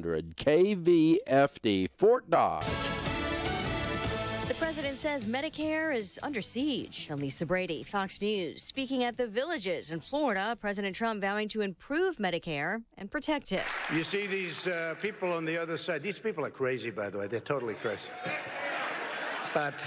KVFD, Fort Dodge. The president says Medicare is under siege. Lisa Brady, Fox News. Speaking at the Villages in Florida, President Trump vowing to improve Medicare and protect it. You see these people on the other side. These people are crazy, by the way. They're totally crazy. But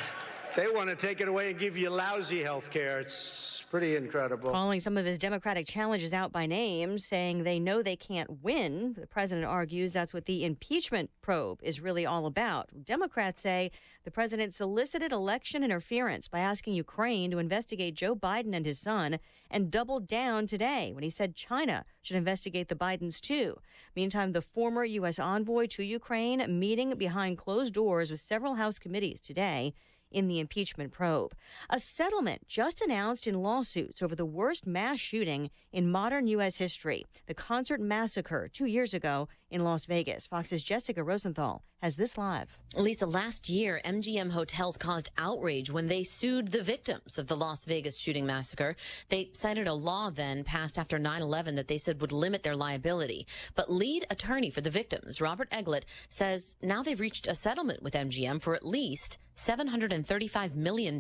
they want to take it away and give you lousy health care. It's pretty incredible. Calling some of his Democratic challenges out by name, saying they know they can't win. The president argues that's what the impeachment probe is really all about. Democrats say the president solicited election interference by asking Ukraine to investigate Joe Biden and his son, and doubled down today when he said China should investigate the Bidens too. Meantime, the former U.S. envoy to Ukraine meeting behind closed doors with several House committees today in the impeachment probe. A settlement just announced in lawsuits over the worst mass shooting in modern U.S. history, the concert massacre 2 years ago in Las Vegas. Fox's Jessica Rosenthal has this live. Lisa, last year, MGM hotels caused outrage when they sued the victims of the Las Vegas shooting massacre. They cited a law then passed after 9/11 that they said would limit their liability. But lead attorney for the victims, Robert Eglett, says now they've reached a settlement with MGM for at least $735 million.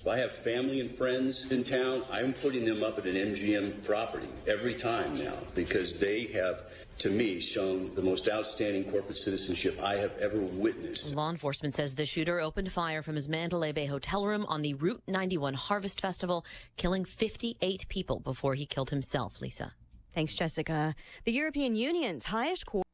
I have family and friends in town. I'm putting them up at an MGM property every time now because they have, to me, shown the most outstanding corporate citizenship I have ever witnessed. Law enforcement says the shooter opened fire from his Mandalay Bay hotel room on the Route 91 Harvest Festival, killing 58 people before he killed himself, Lisa. Thanks, Jessica. The European Union's highest court,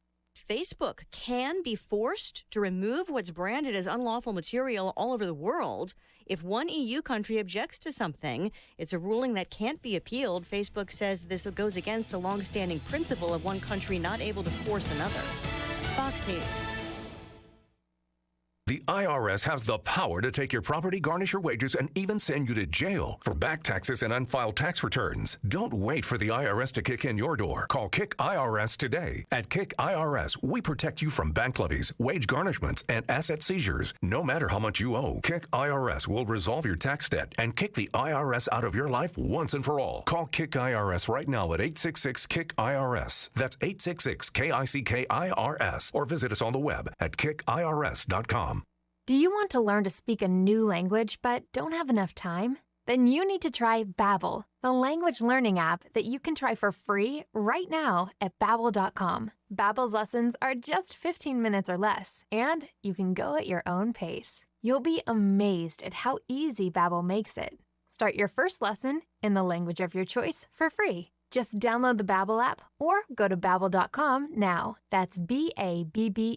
Facebook, can be forced to remove what's branded as unlawful material all over the world if one EU country objects to something. It's a ruling that can't be appealed. Facebook says this goes against the longstanding principle of one country not able to force another. Fox News. The IRS has the power to take your property, garnish your wages, and even send you to jail for back taxes and unfiled tax returns. Don't wait for the IRS to kick in your door. Call Kick IRS today. At Kick IRS, we protect you from bank levies, wage garnishments, and asset seizures. No matter how much you owe, Kick IRS will resolve your tax debt and kick the IRS out of your life once and for all. Call Kick IRS right now at 866-KICK-IRS. That's 866-KICK-IRS. Or visit us on the web at kickirs.com. Do you want to learn to speak a new language but don't have enough time? Then you need to try Babbel, the language learning app that you can try for free right now at Babbel.com. Babbel's lessons are just 15 minutes or less, and you can go at your own pace. You'll be amazed at how easy Babbel makes it. Start your first lesson in the language of your choice for free. Just download the Babbel app or go to Babbel.com now. That's Babbel.com.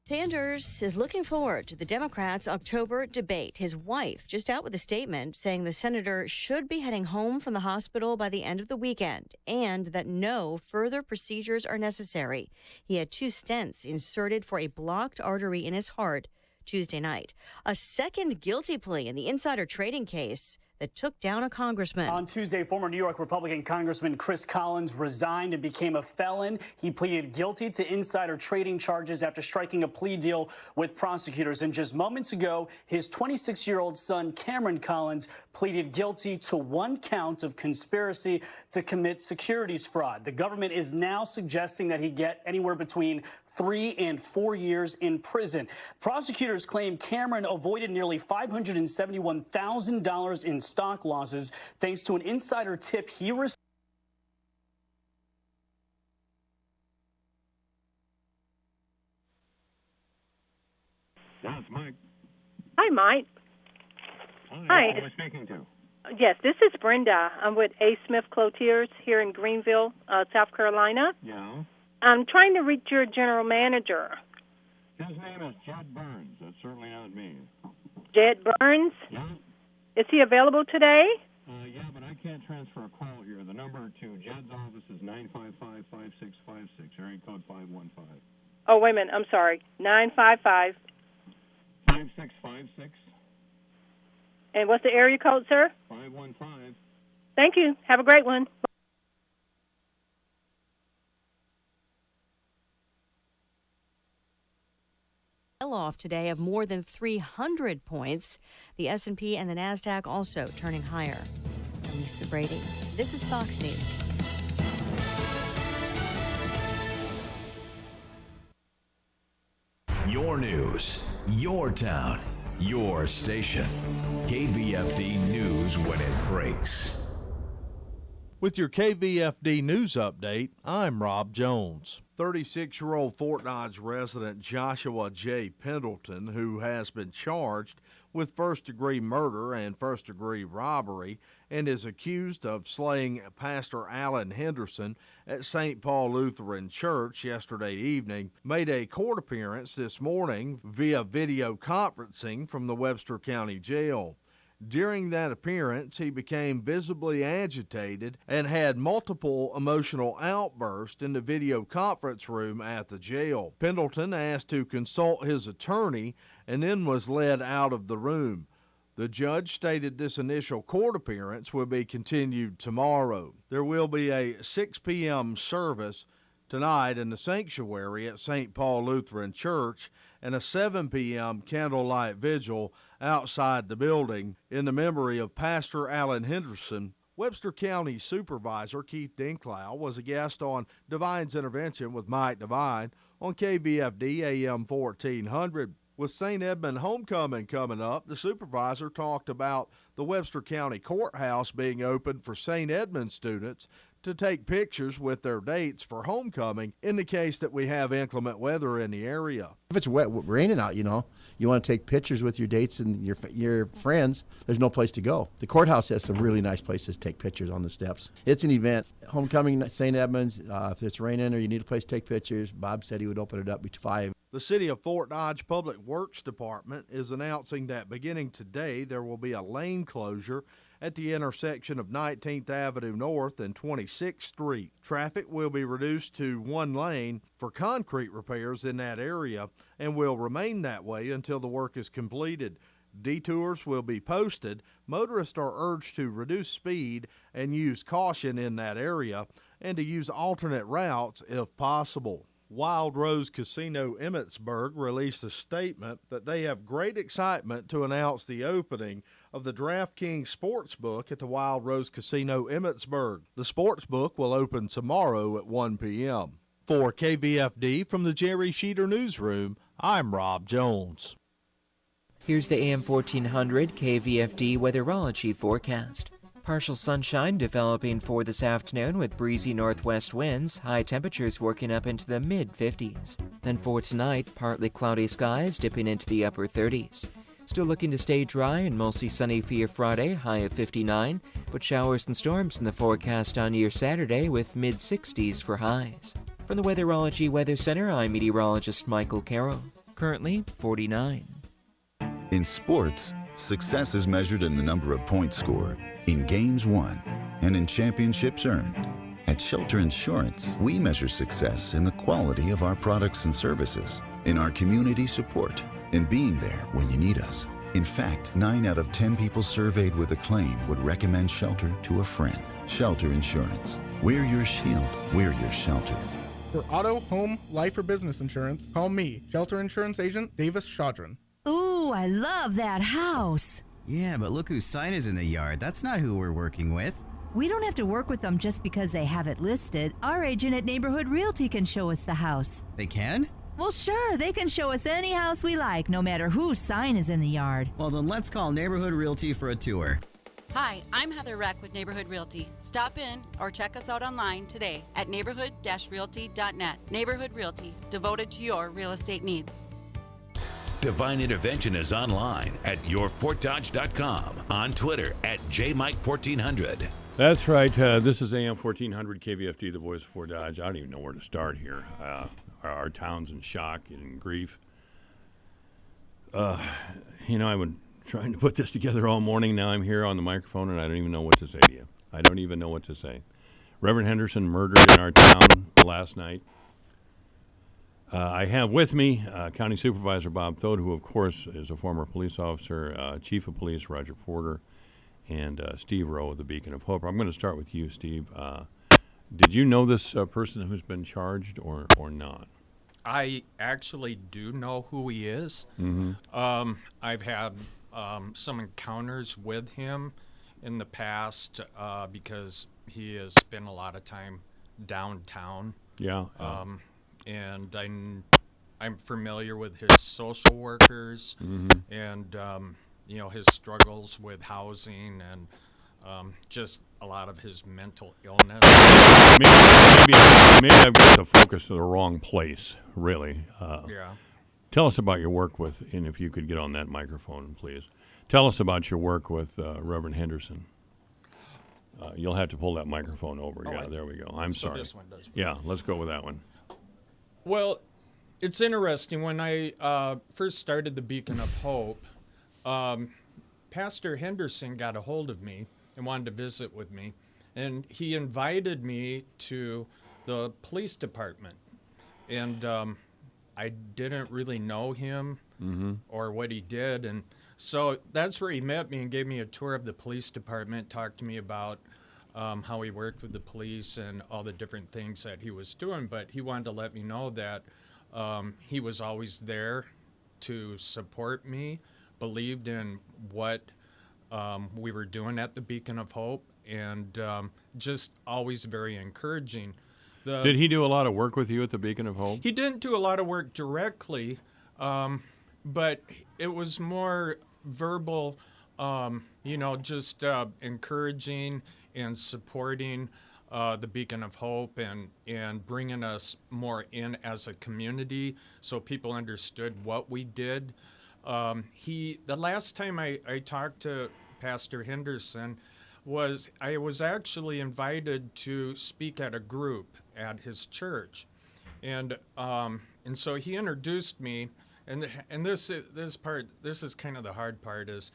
Sanders is looking forward to the Democrats' October debate. His wife just out with a statement saying the senator should be heading home from the hospital by the end of the weekend and that no further procedures are necessary. He had 2 stents inserted for a blocked artery in his heart Tuesday night. A second guilty plea in the insider trading case that took down a congressman. On Tuesday, former New York Republican Congressman Chris Collins resigned and became a felon. He pleaded guilty to insider trading charges after striking a plea deal with prosecutors. And just moments ago, his 26-year-old son, Cameron Collins, pleaded guilty to 1 count of conspiracy to commit securities fraud. The government is now suggesting that he get anywhere between 3 and 4 years in prison. Prosecutors claim Cameron avoided nearly $571,000 in stock losses thanks to an insider tip he received. Yes, Mike. Hi, Mike. Hi. Who am I speaking to? Yes, this is Brenda. I'm with A. Smith Cloutiers here in Greenville, South Carolina. Yeah. I'm trying to reach your general manager. His name is Jed Burns. That's certainly not me. Jed Burns? Yeah. Is he available today? Yeah, but I can't transfer a call here. The number to Jed's office is 955-5656, area code 515. Oh, wait a minute. I'm sorry. 955. 5656. And what's the area code, sir? 515. Thank you. Have a great one. Off today of more than 300 points. The S&P and the NASDAQ also turning higher. I'm Lisa Brady. This is Fox News. Your news, your town, your station. KVFD News when it breaks. With your KVFD News Update, I'm Rob Jones. 36-year-old Fort Dodge resident Joshua J. Pendleton, who has been charged with first-degree murder and first-degree robbery and is accused of slaying Pastor Alan Henderson at St. Paul Lutheran Church yesterday evening, made a court appearance this morning via video conferencing from the Webster County Jail. During that appearance, he became visibly agitated and had multiple emotional outbursts in the video conference room at the jail. Pendleton asked to consult his attorney and then was led out of the room. The judge stated this initial court appearance will be continued tomorrow. There will be a 6 p.m. service tonight in the sanctuary at St. Paul Lutheran Church and a 7 p.m. candlelight vigil outside the building in the memory of Pastor Alan Henderson. Webster County Supervisor Keith Dinklau was a guest on Divine's Intervention with Mike Divine on KVFD AM 1400. With St. Edmund Homecoming coming up, the supervisor talked about the Webster County Courthouse being open for St. Edmund students to take pictures with their dates for homecoming in the case that we have inclement weather in the area. If it's wet, raining out, you want to take pictures with your dates and your friends, there's no place to go. The courthouse has some really nice places to take pictures on the steps. It's an event. Homecoming St. Edmunds, if it's raining or you need a place to take pictures, Bob said he would open it up at 5. The City of Fort Dodge Public Works Department is announcing that beginning today there will be a lane closure at the intersection of 19th Avenue North and 26th Street. Traffic will be reduced to one lane for concrete repairs in that area and will remain that way until the work is completed. Detours will be posted. Motorists are urged to reduce speed and use caution in that area and to use alternate routes if possible. Wild Rose Casino Emmitsburg released a statement that they have great excitement to announce the opening of the DraftKings Sportsbook at the Wild Rose Casino Emmitsburg. The Sportsbook will open tomorrow at 1 p.m. For KVFD from the Jerry Sheeter Newsroom, I'm Rob Jones. Here's the AM 1400 KVFD weatherology forecast. Partial sunshine developing for this afternoon with breezy northwest winds, high temperatures working up into the mid-50s. Then for tonight, partly cloudy skies dipping into the upper 30s. Still looking to stay dry and mostly sunny for your Friday, high of 59, but showers and storms in the forecast on your Saturday with mid-60s for highs. From the Weatherology Weather Center, I'm meteorologist Michael Carroll. Currently 49. In sports, success is measured in the number of points scored, in games won, and in championships earned. At Shelter Insurance, we measure success in the quality of our products and services, in our community support, and being there when you need us. In fact, 9 out of 10 people surveyed with a claim would recommend Shelter to a friend. Shelter Insurance. We're your shield. We're your shelter. For auto, home, life, or business insurance, call me, Shelter Insurance Agent Davis Chaudron. Ooh, I love that house. Yeah, but look whose sign is in the yard. That's not who we're working with. We don't have to work with them just because they have it listed. Our agent at Neighborhood Realty can show us the house. They can? Well, sure. They can show us any house we like, no matter whose sign is in the yard. Well, then let's call Neighborhood Realty for a tour. Hi, I'm Heather Reck with Neighborhood Realty. Stop in or check us out online today at neighborhood-realty.net. Neighborhood Realty, devoted to your real estate needs. Divine Intervention is online at yourfortdodge.com, on Twitter at jmike1400. That's right. This is AM 1400 KVFD, the voice of Fort Dodge. I don't even know where to start here. Our town's in shock and grief. I've been trying to put this together all morning. Now I'm here on the microphone, and I don't even know what to say to you. I don't even know what to say. Reverend Henderson murdered in our town last night. I have with me County Supervisor Bob Thode, who, of course, is a former police officer, Chief of Police Roger Porter, and Steve Rowe of the Beacon of Hope. I'm going to start with you, Steve. Did you know this person who's been charged or not? I actually do know who he is. Mm-hmm. I've had some encounters with him in the past because he has spent a lot of time downtown. Yeah. And I'm familiar with his social workers and his struggles with housing and just a lot of his mental illness. Maybe I've got the focus to the wrong place, really. Yeah. Tell us about your work with, and if you could get on that microphone, please. Tell us about your work with Reverend Henderson. You'll have to pull that microphone over. Yeah, there we go. I'm sorry. This one does. Yeah, let's go with that one. Well, it's interesting. When I first started the Beacon of Hope, Pastor Henderson got a hold of me and wanted to visit with me, and he invited me to the police department. And I didn't really know him or what he did, and so that's where he met me and gave me a tour of the police department, talked to me about how he worked with the police and all the different things that he was doing. But he wanted to let me know that he was always there to support me, believed in what we were doing at the Beacon of Hope, and just always very encouraging. Did he do a lot of work with you at the Beacon of Hope? He didn't do a lot of work directly, but it was more verbal, just encouraging and supporting the Beacon of Hope and bringing us more in as a community so people understood what we did. The last time I talked to Pastor Henderson I was actually invited to speak at a group at his church, and so he introduced me, and this is kind of the hard part is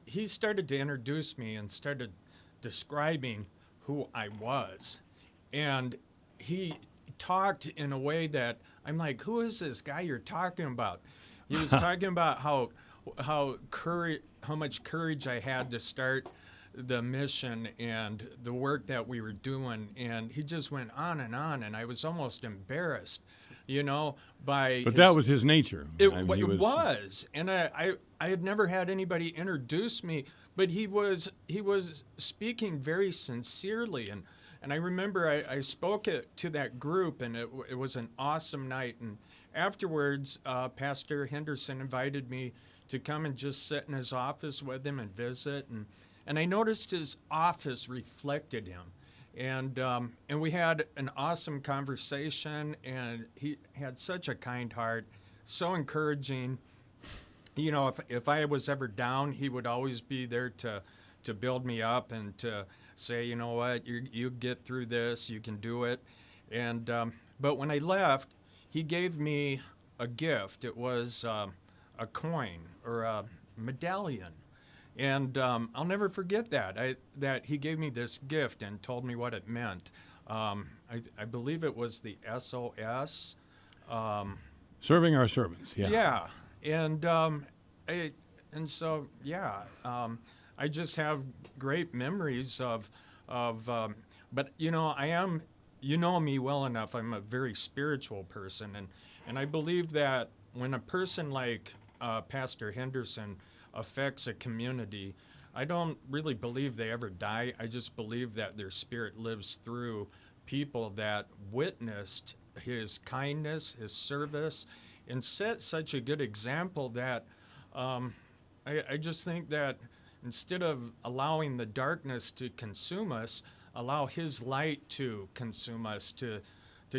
he started to introduce me and started describing who I was, and he talked in a way that I'm like, who is this guy you're talking about? He was talking about how much courage I had to start the mission and the work that we were doing, and he just went on, and I was almost embarrassed, by. But that was his nature. It was, and I had never had anybody introduce me, but he was speaking very sincerely, and I remember I spoke to that group, and it was an awesome night, and afterwards, Pastor Henderson invited me to come and just sit in his office with him and visit, and I noticed his office reflected him, and we had an awesome conversation, and he had such a kind heart, so encouraging. If I was ever down, he would always be there to build me up and to say, you know what, you get through this, you can do it. And but when I left, he gave me a gift. It was a coin or a medallion. And I'll never forget that he gave me this gift and told me what it meant. I believe it was the SOS. Serving our servants, yeah. Yeah, I just have great memories of but I am, me well enough, I'm a very spiritual person, and I believe that when a person like Pastor Henderson affects a community, I don't really believe they ever die. I just believe that their spirit lives through people that witnessed his kindness, his service, and set such a good example that I just think that instead of allowing the darkness to consume us, allow his light to consume us, to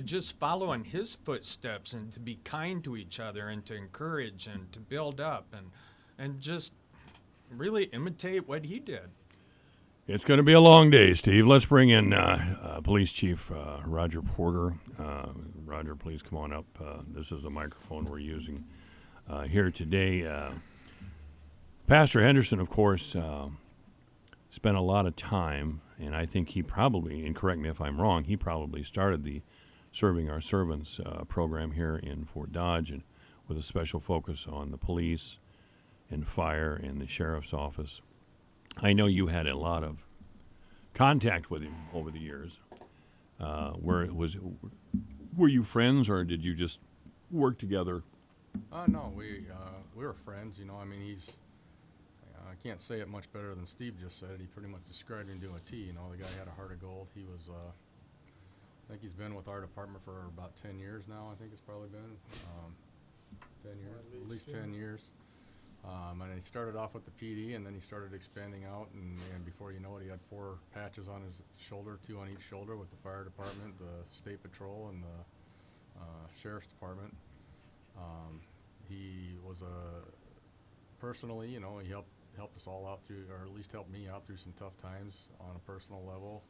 just follow in his footsteps and to be kind to each other and to encourage and to build up and just really imitate what he did. It's going to be a long day, Steve. Let's bring in Police Chief Roger Porter. Roger, please come on up. This is the microphone we're using here today. Pastor Henderson, of course, spent a lot of time, and I think he probably, and correct me if I'm wrong, he probably started the Serving Our Servants program here in Fort Dodge, and with a special focus on the police and fire and the sheriff's office. I know you had a lot of contact with him over the years. Were you friends, or did you just work together? No, we were friends. I can't say it much better than Steve just said. He pretty much described him to a T. The guy had a heart of gold. He was think he's been with our department for about 10 years now. I think it's probably been 10 years, at least 10 years. And he started off with the PD, and then he started expanding out, and before you know it, he had 4 patches on his shoulder, 2 on each shoulder, with the fire department, the state patrol, and the sheriff's department. He was personally, he helped us all out through, or at least helped me out through some tough times on a personal level.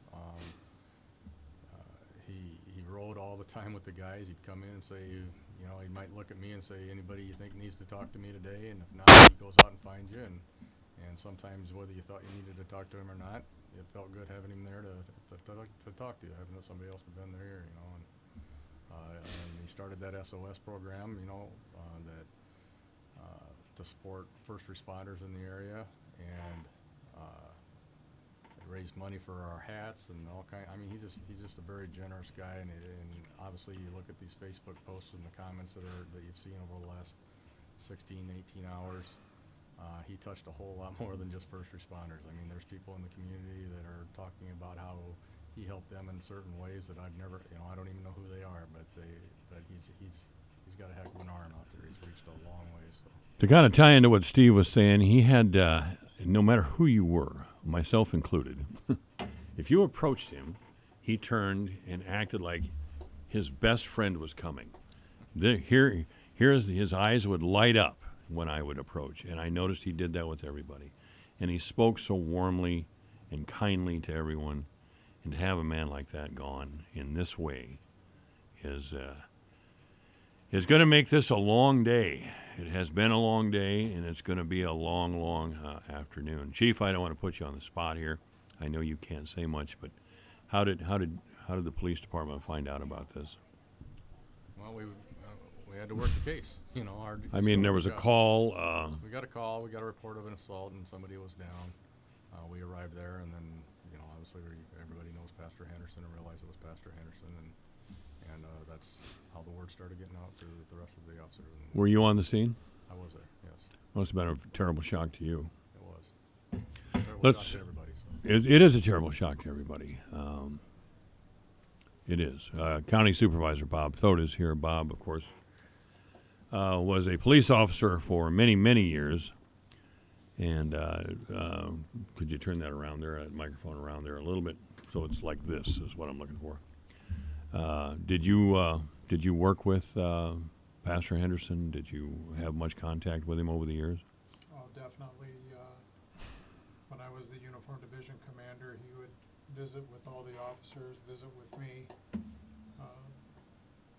He rode all the time with the guys. He'd come in and say, he might look at me and say, anybody you think needs to talk to me today, and if not, he goes out and finds you, and sometimes whether you thought you needed to talk to him or not, it felt good having him there to talk to you, having somebody else had been there, and he started that SOS program, that to support first responders in the area, and raised money for our hats and all kind. I mean, he's just a very generous guy, and obviously you look at these Facebook posts and the comments that you've seen over the last 16, 18 hours. He touched a whole lot more than just first responders. I mean, there's people in the community that are talking about how he helped them in certain ways that I've never, I don't even know who they are, but he's got a heck of an arm out there. He's reached a long way. So. To kind of tie into what Steve was saying, he had, no matter who you were, myself included, if you approached him, he turned and acted like his best friend was coming. His eyes would light up when I would approach, and I noticed he did that with everybody. And he spoke so warmly and kindly to everyone, and to have a man like that gone in this way is going to make this a long day. It has been a long day, and it's going to be a long, long afternoon. Chief, I don't want to put you on the spot here. I know you can't say much, but how did the police department find out about this? Well, we had to work the case. There was a call. We got a call. We got a report of an assault, and somebody was down. We arrived there, and then obviously everybody knows Pastor Henderson and realized it was Pastor Henderson, and that's how the word started getting out to the rest of the officers. Were you on the scene? I was there, yes. Must have been a terrible shock to you. It was. Terrible shock to everybody. So. It is a terrible shock to everybody. It is. County Supervisor Bob Thote is here. Bob, of course, was a police officer for many, many years. And could you turn that around there, that microphone around there a little bit, so it's like this is what I'm looking for. Did you work with Pastor Henderson? Did you have much contact with him over the years? Oh, definitely. When I was the Uniform Division Commander, he would visit with all the officers, visit with me.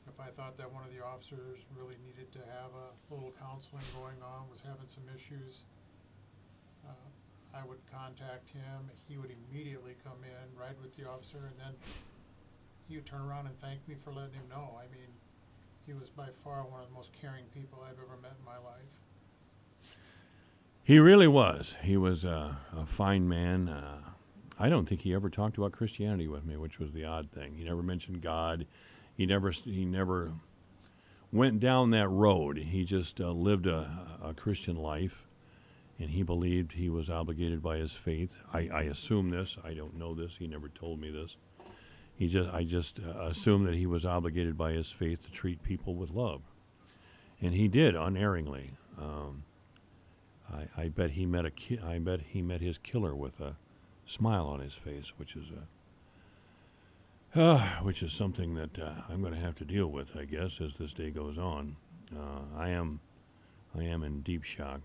If I thought that one of the officers really needed to have a little counseling going on, was having some issues, I would contact him. He would immediately come in, ride with the officer, and then he would turn around and thank me for letting him know. I mean, he was by far one of the most caring people I've ever met in my life. He really was. He was a fine man. I don't think he ever talked about Christianity with me, which was the odd thing. He never mentioned God. He never went down that road. He just lived a Christian life, and he believed he was obligated by his faith. I assume this. I don't know this. He never told me this. I just assumed that he was obligated by his faith to treat people with love, and he did unerringly. I bet he met his killer with a smile on his face, which is something that I'm going to have to deal with, I guess, as this day goes on. I am in deep shock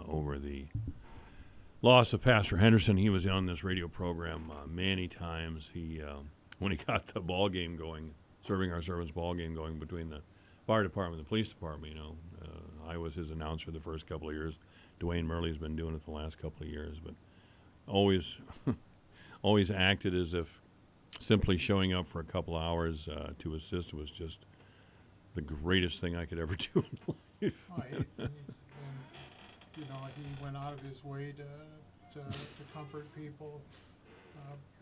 over the loss of Pastor Henderson. He was on this radio program many times. When he got the ball game going, Serving Our Servants ball game going between the fire department and the police department, I was his announcer the first couple of years. Dwayne Murley's been doing it the last couple of years, but always acted as if simply showing up for a couple hours to assist was just the greatest thing I could ever do in life. He went out of his way to comfort people.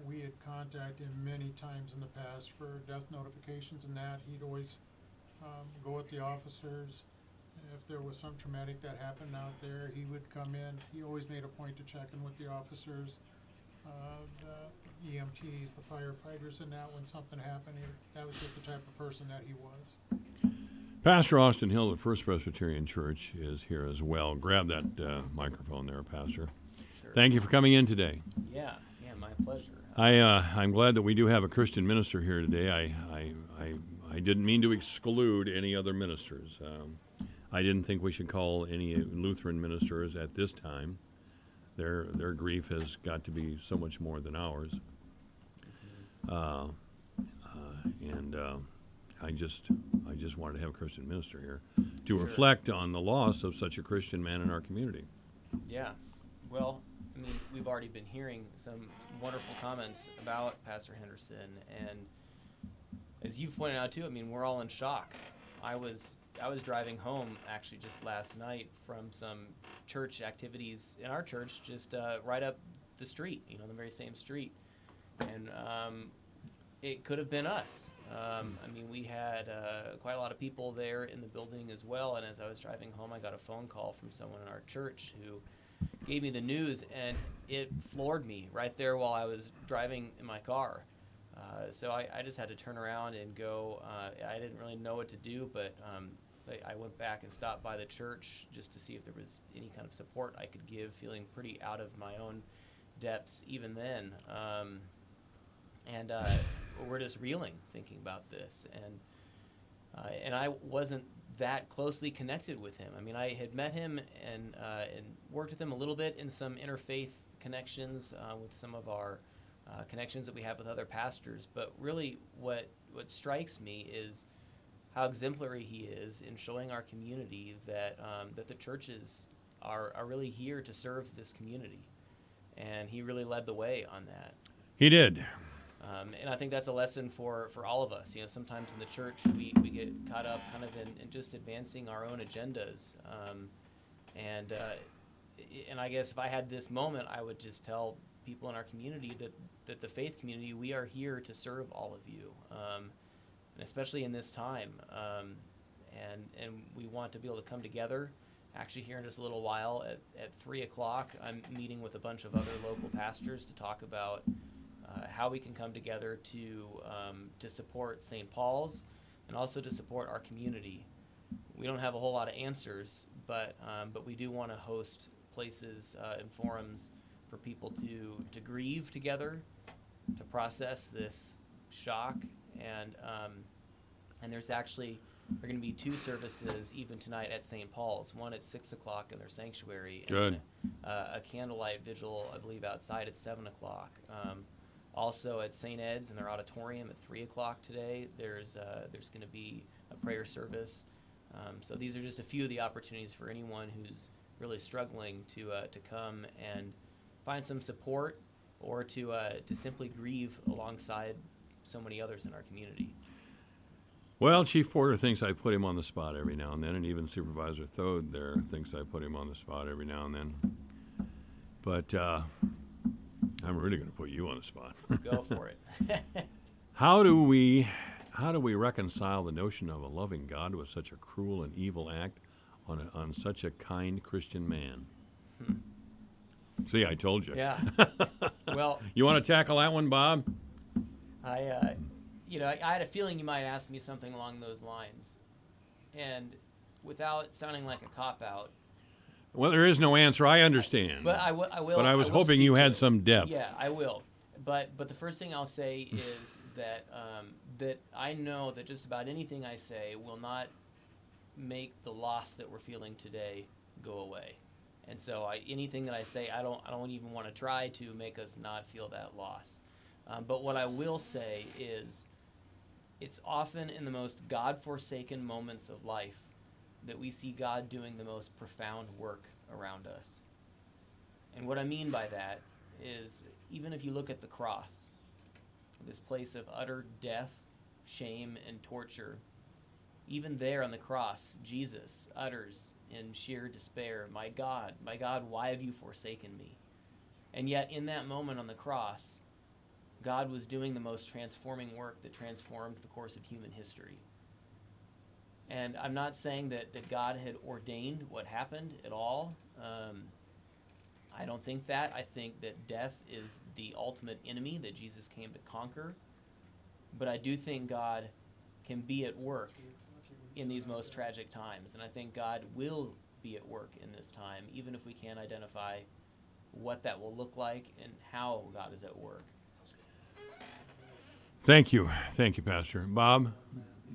We had contacted him many times in the past for death notifications and that. He'd always go with the officers. If there was some traumatic that happened out there, he would come in. He always made a point to check in with the officers. the EMTs, the firefighters, and that when something happened, that was just the type of person that he was. Pastor Austin Hill of First Presbyterian Church is here as well. Grab that microphone there, Pastor. Sure. Thank you for coming in today. Yeah, my pleasure. I'm glad that we do have a Christian minister here today. I didn't mean to exclude any other ministers. I didn't think we should call any Lutheran ministers at this time. Their grief has got to be so much more than ours. I just wanted to have a Christian minister here to reflect on the loss of such a Christian man in our community. Yeah. Well, I mean, we've already been hearing some wonderful comments about Pastor Henderson, and as you've pointed out too, I mean, we're all in shock. I was driving home actually just last night from some church activities in our church, just right up the street, the very same street, and it could have been us. I mean, we had quite a lot of people there in the building as well, and as I was driving home, I got a phone call from someone in our church who gave me the news, and it floored me right there while I was driving in my car. So I just had to turn around and go. I didn't really know what to do, but I went back and stopped by the church just to see if there was any kind of support I could give, feeling pretty out of my own depths even then. And we're just reeling thinking about this. And I wasn't that closely connected with him. I mean, I had met him and worked with him a little bit in some interfaith connections with some of our connections that we have with other pastors. But really what strikes me is how exemplary he is in showing our community that the churches are really here to serve this community. And he really led the way on that. He did. And I think that's a lesson for all of us. Sometimes in the church we get caught up kind of in just advancing our own agendas. And I guess if I had this moment, I would just tell people in our community that the faith community, we are here to serve all of you, and especially in this time. And we want to be able to come together. Actually, here in just a little while at 3 o'clock, I'm meeting with a bunch of other local pastors to talk about how we can come together to support St. Paul's and also to support our community. We don't have a whole lot of answers, but we do want to host places and forums for people to grieve together, to process this shock, and there's actually there are going to be 2 services even tonight at St. Paul's. One at 6 o'clock in their sanctuary, Good. And a candlelight vigil, I believe, outside at 7 o'clock. Also at St. Ed's in their auditorium at 3 o'clock today, there's going to be a prayer service. So these are just a few of the opportunities for anyone who's really struggling to come and find some support or to simply grieve alongside so many others in our community. Well, Chief Porter thinks I put him on the spot every now and then, and even Supervisor Thode there thinks I put him on the spot every now and then. But I'm really going to put you on the spot. Go for it. How do we reconcile the notion of a loving God with such a cruel and evil act on such a kind Christian man? See, I told you. Yeah. Well, you want to tackle that one, Bob? I had a feeling you might ask me something along those lines, and without sounding like a cop-out. Well, there is no answer. I understand. But I will. But I was hoping you had some depth. Yeah, I will. But the first thing I'll say is that that I know that just about anything I say will not make the loss that we're feeling today go away. And so anything that I say, I don't even want to try to make us not feel that loss. But what I will say is, it's often in the most God-forsaken moments of life that we see God doing the most profound work around us. And what I mean by that is, even if you look at the cross, this place of utter death, shame, and torture, even there on the cross, Jesus utters in sheer despair, my God, why have you forsaken me?" And yet in that moment on the cross, God was doing the most transforming work that transformed the course of human history. And I'm not saying that God had ordained what happened at all. I don't think that. I think that death is the ultimate enemy that Jesus came to conquer. But I do think God can be at work in these most tragic times. And I think God will be at work in this time, even if we can't identify what that will look like and how God is at work. Thank you, Pastor Bob.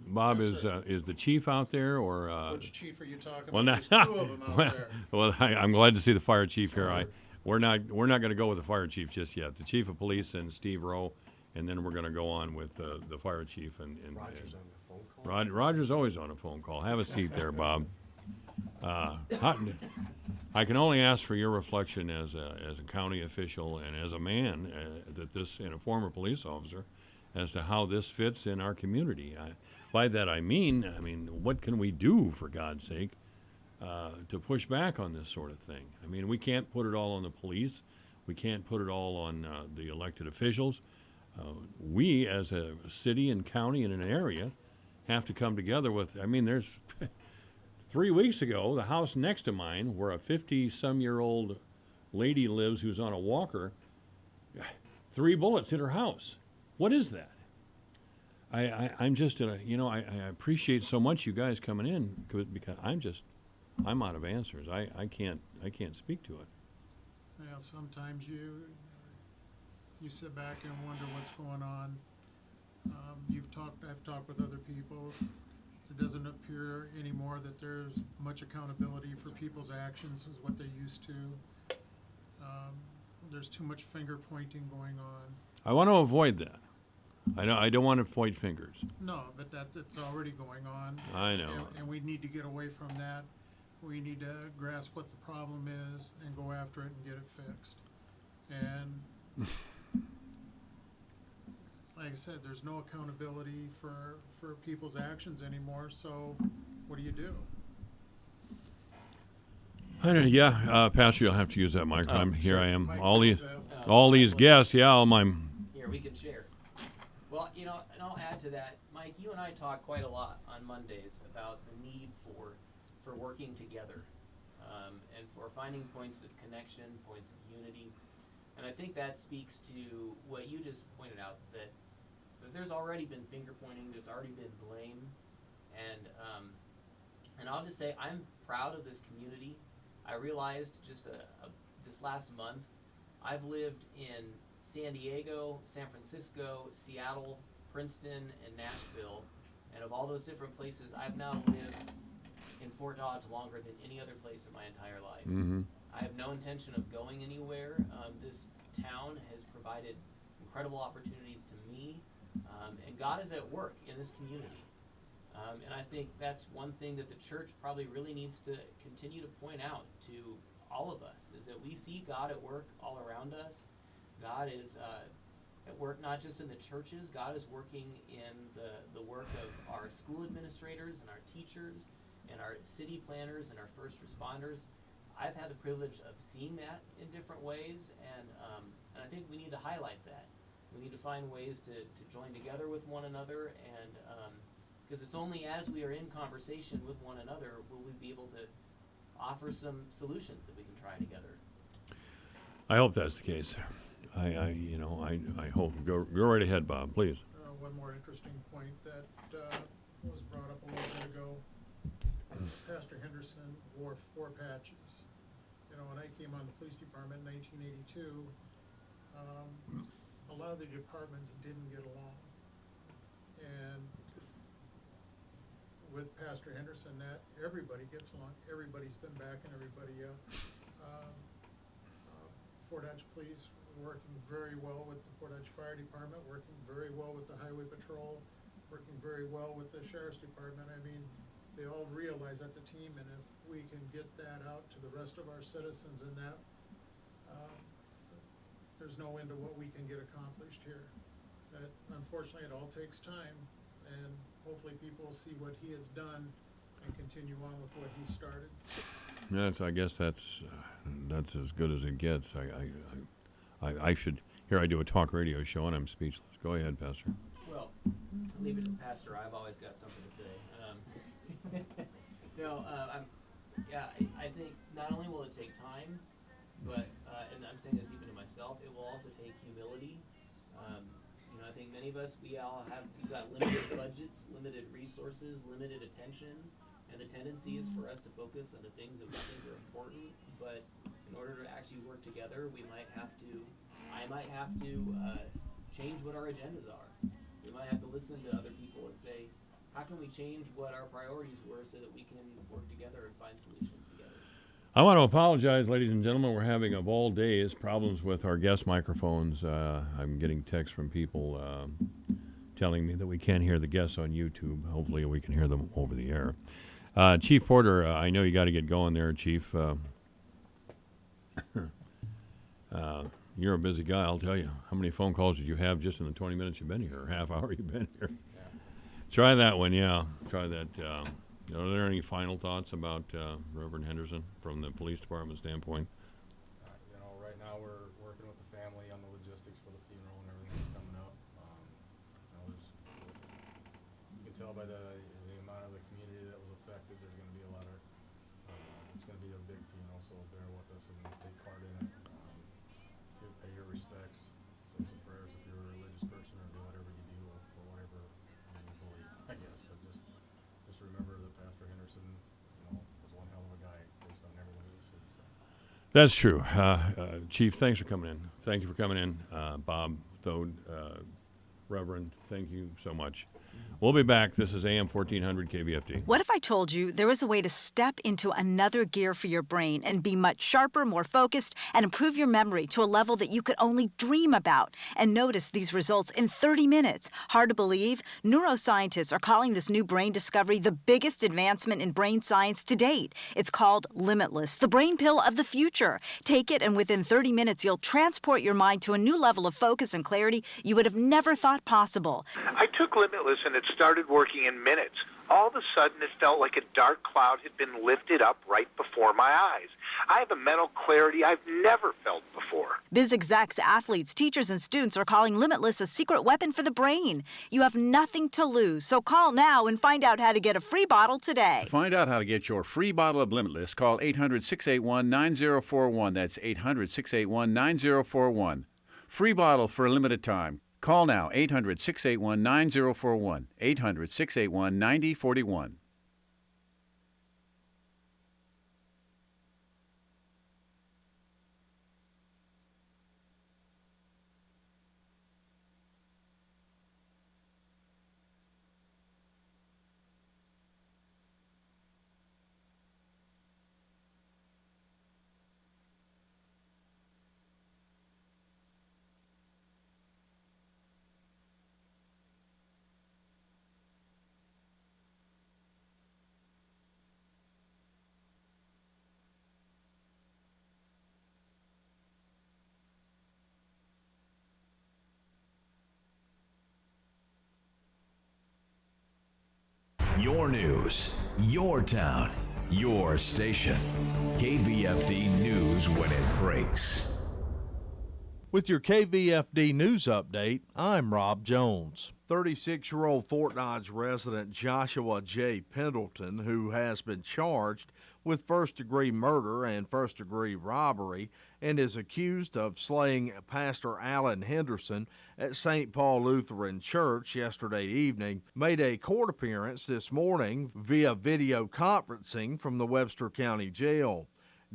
Bob is the chief out there, or Which chief are you talking well, about? There's 2 of them out there. Well, I'm glad to see the fire chief here. We're not going to go with the fire chief just yet. The chief of police and Steve Rowe, and then we're going to go on with the fire chief and Roger's on the phone call. Roger's always on a phone call. Have a seat there, Bob. I can only ask for your reflection as a county official and as a man, and a former police officer, as to how this fits in our community. By that I mean, what can we do, for God's sake, to push back on this sort of thing? I mean, we can't put it all on the police. We can't put it all on the elected officials. We, as a city and county and an area, have to come together with, there's 3 weeks ago, the house next to mine, where a 50-some-year-old lady lives who's on a walker, 3 bullets hit her house. What is that? I'm just I appreciate so much you guys coming in, because I'm out of answers. I can't speak to it. Well, sometimes you sit back and wonder what's going on. I've talked with other people. It doesn't appear anymore that there's much accountability for people's actions as what they used to. There's too much finger pointing going on. I want to avoid that. I don't want to point fingers. No, but it's already going on. I know. And we need to get away from that. We need to grasp what the problem is and go after it and get it fixed. And like I said, there's no accountability for people's actions anymore, so what do you do? Pastor, you'll have to use that microphone. Here sure. I am. All these guests, Here, we can share. Well, and I'll add to that. Mike, you and I talk quite a lot on Mondays about the need for working together and for finding points of connection, points of unity. And I think that speaks to what you just pointed out, that there's already been finger pointing, there's already been blame, and I'll just say I'm proud of this community. I realized just this last month, I've lived in San Diego, San Francisco, Seattle, Princeton, and Nashville, and of all those different places, I've now lived in Fort Dodge longer than any other place in my entire life. Mm-hmm. I have no intention of going anywhere. This town has provided incredible opportunities to me, and God is at work in this community. And I think that's one thing that the church probably really needs to continue to point out to all of us, is that we see God at work all around us. God is at work not just in the churches. God is working in the work of our school administrators and our teachers and our city planners and our first responders. I've had the privilege of seeing that in different ways, and I think we need to highlight that. We need to find ways to join together with one another, and because it's only as we are in conversation with one another will we be able to offer some solutions that we can try together. I hope that's the case. I hope. Go right ahead, Bob, please. One more interesting point that was brought up a little bit ago. Pastor Henderson wore 4 patches. When I came on the police department in 1982, a lot of the departments didn't get along. And with Pastor Henderson, that everybody gets along. Everybody's been backing everybody up. Fort Dodge Police working very well with the Fort Dodge Fire Department, working very well with the Highway Patrol, working very well with the Sheriff's Department. They all realize that's a team, and if we can get that out to the rest of our citizens, and that there's no end to what we can get accomplished here. That unfortunately it all takes time, and hopefully people will see what he has done and continue on with what he started. I guess that's as good as it gets. I should. Here I do a talk radio show and I'm speechless. Go ahead, Pastor. Well, leave it to the pastor. I've always got something to say. I think not only will it take time, but and I'm saying this even to myself, it will also take humility. I think many of us, we've got limited budgets, limited resources, limited attention, and the tendency is for us to focus on the things that we think are important. But in order to actually work together, I might have to change what our agendas are. We might have to listen to other people and say, how can we change what our priorities were so that we can work together and find solutions together? I want to apologize, ladies and gentlemen. We're having, of all days, problems with our guest microphones. I'm getting texts from people telling me that we can't hear the guests on YouTube. Hopefully we can hear them over the air. Chief Porter, I know you got to get going there, Chief. You're a busy guy, I'll tell you. How many phone calls did you have just in the 20 minutes you've been here, or half hour you've been here? Yeah. Try that one, yeah. Try that. Are there any final thoughts about Reverend Henderson from the police department standpoint? Right now we're working with the family on the logistics for the funeral and everything that's coming up. You can tell by the amount of the community that was affected, there's going to be a lot of, it's going to be a big funeral, so bear with us and take part in it. Pay your respects, say some prayers if you're a religious person, or do whatever you do for whatever you believe, I guess. But just remember that Pastor Henderson, was one hell of a guy based on everything that we see. So. That's true. Chief, thanks for coming in. Thank you for coming in. Bob, Thode, Reverend, thank you so much. We'll be back. This is AM 1400 KVFD. What if I told you there was a way to step into another gear for your brain and be much sharper, more focused, and improve your memory to a level that you could only dream about, and notice these results in 30 minutes? Hard to believe? Neuroscientists are calling this new brain discovery the biggest advancement in brain science to date. It's called Limitless, the brain pill of the future. Take it, and within 30 minutes, you'll transport your mind to a new level of focus and clarity you would have never thought possible. I took Limitless and it started working in minutes. All of a sudden, it felt like a dark cloud had been lifted up right before my eyes. I have a mental clarity I've never felt before. Biz execs, athletes, teachers, and students are calling Limitless a secret weapon for the brain. You have nothing to lose, so call now and find out how to get a free bottle today. To find out how to get your free bottle of Limitless, call 800-681-9041. That's 800-681-9041. Free bottle for a limited time. Call now, 800-681-9041, 800-681-9041. Your news, your town, your station. KVFD News when it breaks. With your KVFD News Update, I'm Rob Jones. 36-year-old Fort Dodge resident Joshua J. Pendleton, who has been charged with first-degree murder and first-degree robbery and is accused of slaying Pastor Alan Henderson at St. Paul Lutheran Church yesterday evening, made a court appearance this morning via video conferencing from the Webster County Jail.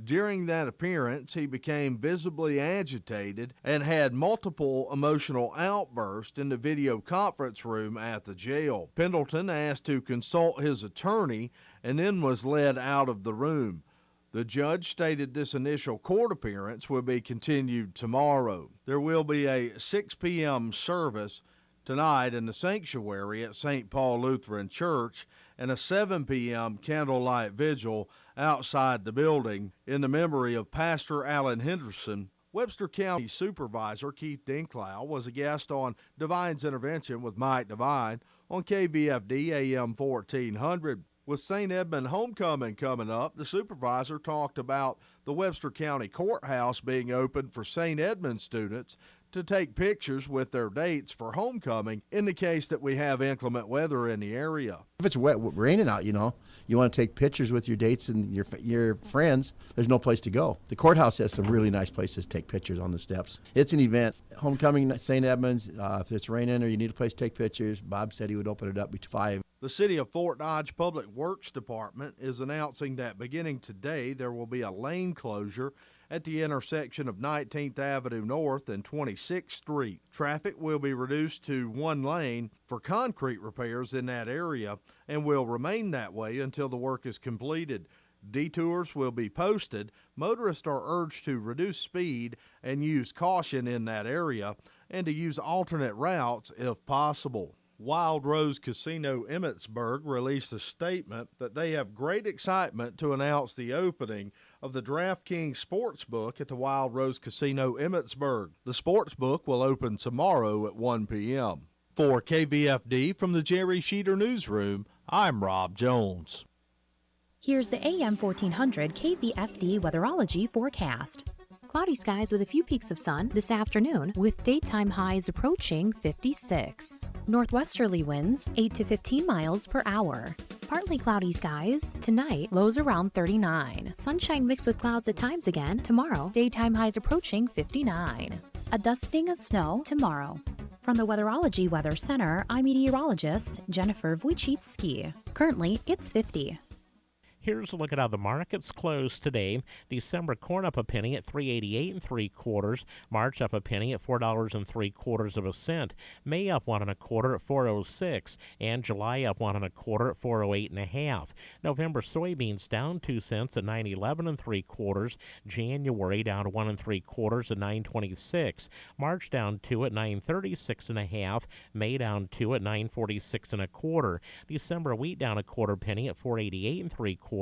During that appearance, he became visibly agitated and had multiple emotional outbursts in the video conference room at the jail. Pendleton asked to consult his attorney and then was led out of the room. The judge stated this initial court appearance will be continued tomorrow. There will be a 6 p.m. service tonight in the sanctuary at St. Paul Lutheran Church and a 7 p.m. candlelight vigil outside the building in the memory of Pastor Alan Henderson. Webster County Supervisor Keith Dinklau was a guest on Divine's Intervention with Mike Divine on KVFD AM 1400. With St. Edmund homecoming coming up, the supervisor talked about the Webster County Courthouse being open for St. Edmund students to take pictures with their dates for homecoming in the case that we have inclement weather in the area. If it's wet, raining out, you want to take pictures with your dates and your friends, there's no place to go. The courthouse has some really nice places to take pictures on the steps. It's an event. Homecoming St. Edmunds, if it's raining or you need a place to take pictures, Bob said he would open it up between 5. The City of Fort Dodge Public Works Department is announcing that beginning today there will be a lane closure at the intersection of 19th Avenue North and 26th Street. Traffic will be reduced to one lane for concrete repairs in that area and will remain that way until the work is completed. Detours will be posted. Motorists are urged to reduce speed and use caution in that area and to use alternate routes if possible. Wild Rose Casino Emmitsburg released a statement that they have great excitement to announce the opening of the DraftKings Sportsbook at the Wild Rose Casino Emmitsburg. The Sportsbook will open tomorrow at 1 p.m. For KVFD from the Jerry Sheeter Newsroom, I'm Rob Jones. Here's the AM 1400 KVFD weatherology forecast. Cloudy skies with a few peaks of sun this afternoon with daytime highs approaching 56. Northwesterly winds 8 to 15 miles per hour. Partly cloudy skies. Tonight, lows around 39. Sunshine mixed with clouds at times again. Tomorrow, daytime highs approaching 59. A dusting of snow tomorrow. From the Weatherology Weather Center, I'm meteorologist Jennifer Wojcicki. Currently, it's 50. Here's a look at how the markets closed today. December corn up a penny at $3.88 3/4. March up a penny at $4.75. May up 1 1/4 at $4.06, and July up 1 1/4 at $4.08 1/2. November soybeans down 2 cents at $9.11 3/4. January down 1 3/4 at $9.26. March down 2 at $9.36 1/2. May down 2 at $9.46 1/4. December wheat down 1/4 penny at $4.88 3/4.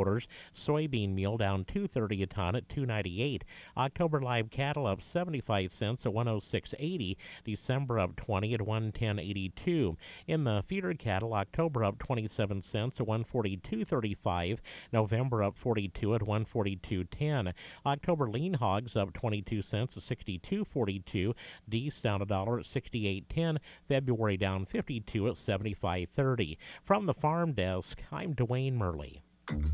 Soybean meal down $2.30 a ton at $2.98. October live cattle up 75 cents at $106.80. December up 20 at $110.82. In the feeder cattle, October up 27 cents at $142.35. November up 42 at $142.10. October lean hogs up 22 cents at $62.42. Deese down $1 at $68.10. February down 52 at $75.30. From the farm desk, I'm Dwayne Murley.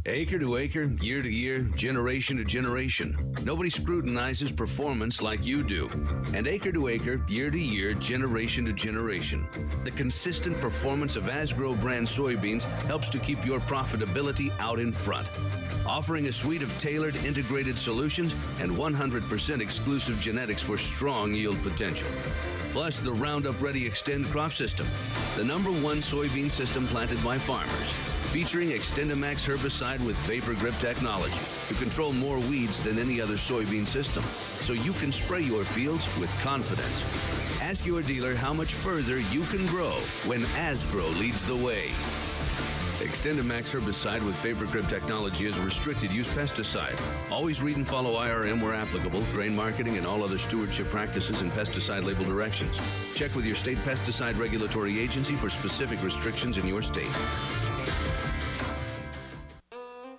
Acre to acre, year to year, generation to generation. Nobody scrutinizes performance like you do. And acre to acre, year to year, generation to generation. The consistent performance of Asgrow brand soybeans helps to keep your profitability out in front. Offering a suite of tailored integrated solutions and 100% exclusive genetics for strong yield potential. Plus the Roundup Ready Extend crop system, the #1 soybean system planted by farmers. Featuring XtendiMax herbicide with Vapor Grip technology to control more weeds than any other soybean system, so you can spray your fields with confidence. Ask your dealer how much further you can grow when Asgrow leads the way. XtendiMax herbicide with Vapor Grip technology is a restricted use pesticide. Always read and follow IRM where applicable, grain marketing, and all other stewardship practices and pesticide label directions. Check with your state pesticide regulatory agency for specific restrictions in your state.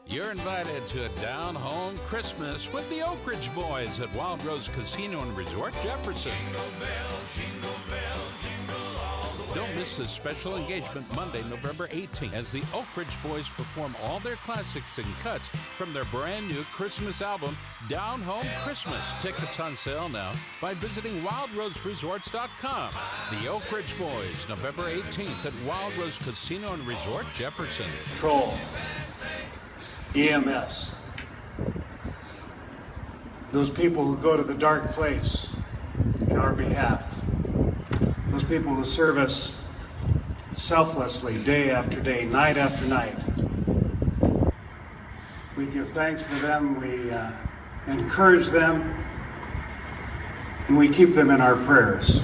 You're invited to a down-home Christmas with the Oak Ridge Boys at Wild Rose Casino and Resort, Jefferson. Jingle bells, jingle all the way. Don't miss this special engagement Monday, November 18th, as the Oak Ridge Boys perform all their classics and cuts from their brand new Christmas album, Down Home Christmas. Tickets on sale now by visiting wildroseresorts.com. The Oak Ridge Boys, November 18th at Wild Rose Casino and Resort, Jefferson. Troll. EMS. Those people who go to the dark place in our behalf. Those people who serve us selflessly day after day, night after night. We give thanks for them, we encourage them, and we keep them in our prayers.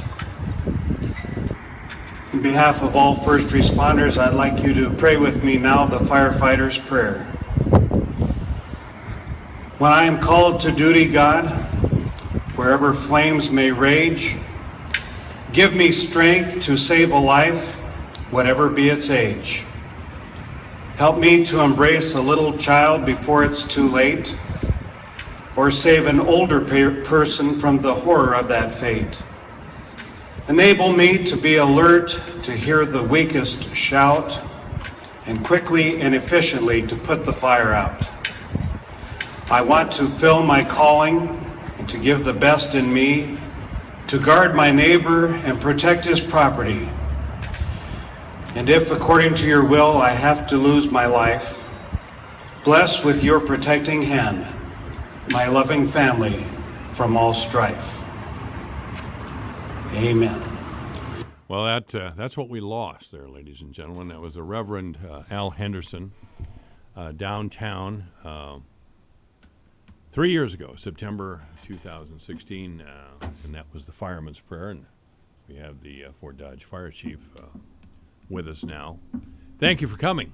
On behalf of all first responders, I'd like you to pray with me now the firefighter's prayer. When I am called to duty, God, wherever flames may rage, give me strength to save a life, whatever be its age. Help me to embrace a little child before it's too late, or save an older person from the horror of that fate. Enable me to be alert, to hear the weakest shout, and quickly and efficiently to put the fire out. I want to fill my calling and to give the best in me, to guard my neighbor and protect his property. And if, according to your will, I have to lose my life, bless with your protecting hand my loving family from all strife. Amen. Well, that's what we lost there, ladies and gentlemen. That was the Reverend Al Henderson, downtown, 3 years ago, September 2016, and that was the fireman's prayer. And we have the Fort Dodge Fire Chief with us now. Thank you for coming.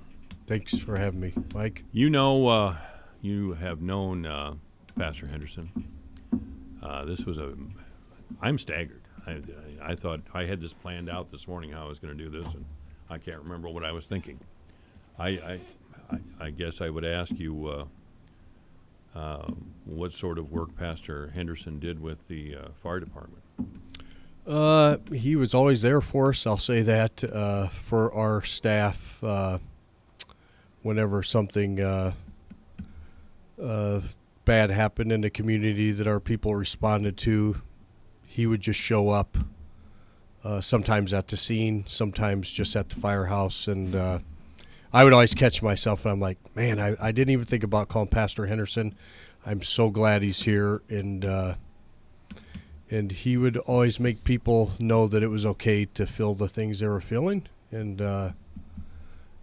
Thanks for having me, Mike. You know, you have known Pastor Henderson. I'm staggered. I thought I had this planned out this morning how I was going to do this, and I can't remember what I was thinking. I guess I would ask you what sort of work Pastor Henderson did with the fire department. He was always there for us. I'll say that for our staff. Whenever something bad happened in the community that our people responded to, he would just show up. Sometimes at the scene, sometimes just at the firehouse, and I would always catch myself, and I'm like, man, I didn't even think about calling Pastor Henderson. I'm so glad he's here, and he would always make people know that it was okay to feel the things they were feeling, and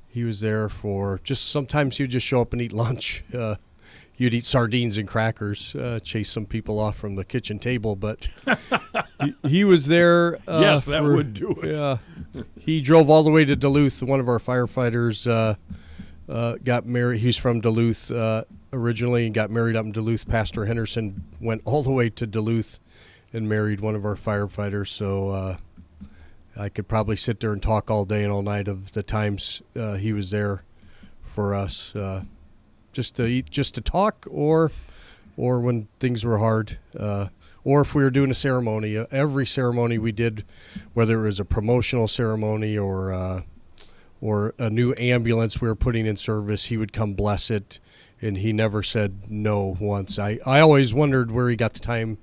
he was there for just sometimes he would just show up and eat lunch. You'd eat sardines and crackers, chase some people off from the kitchen table, but he was there. Yes, that would do it. Yeah, he drove all the way to Duluth. One of our firefighters got married. He's from Duluth originally and got married up in Duluth. Pastor Henderson went all the way to Duluth and married one of our firefighters. So I could probably sit there and talk all day and all night of the times he was there for us. Just to eat, just to talk, or when things were hard, or if we were doing a ceremony. Every ceremony we did, whether it was a promotional ceremony or a new ambulance we were putting in service, he would come bless it, and he never said no once. I always wondered where he got the time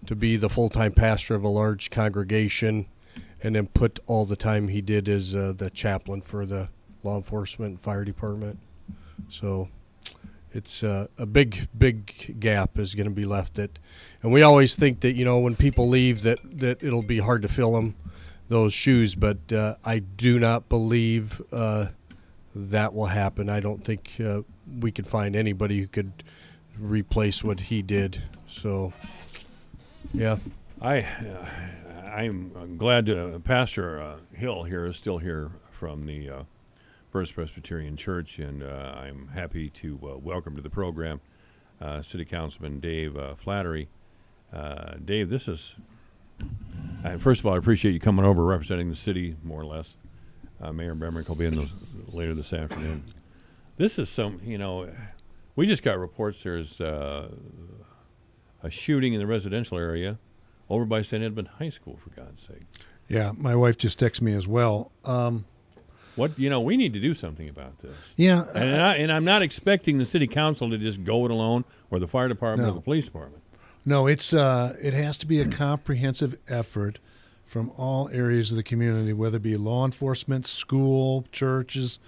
to be the full-time pastor of a large congregation, and then put all the time he did as the chaplain for the law enforcement and fire department. So it's a big gap is going to be left. And we always think that, when people leave that it'll be hard to fill them, those shoes. But I do not believe that will happen. I don't think we could find anybody who could replace what he did. So, yeah. I'm glad Pastor Hill here is still here from the First Presbyterian Church, and I'm happy to welcome to the program City Councilman Dave Flattery. Dave, this is, first of all, I appreciate you coming over representing the city, more or less. Mayor Bemrick will be in later this afternoon. This is we just got reports there's a shooting in the residential area over by St. Edmund High School, for God's sake. Yeah, my wife just texted me as well. We need to do something about this. Yeah. And I'm not expecting the city council to just go it alone, or the fire department or the police department. No, it has to be a comprehensive effort from all areas of the community, whether it be law enforcement, school, churches,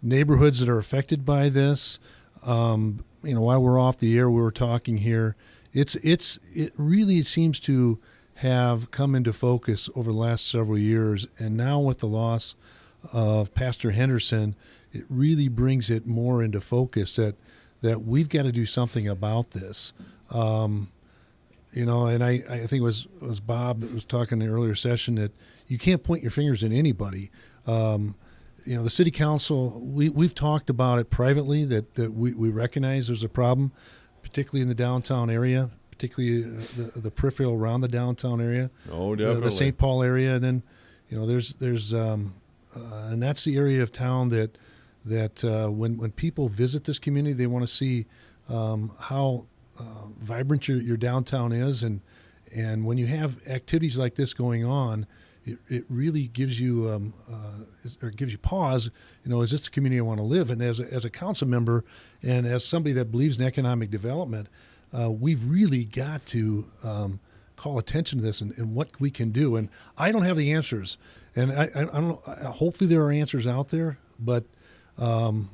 neighborhoods that are affected by this. While we're off the air, we were talking here. It really seems to have come into focus over the last several years, and now with the loss of Pastor Henderson, it really brings it more into focus that we've got to do something about this. And I think it was Bob that was talking in the earlier session that you can't point your fingers at anybody. The city council, we've talked about it privately that we recognize there's a problem, particularly in the downtown area, particularly the peripheral around the downtown area. Oh, definitely. The St. Paul area. And then, there's and that's the area of town that that when people visit this community, they want to see how vibrant your downtown is, and when you have activities like this going on, it really gives you gives you pause. Is this the community I want to live in? As a council member and as somebody that believes in economic development, we've really got to call attention to this and what we can do. And I don't have the answers, and I don't know. Hopefully there are answers out there, but I'm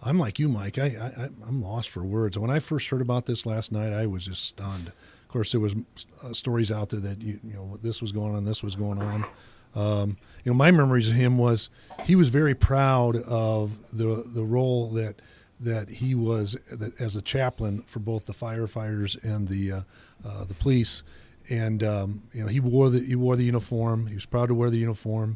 like you, Mike. I'm lost for words. When I first heard about this last night, I was just stunned. Of course, there was stories out there that this was going on, this was going on. My memories of him was he was very proud of the role that he was as a chaplain for both the firefighters and the police, and he wore the uniform. He was proud to wear the uniform.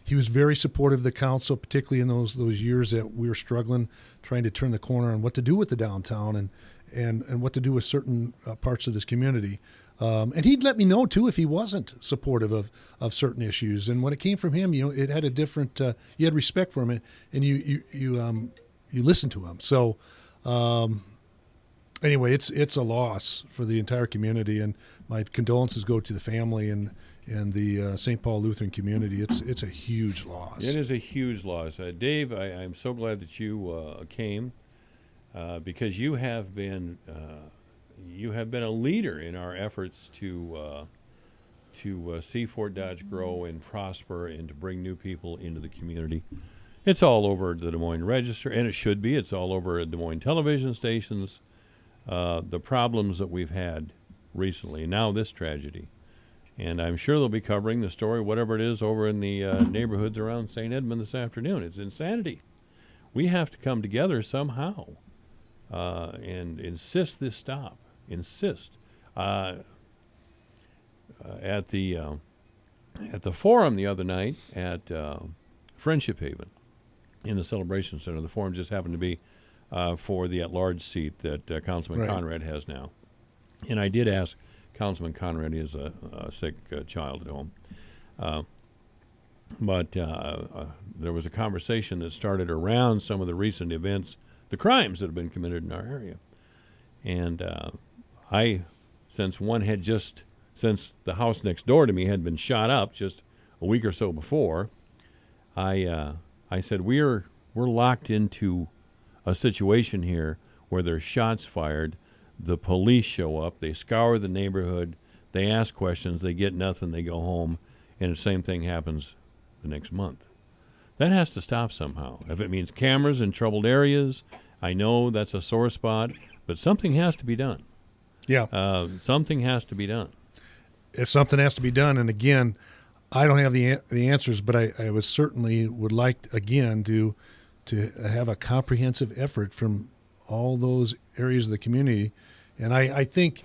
He was very supportive of the council, particularly in those years that we were struggling, trying to turn the corner on what to do with the downtown and what to do with certain parts of this community. And he'd let me know too if he wasn't supportive of certain issues. And when it came from him, it had a different. You had respect for him, and you listened to him. So anyway, it's a loss for the entire community, and my condolences go to the family and the St. Paul Lutheran community. It's a huge loss. It is a huge loss. Dave, I'm so glad that you came because you have been a leader in our efforts to see Fort Dodge grow and prosper and to bring new people into the community. It's all over the Des Moines Register, and it should be. It's all over Des Moines television stations. The problems that we've had recently, and now this tragedy. And I'm sure they'll be covering the story, whatever it is, over in the neighborhoods around St. Edmund this afternoon. It's insanity. We have to come together somehow and insist this stop. Insist. At the forum the other night at Friendship Haven in the Celebration Center, the forum just happened to be for the at-large seat that Councilman Conrad has now. And I did ask Councilman Conrad, he has a sick child at home. But there was a conversation that started around some of the recent events, the crimes that have been committed in our area. And since the house next door to me had been shot up just a week or so before, I said, we're locked into a situation here where there's shots fired. The police show up, they scour the neighborhood, they ask questions, they get nothing, they go home, and the same thing happens the next month. That has to stop somehow. If it means cameras in troubled areas, I know that's a sore spot, but something has to be done. Yeah. Something has to be done. Something has to be done, and again, I don't have the answers, but I would certainly like, again, to have a comprehensive effort from all those areas of the community. And I think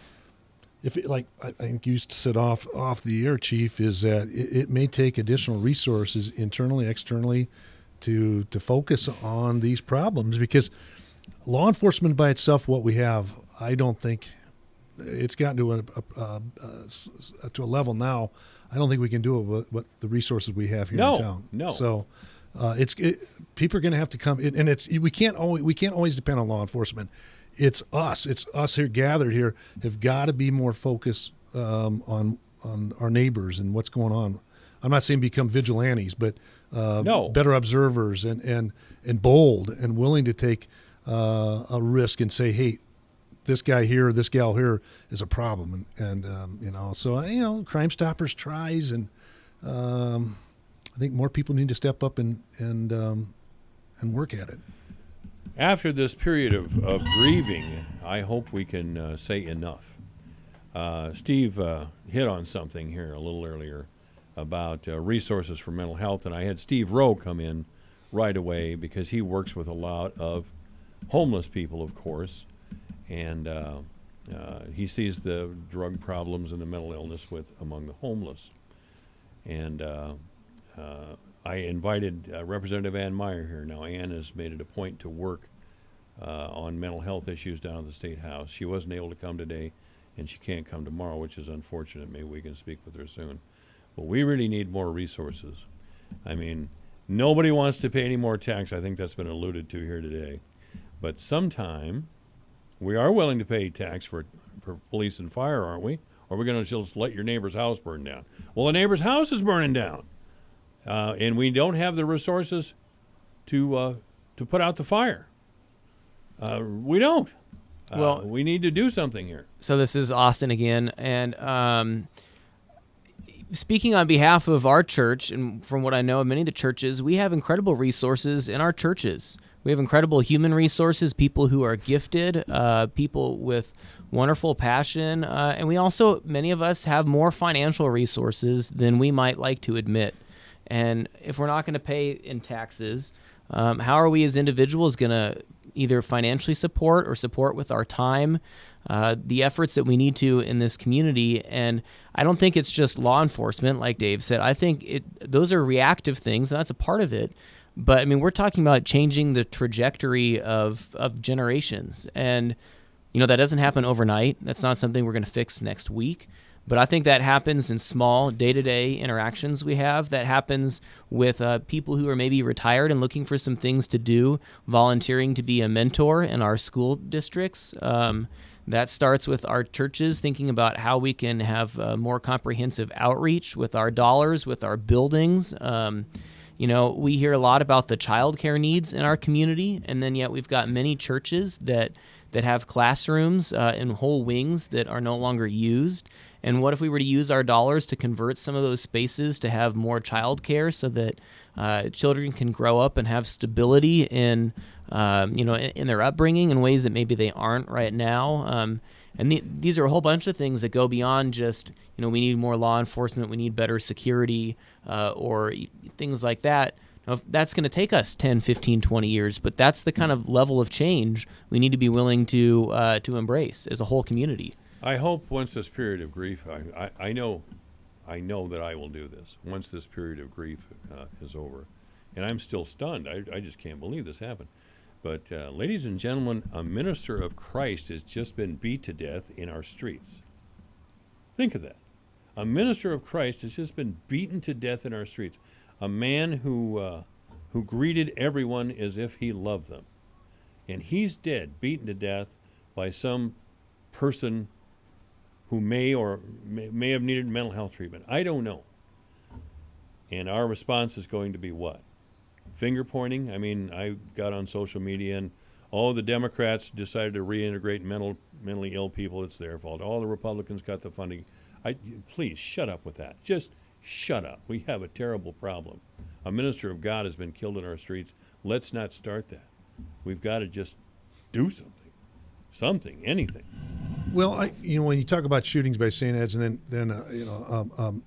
I think you said off the air, Chief, is that it may take additional resources internally, externally to focus on these problems, because law enforcement by itself, what we have, I don't think it's gotten to a level now. I don't think we can do it with what the resources we have here in town. No. So people are going to have to come in, and we can't always depend on law enforcement. It's us here gathered here have got to be more focused on our neighbors and what's going on. I'm not saying become vigilantes, but better observers and bold and willing to take a risk and say, hey, this guy here, this gal here is a problem, and so Crime Stoppers tries, and I think more people need to step up and work at it. After this period of grieving, I hope we can say enough. Steve hit on something here a little earlier about resources for mental health, and I had Steve Rowe come in right away because he works with a lot of homeless people, of course, and he sees the drug problems and the mental illness among the homeless. And I invited Representative Ann Meyer here. Now, Ann has made it a point to work on mental health issues down at the State House. She wasn't able to come today, and she can't come tomorrow, which is unfortunate. Maybe we can speak with her soon. But we really need more resources. I mean, Nobody wants to pay any more tax. I think that's been alluded to here today. But sometime we are willing to pay tax for police and fire, aren't we? Or are we going to just let your neighbor's house burn down? Well, the neighbor's house is burning down. And we don't have the resources to put out the fire. We don't. Well, we need to do something here. So this is Austin again, and speaking on behalf of our church, and from what I know of many of the churches, we have incredible resources in our churches. We have incredible human resources, people who are gifted, people with wonderful passion, and we also, many of us, have more financial resources than we might like to admit. And if we're not going to pay in taxes, how are we as individuals going to either financially support or support with our time the efforts that we need to in this community? And I don't think it's just law enforcement, like Dave said. I think those are reactive things, and that's a part of it. But, I mean, we're talking about changing the trajectory of generations. And, you know, that doesn't happen overnight. That's not something we're going to fix next week. But I think that happens in small day-to-day interactions we have. That happens with people who are maybe retired and looking for some things to do, volunteering to be a mentor in our school districts. That starts with our churches thinking about how we can have more comprehensive outreach with our dollars, with our buildings. You know, we hear a lot about the childcare needs in our community, and then yet we've got many churches that have classrooms and whole wings that are no longer used. And what if we were to use our dollars to convert some of those spaces to have more childcare so that children can grow up and have stability in their upbringing in ways that maybe they aren't right now? And these are a whole bunch of things that go beyond just, you know, we need more law enforcement, we need better security, or things like that. Now, that's going to take us 10, 15, 20 years, but that's the kind of level of change we need to be willing to embrace as a whole community. I hope once this period of grief, I know that I will do this once this period of grief is over. And I'm still stunned. I just can't believe this happened. But ladies and gentlemen, a minister of Christ has just been beat to death in our streets. Think of that. A minister of Christ has just been beaten to death in our streets. A man who greeted everyone as if he loved them. And he's dead, beaten to death by some person who may have needed mental health treatment. I don't know. And our response is going to be what? Finger pointing? I mean, I got on social media and the Democrats decided to reintegrate mentally ill people. It's their fault. All the Republicans got the funding. Please shut up with that. Just shut up. We have a terrible problem. A minister of God has been killed in our streets. Let's not start that. We've got to just do something, anything. Well, when you talk about shootings by St. Ed's, and then an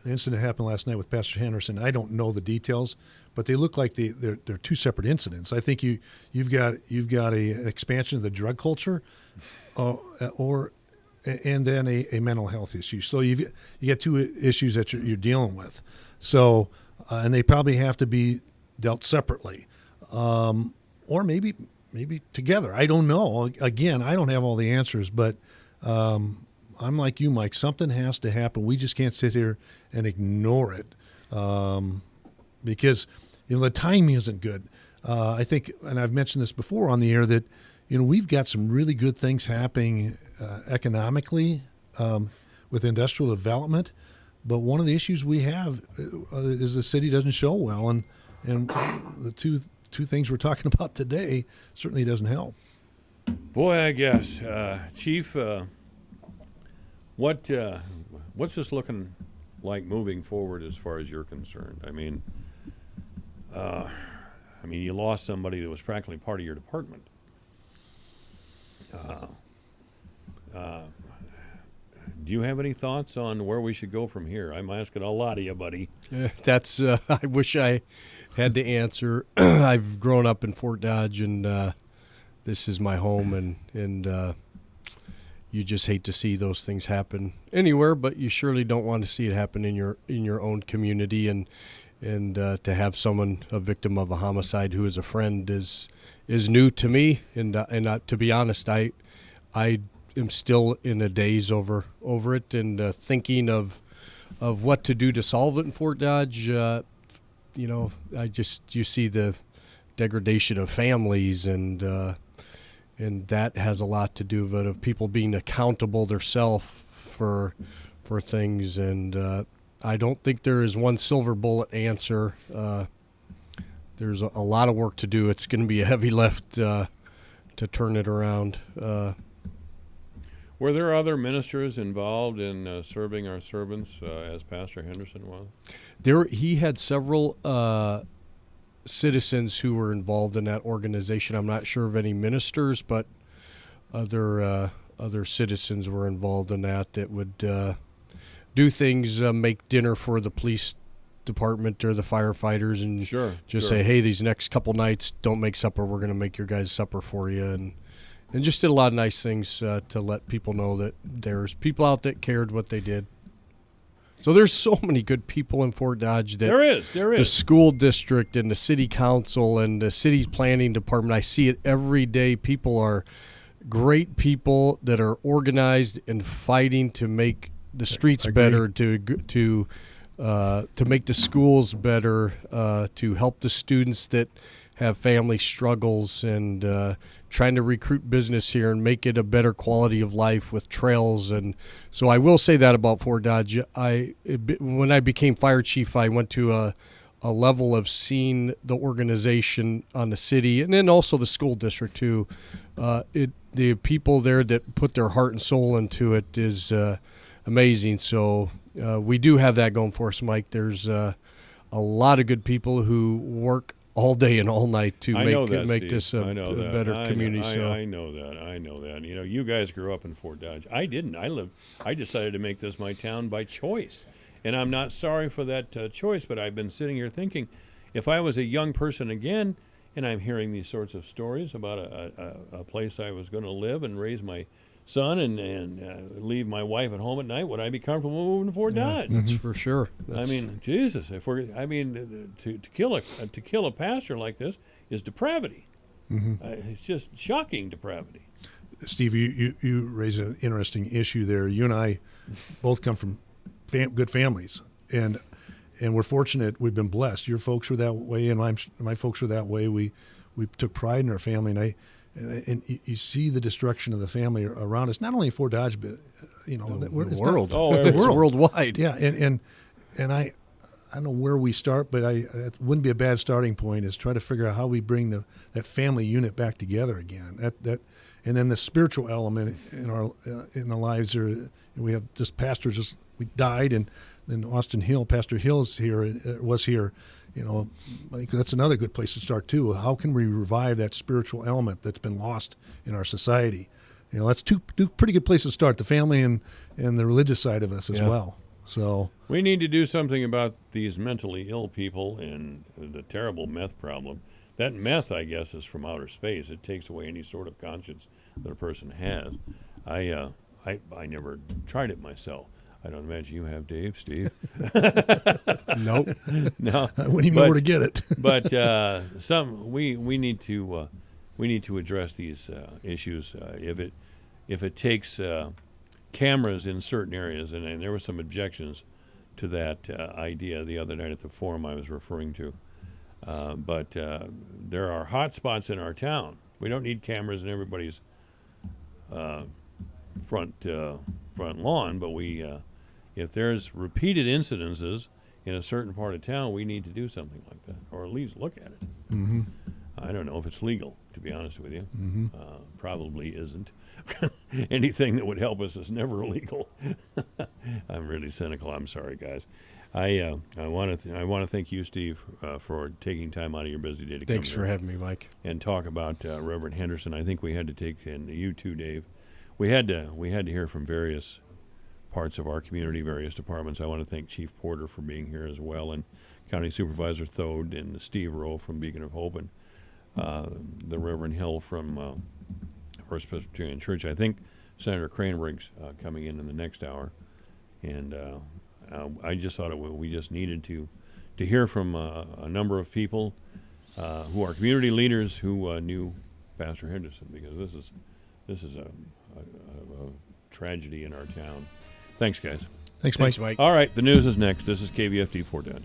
incident happened last night with Pastor Henderson. I don't know the details, but they look like they're two separate incidents. I think you've got an expansion of the drug culture, and then a mental health issue. So you got two issues that you're dealing with. So and they probably have to be dealt separately, or maybe together. I don't know. Again, I don't have all the answers, but I'm like you, Mike. Something has to happen. We just can't sit here and ignore it because the timing isn't good. I think, and I've mentioned this before on the air, that we've got some really good things happening economically with industrial development, but one of the issues we have is the city doesn't show well, and the two things we're talking about today certainly doesn't help. Boy, I guess, Chief, what's this looking like moving forward as far as you're concerned? I mean, you lost somebody that was practically part of your department. Do you have any thoughts on where we should go from here? I'm asking a lot of you, buddy. That's I wish I had to answer. I've grown up in Fort Dodge, and this is my home, and you just hate to see those things happen anywhere, but you surely don't want to see it happen in your own community, and to have someone a victim of a homicide who is a friend is new to me, and to be honest, I am still in a daze over it, and thinking of what to do to solve it in Fort Dodge. you see the degradation of families, and that has a lot to do with it, of people being accountable themselves for things. And I don't think there is one silver bullet answer. There's a lot of work to do. It's going to be a heavy lift to turn it around. Were there other ministers involved in serving our servants as Pastor Henderson was? He had several citizens who were involved in that organization. I'm not sure of any ministers, but other citizens were involved in that would do things, make dinner for the police department or the firefighters, and say, hey, these next couple nights, don't make supper. We're going to make your guys' supper for you. And just did a lot of nice things to let people know that there's people out that cared what they did. So there's so many good people in Fort Dodge. There is. The school district and the city council and the city's planning department, I see it every day. People are great people that are organized and fighting to make the streets better, to make the schools better, to help the students that have family struggles, and trying to recruit business here and make it a better quality of life with trails. And so I will say that about Fort Dodge. When I became fire chief, I went to a level of seeing the organization on the city, and then also the school district too. The people there that put their heart and soul into it is amazing. So we do have that going for us, Mike. There's a lot of good people who work all day and all night to make this a better community. I know that. You guys grew up in Fort Dodge. I didn't. I decided to make this my town by choice, and I'm not sorry for that choice. But I've been sitting here thinking, if I was a young person again, and I'm hearing these sorts of stories about a place I was going to live and raise my son and leave my wife at home at night, would I be comfortable moving to Fort Dodge? That's for sure. Jesus, to kill a pastor like this is depravity. It's just shocking depravity. Steve, you raise an interesting issue there. You and I both come from good families, and we're fortunate. We've been blessed. Your folks were that way, and my folks were that way. We took pride in our family, and you see the destruction of the family around us, not only in Fort Dodge, but the world. It's worldwide. Yeah, and I don't know where we start, but it wouldn't be a bad starting point is try to figure out how we bring that family unit back together again. And then the spiritual element in our lives we have just pastors we died, and then Austin Hill, Pastor Hill was here. I think that's another good place to start too. How can we revive that spiritual element that's been lost in our society? That's two pretty good places to start: the family and the religious side of us as well. So we need to do something about these mentally ill people and the terrible meth problem. That meth, I guess, is from outer space. It takes away any sort of conscience that a person has. I never tried it myself. I don't imagine you have, Dave, Steve. Nope. No. I wouldn't even know where to get it. But we need to address these issues. If it takes cameras in certain areas, and there were some objections to that idea the other night at the forum I was referring to. But there are hot spots in our town. We don't need cameras in everybody's front lawn, but if there's repeated incidences in a certain part of town, we need to do something like that, or at least look at it. Mm-hmm. I don't know if it's legal, to be honest with you. Mm-hmm. Probably isn't. Anything that would help us is never legal. I'm really cynical. I'm sorry, guys. I want to thank you, Steve, for taking time out of your busy day to come here. Thanks for having me, Mike. And talk about Reverend Henderson. I think we had to take, and you too, Dave. We had to hear from various parts of our community, various departments. I want to thank Chief Porter for being here as well, and County Supervisor Thode and Steve Rowe from Beacon of Hope, and the Reverend Hill from First Presbyterian Church. I think Senator Cranberg's coming in the next hour, and I just thought we just needed to hear from a number of people who are community leaders who knew Pastor Henderson, because this is a tragedy in our town. Thanks, guys. Thanks, Mike. All right, the news is next. This is KVFD Fort Dodge.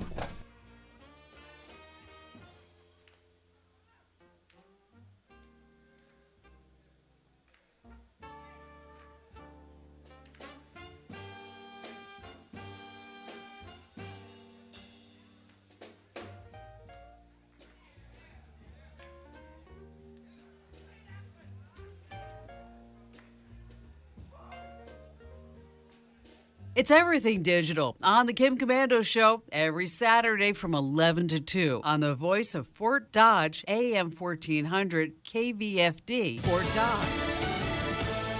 It's everything digital on the Kim Commando Show every Saturday from 11 to 2 on the voice of Fort Dodge, AM 1400 KVFD, Fort Dodge.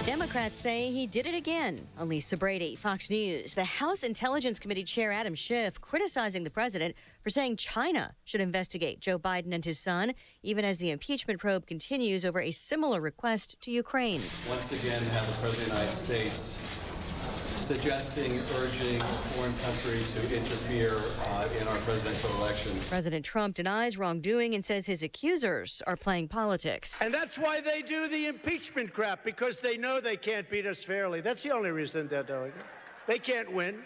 Democrats say he did it again. Lisa Brady, Fox News. The House Intelligence Committee Chair Adam Schiff criticizing the president for saying China should investigate Joe Biden and his son, even as the impeachment probe continues over a similar request to Ukraine. Once again, have the President of the United States suggesting, urging a foreign country to interfere in our presidential elections. President Trump denies wrongdoing and says his accusers are playing politics. And that's why they do the impeachment crap, because they know they can't beat us fairly. That's the only reason they're doing it. They can't win.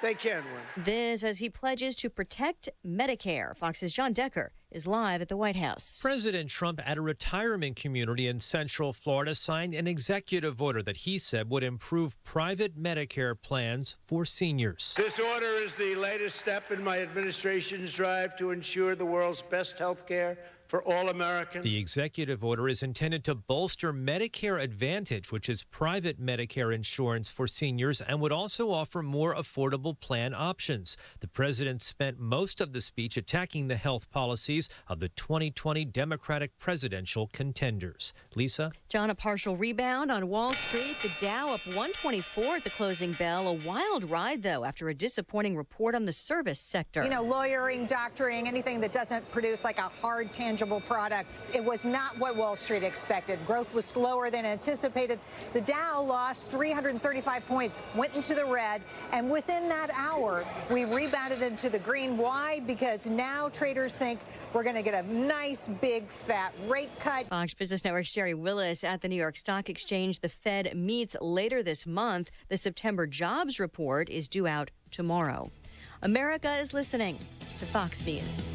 They can win. This as he pledges to protect Medicare. Fox's John Decker is live at the White House. President Trump at a retirement community in Central Florida signed an executive order that he said would improve private Medicare plans for seniors. This order is the latest step in my administration's drive to ensure the world's best health care for all Americans. The executive order is intended to bolster Medicare Advantage, which is private Medicare insurance for seniors, and would also offer more affordable plan options. The president spent most of the speech attacking the health policies of the 2020 Democratic presidential contenders. Lisa? John, a partial rebound on Wall Street. The Dow up 124 at the closing bell. A wild ride, though, after a disappointing report on the service sector. You know, lawyering, doctoring, anything that doesn't produce like a hard, tangible product. It was not what Wall Street expected. Growth was slower than anticipated. The Dow lost 335 points, went into the red, and within that hour, we rebounded into the green. Why? Because now traders think we're going to get a nice, big, fat rate cut. Fox Business Network's Jerry Willis at the New York Stock Exchange. The Fed meets later this month. The September jobs report is due out tomorrow. America is listening to Fox News.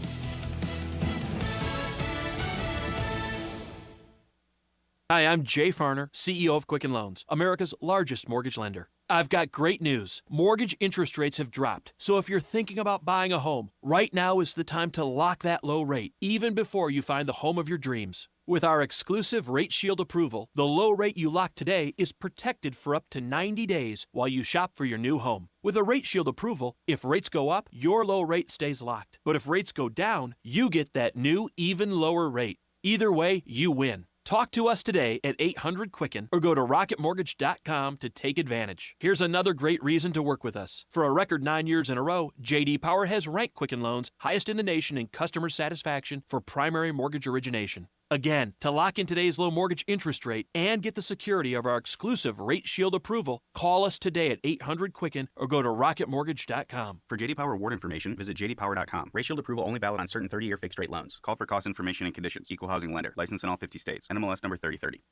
Hi, I'm Jay Farner, CEO of Quicken Loans, America's largest mortgage lender. I've got great news. Mortgage interest rates have dropped. So if you're thinking about buying a home, right now is the time to lock that low rate, even before you find the home of your dreams. With our exclusive Rate Shield approval, the low rate you lock today is protected for up to 90 days while you shop for your new home. With a Rate Shield approval, if rates go up, your low rate stays locked. But if rates go down, you get that new, even lower rate. Either way, you win. Talk to us today at 800-QUICKEN or go to rocketmortgage.com to take advantage. Here's another great reason to work with us. For a record 9 years in a row, J.D. Power has ranked Quicken Loans highest in the nation in customer satisfaction for primary mortgage origination. Again, to lock in today's low mortgage interest rate and get the security of our exclusive Rate Shield approval, call us today at 800-QUICKEN or go to rocketmortgage.com. For J.D. Power award information, visit jdpower.com. Rate Shield approval only valid on certain 30-year fixed-rate loans. Call for cost information and conditions. Equal housing lender. License in all 50 states. NMLS number 3030.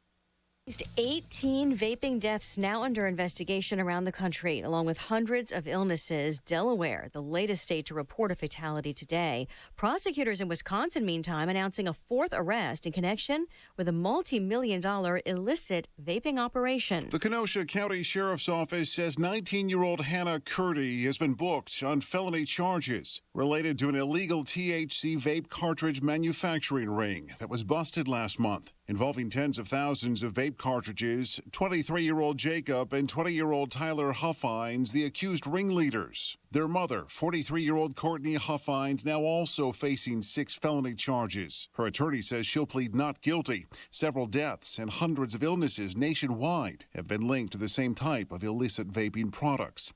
At least 18 vaping deaths now under investigation around the country, along with hundreds of illnesses. Delaware, the latest state to report a fatality today. Prosecutors in Wisconsin, meantime, announcing a fourth arrest in connection with a multi-million-dollar illicit vaping operation. The Kenosha County Sheriff's Office says 19-year-old Hannah Curdy has been booked on felony charges related to an illegal THC vape cartridge manufacturing ring that was busted last month, involving tens of thousands of vape cartridges. 23-year-old Jacob and 20-year-old Tyler Huffines, the accused ringleaders. Their mother, 43-year-old Courtney Huffines, now also facing 6 felony charges. Her attorney says she'll plead not guilty. Several deaths and hundreds of illnesses nationwide have been linked to the same type of illicit vaping products.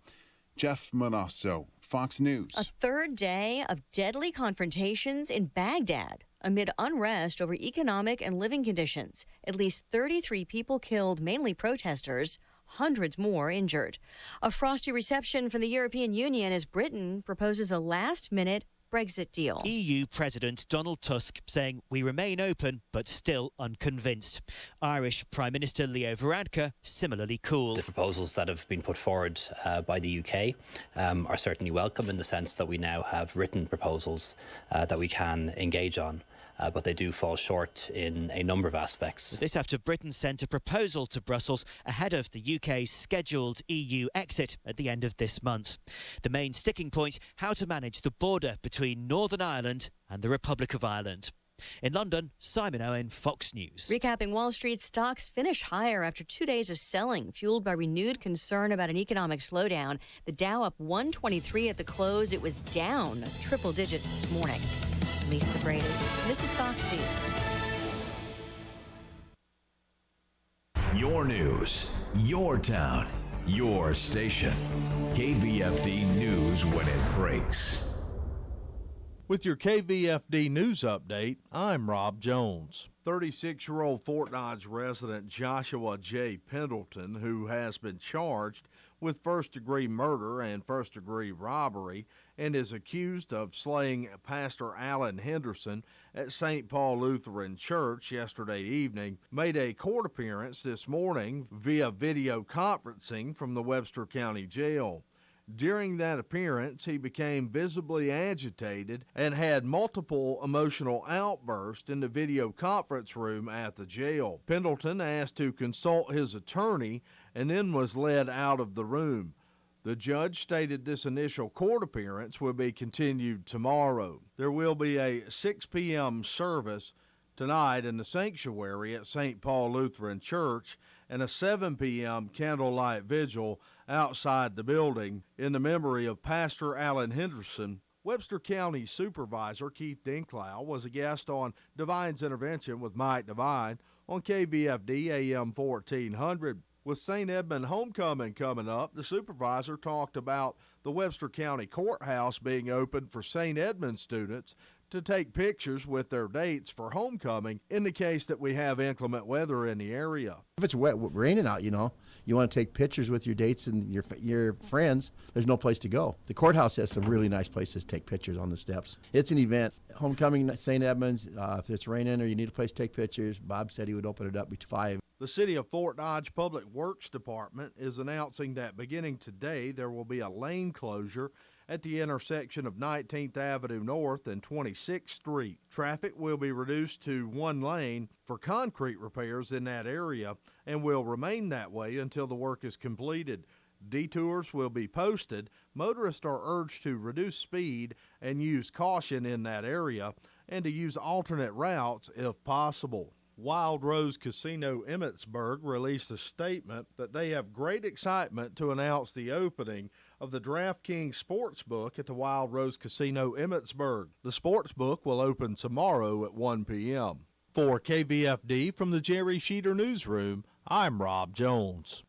Jeff Manasso, Fox News. A third day of deadly confrontations in Baghdad amid unrest over economic and living conditions. At least 33 people killed, mainly protesters, hundreds more injured. A frosty reception from the European Union as Britain proposes a last-minute Brexit deal. EU President Donald Tusk saying we remain open but still unconvinced. Irish Prime Minister Leo Varadkar similarly cool. The proposals that have been put forward by the UK are certainly welcome in the sense that we now have written proposals that we can engage on. But they do fall short in a number of aspects. This after Britain sent a proposal to Brussels ahead of the UK's scheduled EU exit at the end of this month. The main sticking point, how to manage the border between Northern Ireland and the Republic of Ireland. In London, Simon Owen, Fox News. Recapping Wall Street, stocks finish higher after 2 days of selling, fueled by renewed concern about an economic slowdown. The Dow up 123 at the close. It was down triple digits this morning. Lisa Brady, this is Fox News. Your news, your town, your station. KVFD News when it breaks. With your KVFD News Update, I'm Rob Jones. 36-year-old Fort Dodge resident Joshua J. Pendleton, who has been charged with first-degree murder and first-degree robbery and is accused of slaying Pastor Alan Henderson at St. Paul Lutheran Church yesterday evening, made a court appearance this morning via video conferencing from the Webster County Jail. During that appearance, he became visibly agitated and had multiple emotional outbursts in the video conference room at the jail. Pendleton asked to consult his attorney and then was led out of the room. The judge stated this initial court appearance will be continued tomorrow. There will be a 6 p.m. service tonight in the sanctuary at St. Paul Lutheran Church and a 7 p.m. candlelight vigil outside the building in the memory of Pastor Alan Henderson. Webster County Supervisor Keith Dinklau was a guest on Divine's Intervention with Mike Divine on KVFD AM 1400. With St. Edmund Homecoming coming up, the supervisor talked about the Webster County Courthouse being open for St. Edmund students to take pictures with their dates for homecoming in the case that we have inclement weather in the area. If it's wet, raining out, you want to take pictures with your dates and your friends, there's no place to go. The courthouse has some really nice places to take pictures on the steps. It's an event. Homecoming St. Edmunds, if it's raining or you need a place to take pictures, Bob said he would open it up at 5. The City of Fort Dodge Public Works Department is announcing that beginning today there will be a lane closure at the intersection of 19th Avenue North and 26th Street. Traffic will be reduced to one lane for concrete repairs in that area and will remain that way until the work is completed. Detours will be posted. Motorists are urged to reduce speed and use caution in that area and to use alternate routes if possible. Wild Rose Casino Emmitsburg released a statement that they have great excitement to announce the opening of the DraftKings Sportsbook at the Wild Rose Casino Emmitsburg. The Sportsbook will open tomorrow at 1 p.m. For KVFD from the Jerry Sheeter Newsroom, I'm Rob Jones.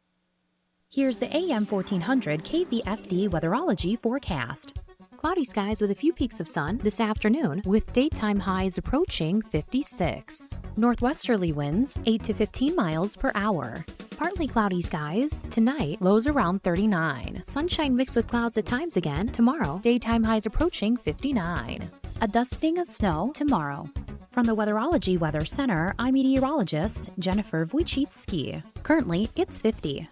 Here's the AM 1400 KVFD Weatherology forecast. Cloudy skies with a few peaks of sun this afternoon with daytime highs approaching 56. Northwesterly winds 8 to 15 miles per hour. Partly cloudy skies tonight, lows around 39. Sunshine mixed with clouds at times again tomorrow, daytime highs approaching 59. A dusting of snow tomorrow. From the Weatherology Weather Center, I'm meteorologist Jennifer Wojcicki. Currently, it's 50.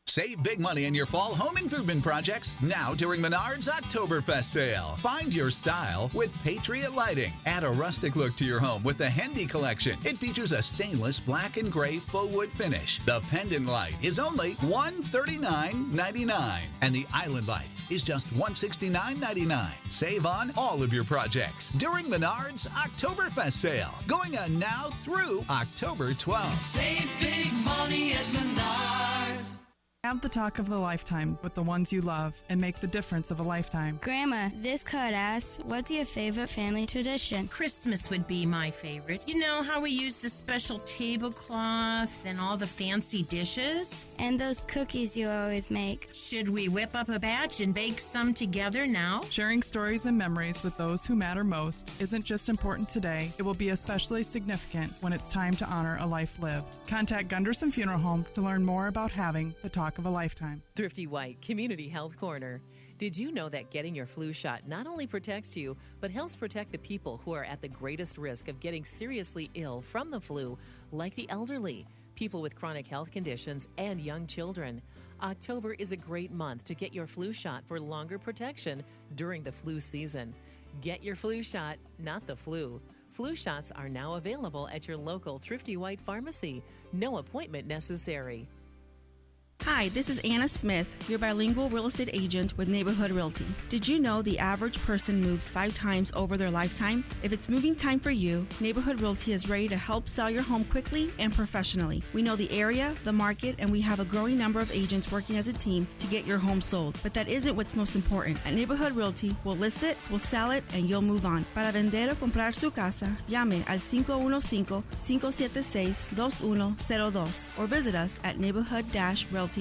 Save big money in your fall home improvement projects now during Menards Oktoberfest sale. Find your style with Patriot Lighting. Add a rustic look to your home with the Hendy Collection. It features a stainless black and gray faux wood finish. The pendant light is only $139.99, and the island light is just $169.99. Save on all of your projects during Menards Oktoberfest sale. Going on now through October 12th. Save big money at Menards. Have the talk of the lifetime with the ones you love and make the difference of a lifetime. Grandma, this card asks, what's your favorite family tradition? Christmas would be my favorite. You know how we use the special tablecloth and all the fancy dishes? And those cookies you always make. Should we whip up a batch and bake some together now? Sharing stories and memories with those who matter most isn't just important today, it will be especially significant when it's time to honor a life lived. Contact Gunderson Funeral Home to learn more about having the talk of a lifetime. Thrifty White Community Health Corner. Did you know that getting your flu shot not only protects you, but helps protect the people who are at the greatest risk of getting seriously ill from the flu, like the elderly, people with chronic health conditions, and young children? October is a great month to get your flu shot for longer protection during the flu season. Get your flu shot, not the flu. Flu shots are now available at your local Thrifty White pharmacy. No appointment necessary. Hi, this is Anna Smith, your bilingual real estate agent with Neighborhood Realty. Did you know the average person moves 5 times over their lifetime? If it's moving time for you, Neighborhood Realty is ready to help sell your home quickly and professionally. We know the area, the market, and we have a growing number of agents working as a team to get your home sold. But that isn't what's most important. At Neighborhood Realty, we'll list it, we'll sell it, and you'll move on. Para vender o comprar su casa, llame al 515-576-2102 or visit us at neighborhood-realty.net.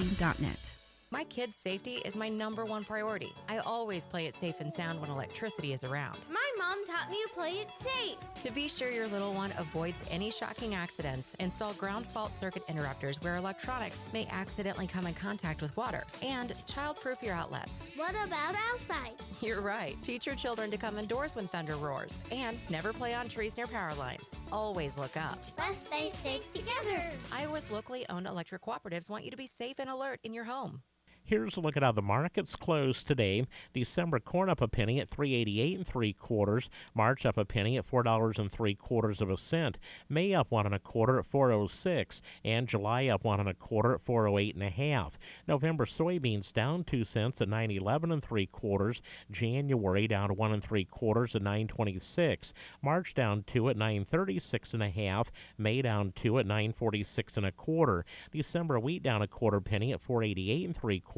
My kids' safety is my #1 priority. I always play it safe and sound when electricity is around. My mom taught me to play it safe. To be sure your little one avoids any shocking accidents, install ground fault circuit interrupters where electronics may accidentally come in contact with water, and child-proof your outlets. What about outside? You're right. Teach your children to come indoors when thunder roars, and never play on trees near power lines. Always look up. Let's stay safe together. Iowa's locally owned electric cooperatives want you to be safe and alert in your home. Here's a look at how the markets closed today. December corn up a penny at $3.88 3/4. March up a penny at $4.75 cents. May up 1 1/4 at $4.06, and July up 1 1/4 at $4.08 1/2. November soybeans down 2 cents at $9.11 3/4. January down 1 3/4 at $9.26. March down 2 at $9.36 1/2. May down 2 at $9.46 1/4. December wheat down 1/4 penny at $4.88 3/4.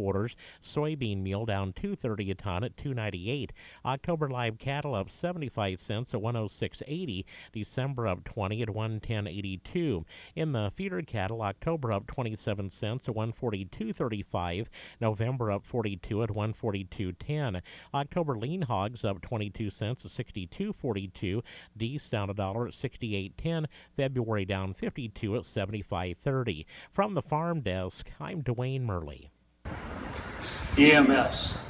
Soybean meal down $2.30 a ton at $2.98. October live cattle up 75 cents at $106.80. December up 20 at $110.82. In the feeder cattle, October up 27 cents at $142.35. November up 42 at $142.10. October lean hogs up 22 cents at $62.42. Deese down $1 at $68.10. February down 52 at $75.30. From the farm desk, I'm Dwayne Murley. EMS.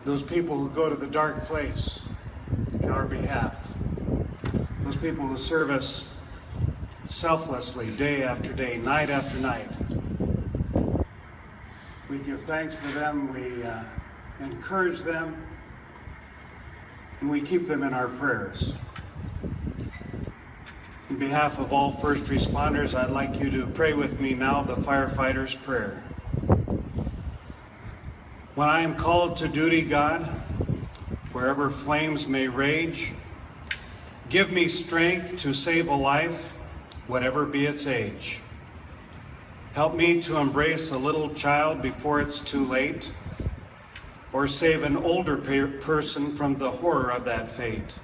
Those people who go to the dark place in our behalf. Those people who serve us selflessly day after day, night after night. We give thanks for them, we encourage them, and we keep them in our prayers. On behalf of all first responders, I'd like you to pray with me now the firefighter's prayer. When I am called to duty, God, wherever flames may rage, give me strength to save a life, whatever be its age. Help me to embrace a little child before it's too late, or save an older person from the horror of that fate.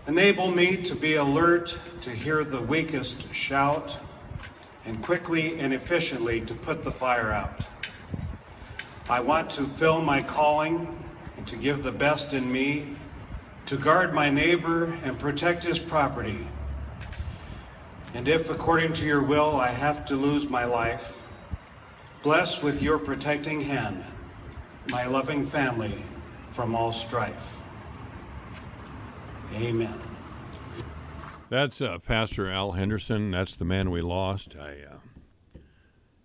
Enable me to be alert, to hear the weakest shout, and quickly and efficiently to put the fire out. I want to fill my calling and to give the best in me, to guard my neighbor and protect his property. And if, according to your will, I have to lose my life, bless with your protecting hand my loving family from all strife. Amen. That's Pastor Al Henderson. That's the man we lost.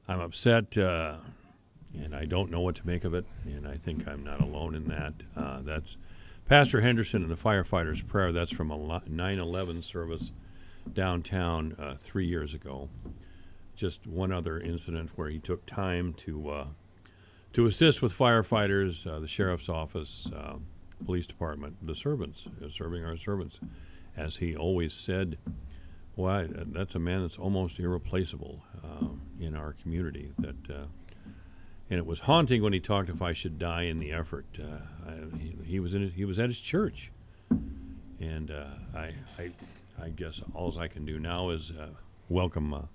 I'm upset, and I don't know what to make of it, and I think I'm not alone in that. That's Pastor Henderson and the firefighter's prayer. That's from a 9/11 service downtown 3 years ago. Just one other incident where he took time to assist with firefighters, the sheriff's office, police department, the servants, serving our servants. As he always said, well, that's a man that's almost irreplaceable in our community. And it was haunting when he talked if I should die in the effort. He was at his church, and I guess all I can do now is welcome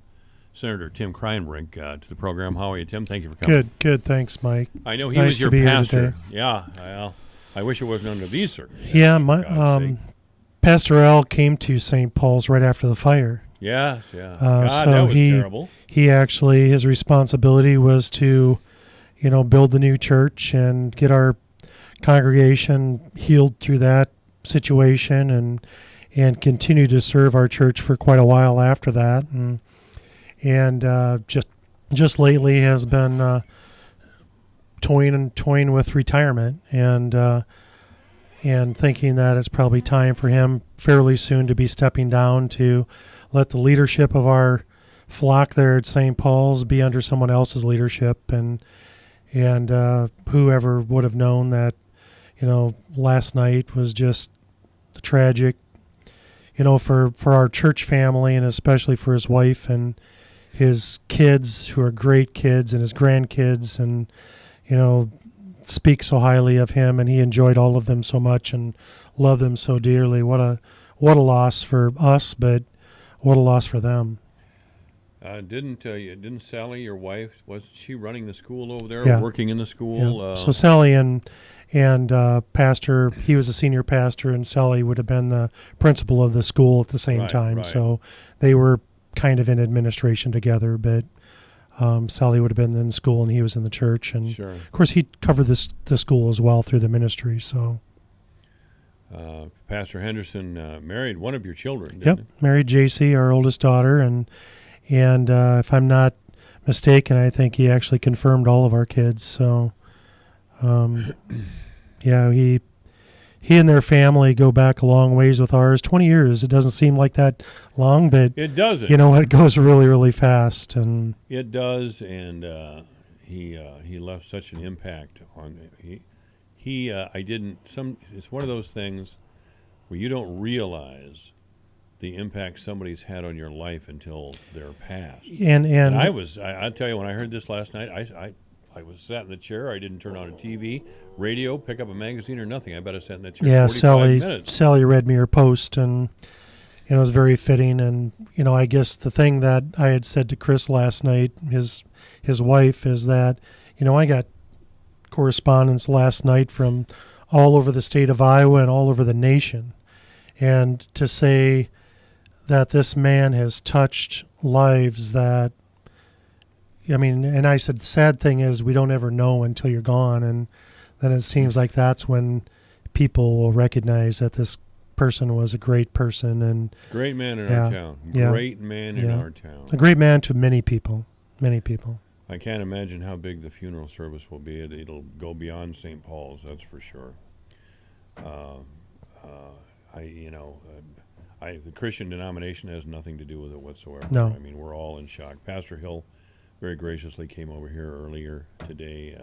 Senator Tim Kreinbrink to the program. How are you, Tim? Thank you for coming. Good. Thanks, Mike. I know he nice was your to be pastor. Here today. Yeah. Well, I wish it wasn't under these circumstances. Yeah, Pastor Al came to St. Paul's right after the fire. Yes, yeah. God, so that was terrible. He actually, his responsibility was to, build the new church and get our congregation healed through that situation and continue to serve our church for quite a while after that. And just lately has been toying with retirement and thinking that it's probably time for him fairly soon to be stepping down to let the leadership of our flock there at St. Paul's be under someone else's leadership, and whoever would have known that, last night was just tragic, for our church family, and especially for his wife and his kids, who are great kids, and his grandkids, and, speak so highly of him, and he enjoyed all of them so much and loved them so dearly. What a loss for us, but what a loss for them. Didn't Sally, your wife, was she running the school over there, Yeah. or working in the school? Yeah. So Sally and Pastor, he was a senior pastor, and Sally would have been the principal of the school at the same time. Right. So they were kind of in administration together, but Sally would have been in school and he was in the church. And Sure. of course he covered the school as well through the ministry. So Pastor Henderson married one of your children, didn't yep, married JC, our oldest daughter, and if I'm not mistaken, I think he actually confirmed all of our kids. So yeah, he and their family go back a long ways with ours. 20 years. It doesn't seem like that long, but It doesn't. It goes really, really fast. And It does, and he left such an impact on it's one of those things where you don't realize the impact somebody's had on your life until they're passed. And I'll tell you, when I heard this last night, I was sat in the chair. I didn't turn on a TV, radio, pick up a magazine or nothing. I bet I sat in that chair yeah, 45 minutes. Sally read me her post, and it was very fitting. And I guess the thing that I had said to Chris last night, his wife, is that I got correspondence last night from all over the state of Iowa and all over the nation, and to say that this man has touched lives that. And I said, the sad thing is we don't ever know until you're gone. And then it seems like that's when people will recognize that this person was a great person. And Great man in our town. Yeah, Great man in our town. A great man to many people. Many people. I can't imagine how big the funeral service will be. It'll go beyond St. Paul's, that's for sure. The Christian denomination has nothing to do with it whatsoever. No. I mean, we're all in shock. Pastor Hill very graciously came over here earlier today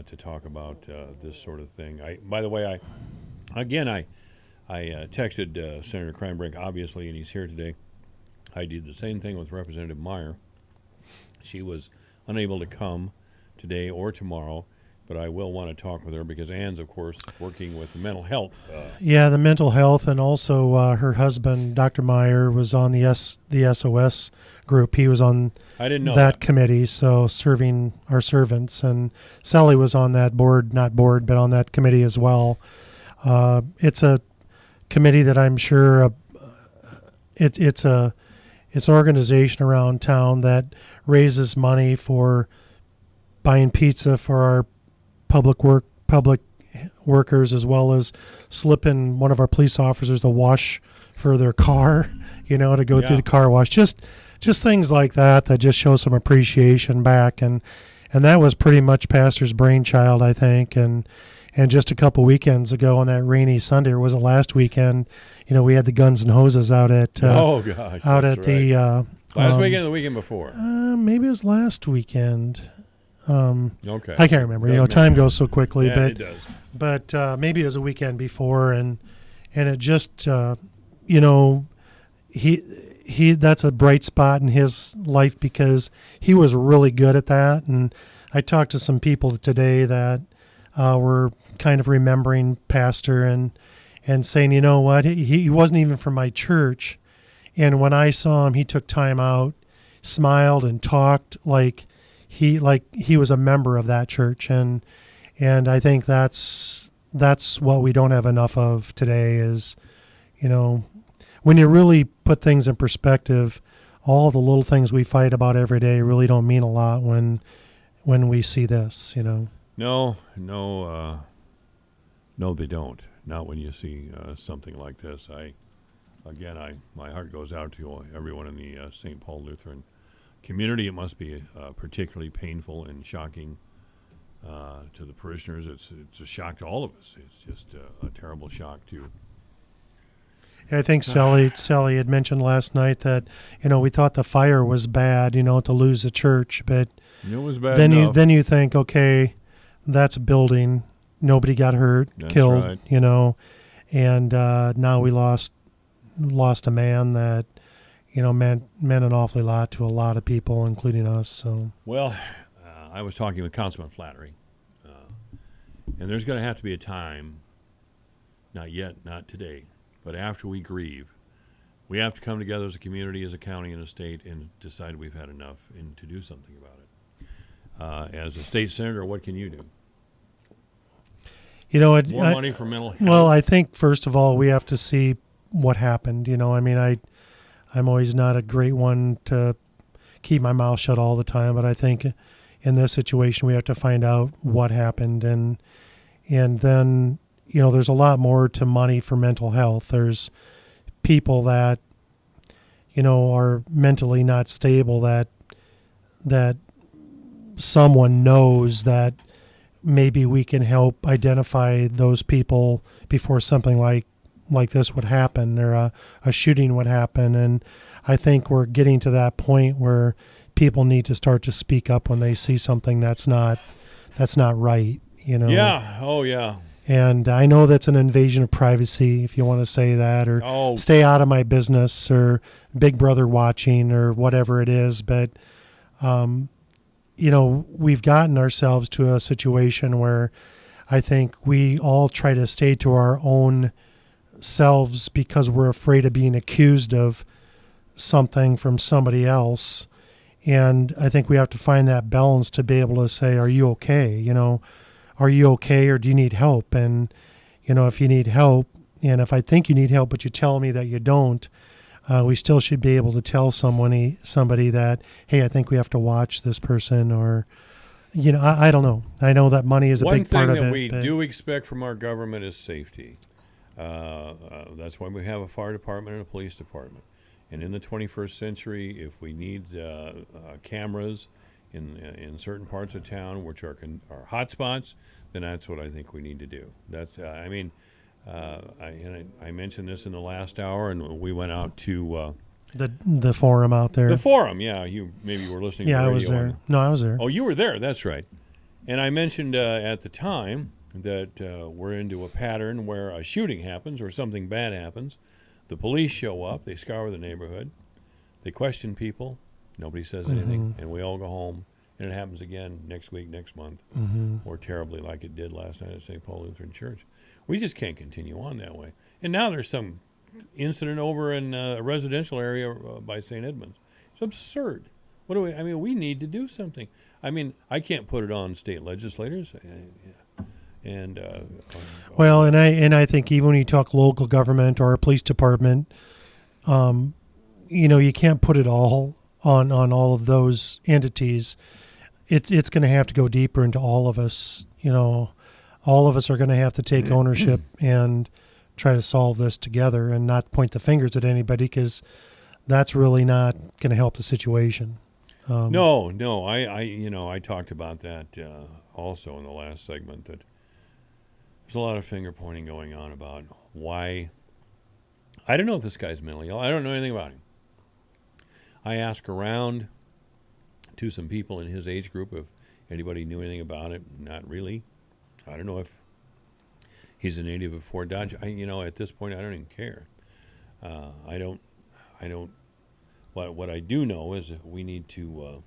to talk about this sort of thing. By the way, I texted Senator Kreinbrink, obviously, and he's here today. I did the same thing with Representative Meyer. She was unable to come today or tomorrow, but I will want to talk with her because Ann's, of course, working with mental health. The mental health, and also her husband, Dr. Meyer, was on the SOS group. He was on I didn't know that committee, so serving our servants. And Sally was on that board, not board, but on that committee as well. It's a committee that I'm sure it's an organization around town that raises money for buying pizza for our public workers, as well as slipping one of our police officers a wash for their car, to go through the car wash. Just things like that just show some appreciation back, and that was pretty much Pastor's brainchild, I think. And just a couple weekends ago on that rainy Sunday, or was it last weekend? We had the Guns and Hoses out at last weekend or the weekend before. Maybe it was last weekend. Okay, I can't remember. Time goes so quickly, yeah, but it does. But maybe it was a weekend before, and it just he that's a bright spot in his life because he was really good at that. And I talked to some people today that were kind of remembering Pastor and saying, you know what, he wasn't even from my church, and when I saw him, he took time out, smiled, and talked like he was a member of that church. And I think that's what we don't have enough of today is, when you really put things in perspective, all the little things we fight about every day really don't mean a lot when we see this, No, they don't. Not when you see something like this. My heart goes out to everyone in the St. Paul Lutheran community. It must be particularly painful and shocking to the parishioners. It's a shock to all of us. It's just a terrible shock to I think Sally had mentioned last night that, we thought the fire was bad, to lose the church, but it was bad then enough. you think, okay, that's a building. Nobody got hurt, That's killed, right. and now we lost a man that, meant an awfully lot to a lot of people, including us. So well, I was talking with Councilman Flattery, and there's going to have to be a time, not yet, not today, but after we grieve, we have to come together as a community, as a county, and a state, and decide we've had enough and to do something about it. As a state senator, what can you do? More money for mental health? Well, I think, first of all, we have to see what happened. I'm always not a great one to keep my mouth shut all the time, but I think in this situation we have to find out what happened, and then there's a lot more to money for mental health. There's people that are mentally not stable that someone knows that maybe we can help identify those people before something like this would happen, or a shooting would happen. And I think we're getting to that point where people need to start to speak up when they see something that's not right, Yeah. Oh, yeah. And I know that's an invasion of privacy, if you want to say that, or stay out of my business, or Big Brother watching, or whatever it is. But, we've gotten ourselves to a situation where I think we all try to stay to our own selves because we're afraid of being accused of something from somebody else. And I think we have to find that balance to be able to say, are you okay? Are you okay, or do you need help? And, if you need help, and if I think you need help, but you tell me that you don't, we still should be able to tell somebody that, hey, I think we have to watch this person, or, I don't know. I know that money is a big part of it. One thing that we do expect from our government is safety. That's why we have a fire department and a police department. And in the 21st century, if we need cameras in certain parts of town, which are hot spots, then that's what I think we need to do. That's I mentioned this in the last hour, and we went out to the forum out there. The forum, yeah. You maybe were listening. Yeah, to the radio. I was there. No, I was there. Oh, you were there. That's right. And I mentioned at the time that we're into a pattern where a shooting happens or something bad happens. The police show up. They scour the neighborhood. They question people. Nobody says anything, and we all go home. And it happens again next week, next month, or terribly like it did last night at St. Paul Lutheran Church. We just can't continue on that way. And now there's some incident over in a residential area by St. Edmunds. It's absurd. We need to do something. I can't put it on state legislators. And I think even when you talk local government or a police department, you can't put it all on all of those entities. It's going to have to go deeper into all of us. All of us are going to have to take ownership and try to solve this together, and not point the fingers at anybody, because that's really not going to help the situation. No. I talked about that also in the last segment, that there's a lot of finger pointing going on about why. I don't know if this guy's mentally ill. I don't know anything about him. I asked around to some people in his age group if anybody knew anything about it. Not really. I don't know if he's a native of Fort Dodge. At this point, I don't even care. I don't. What I do know is that we need to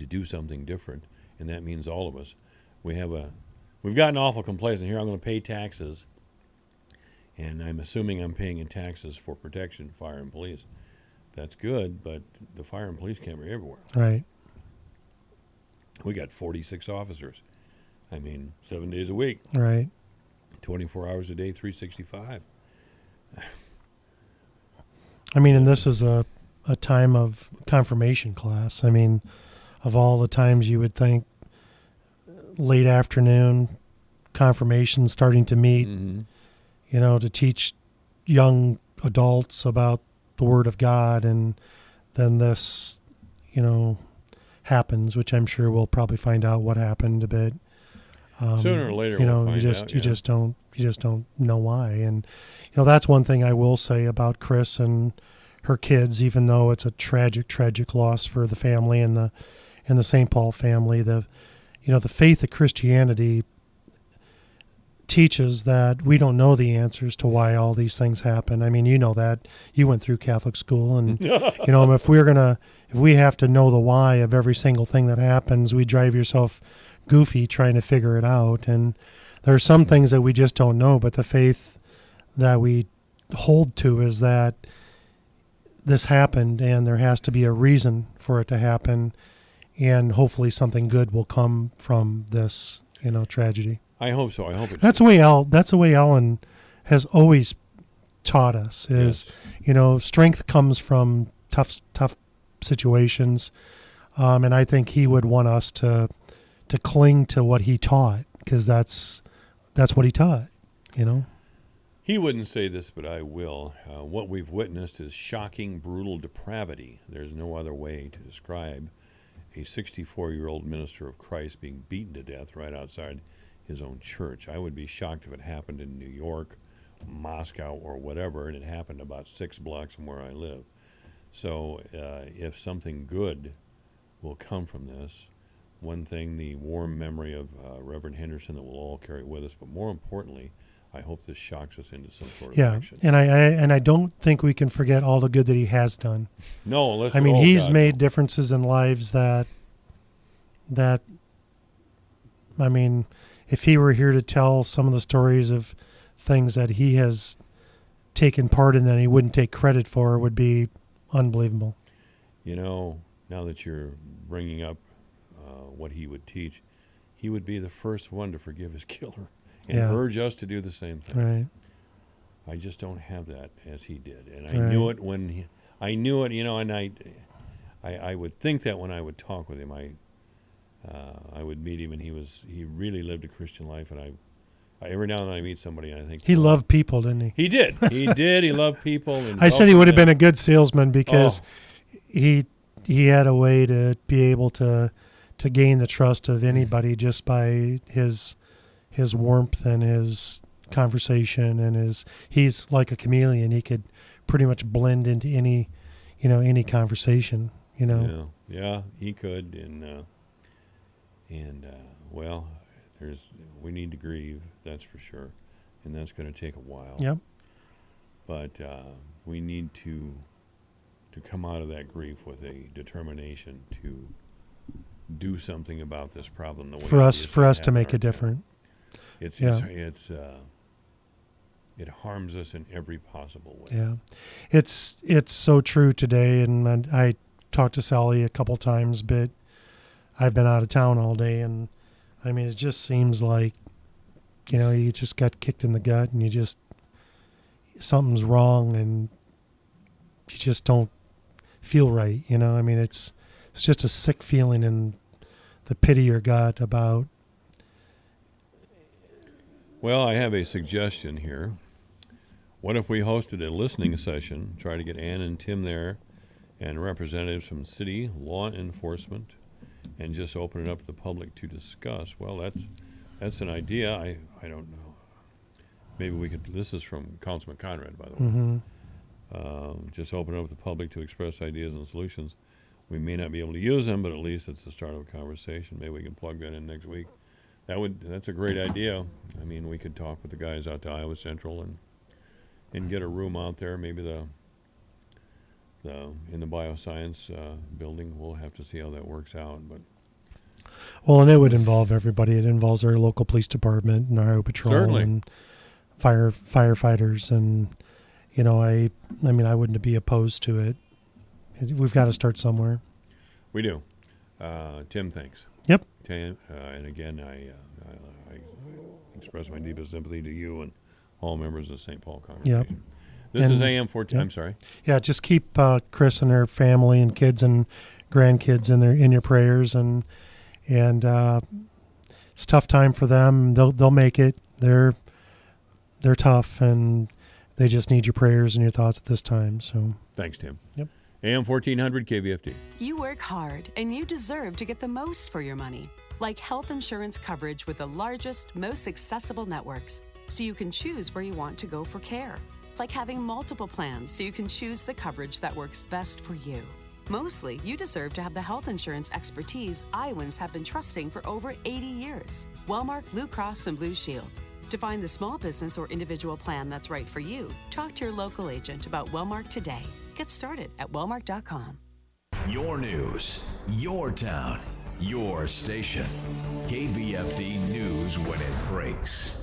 do something different, and that means all of us. We've gotten awful complacent here. I'm going to pay taxes, and I'm assuming I'm paying in taxes for protection, fire and police. That's good, but the fire and police camera everywhere. Right. We got 46 officers. 7 days a week. Right. 24 hours a day, 365. And this is a time of confirmation class. Of all the times you would think, late afternoon, confirmation, starting to meet, to teach young adults about the Word of God, and then this, happens, which I'm sure we'll probably find out what happened a bit. Sooner or later, you just don't don't know why. And that's one thing I will say about Chris and her kids, even though it's a tragic loss for the family and the St. Paul family. The faith of Christianity teaches that we don't know the answers to why all these things happen. I mean, that you went through Catholic school, and if we have to know the why of every single thing that happens, we drive yourself goofy trying to figure it out. And there are some things that we just don't know, but the faith that we hold to is that this happened and there has to be a reason for it to happen, and hopefully something good will come from this, tragedy. I hope so. I hope it's That's the way Ellen has always taught us is, strength comes from tough situations. And I think he would want us to cling to what he taught, because that's what he taught, He wouldn't say this, but I will. What we've witnessed is shocking, brutal depravity. There's no other way to describe a 64-year-old minister of Christ being beaten to death right outside his own church. I would be shocked if it happened in New York, Moscow, or whatever, and it happened about 6 blocks from where I live. So if something good will come from this, one thing, the warm memory of Reverend Henderson that we'll all carry with us, but more importantly, I hope this shocks us into some sort of action. And I don't think we can forget all the good that he has done. No, he's made differences in lives that if he were here to tell some of the stories of things that he has taken part in that he wouldn't take credit for, would be unbelievable. Now that you're bringing up what he would teach, he would be the first one to forgive his killer and urge us to do the same thing. Right. I just don't have that as he did, and I knew it when I knew it. And I would think that when I would talk with him, I would meet him, and he really lived a Christian life, and I every now and then I meet somebody and I think he loved people, didn't he? He did. He loved people. And I said he would have been a good salesman because he had a way to be able to gain the trust of anybody just by his warmth and his conversation and he's like a chameleon. He could pretty much blend into any conversation. Yeah, he could, and well, we need to grieve, that's for sure, and that's going to take a while. Yep. But we need to come out of that grief with a determination to do something about this problem. The way for us to make a difference. It harms us in every possible way. Yeah, it's so true today, and I talked to Sally a couple times, but I've been out of town all day, and it just seems like, you just got kicked in the gut, and something's wrong, and you just don't feel right. It's just a sick feeling in the pit of your gut about. Well, I have a suggestion here. What if we hosted a listening session, try to get Ann and Tim there, and representatives from city, law enforcement, and just open it up to the public to discuss? Well, that's an idea. I don't know. Maybe we could. This is from Councilman Conrad, by the way. Mm-hmm. Just open it up to the public to express ideas and solutions. We may not be able to use them, but at least it's the start of a conversation. Maybe we can plug that in next week. That's a great idea. We could talk with the guys out to Iowa Central and get a room out there. Maybe in the bioscience building. We'll have to see how that works out. But well, and it would involve everybody. It involves our local police department and our patrol Certainly. And firefighters, and I wouldn't be opposed to it. We've got to start somewhere. We do. Tim, thanks. Yep. Tim, and again, I express my deepest sympathy to you and all members of the St. Paul congregation. Yep. This is AM 14. Yep. I'm sorry. Yeah, just keep Chris and her family and kids and grandkids in your prayers, and it's a tough time for them. They'll make it. They're tough, and they just need your prayers and your thoughts at this time. So thanks, Tim. Yep. AM 1400 KVFD. You work hard, and you deserve to get the most for your money, like health insurance coverage with the largest, most accessible networks. so you can choose where you want to go for care. Like having multiple plans so you can choose the coverage that works best for you. Mostly, you deserve to have the health insurance expertise Iowans have been trusting for over 80 years. Wellmark Blue Cross and Blue Shield. To find the small business or individual plan that's right for you, talk to your local agent about Wellmark today. Get started at wellmark.com. Your news, your town, your station. KVFD News when it breaks.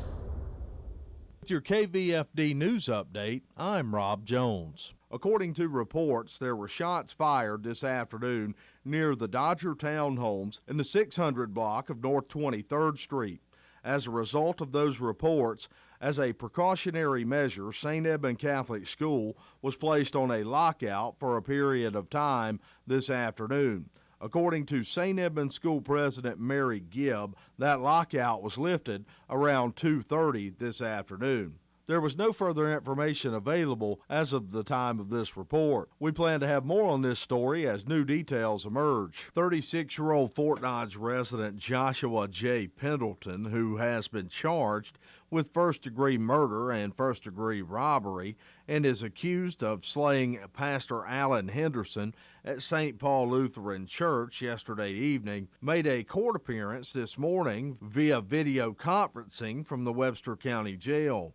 With your KVFD News update, I'm Rob Jones. According to reports, there were shots fired this afternoon near the Dodger Townhomes in the 600 block of North 23rd Street. As a result of those reports, as a precautionary measure, St. Edmund Catholic School was placed on a lockout for a period of time this afternoon. According to St. Edmund School President Mary Gibb, that lockout was lifted around 2:30 this afternoon. There was no further information available as of the time of this report. We plan to have more on this story as new details emerge. 36-year-old Fort Dodge resident Joshua J. Pendleton, who has been charged with first-degree murder and first-degree robbery and is accused of slaying Pastor Alan Henderson at St. Paul Lutheran Church yesterday evening, made a court appearance this morning via video conferencing from the Webster County Jail.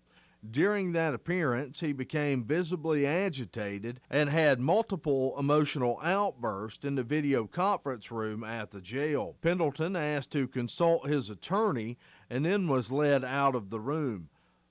During that appearance, he became visibly agitated and had multiple emotional outbursts in the video conference room at the jail. Pendleton asked to consult his attorney and then was led out of the room.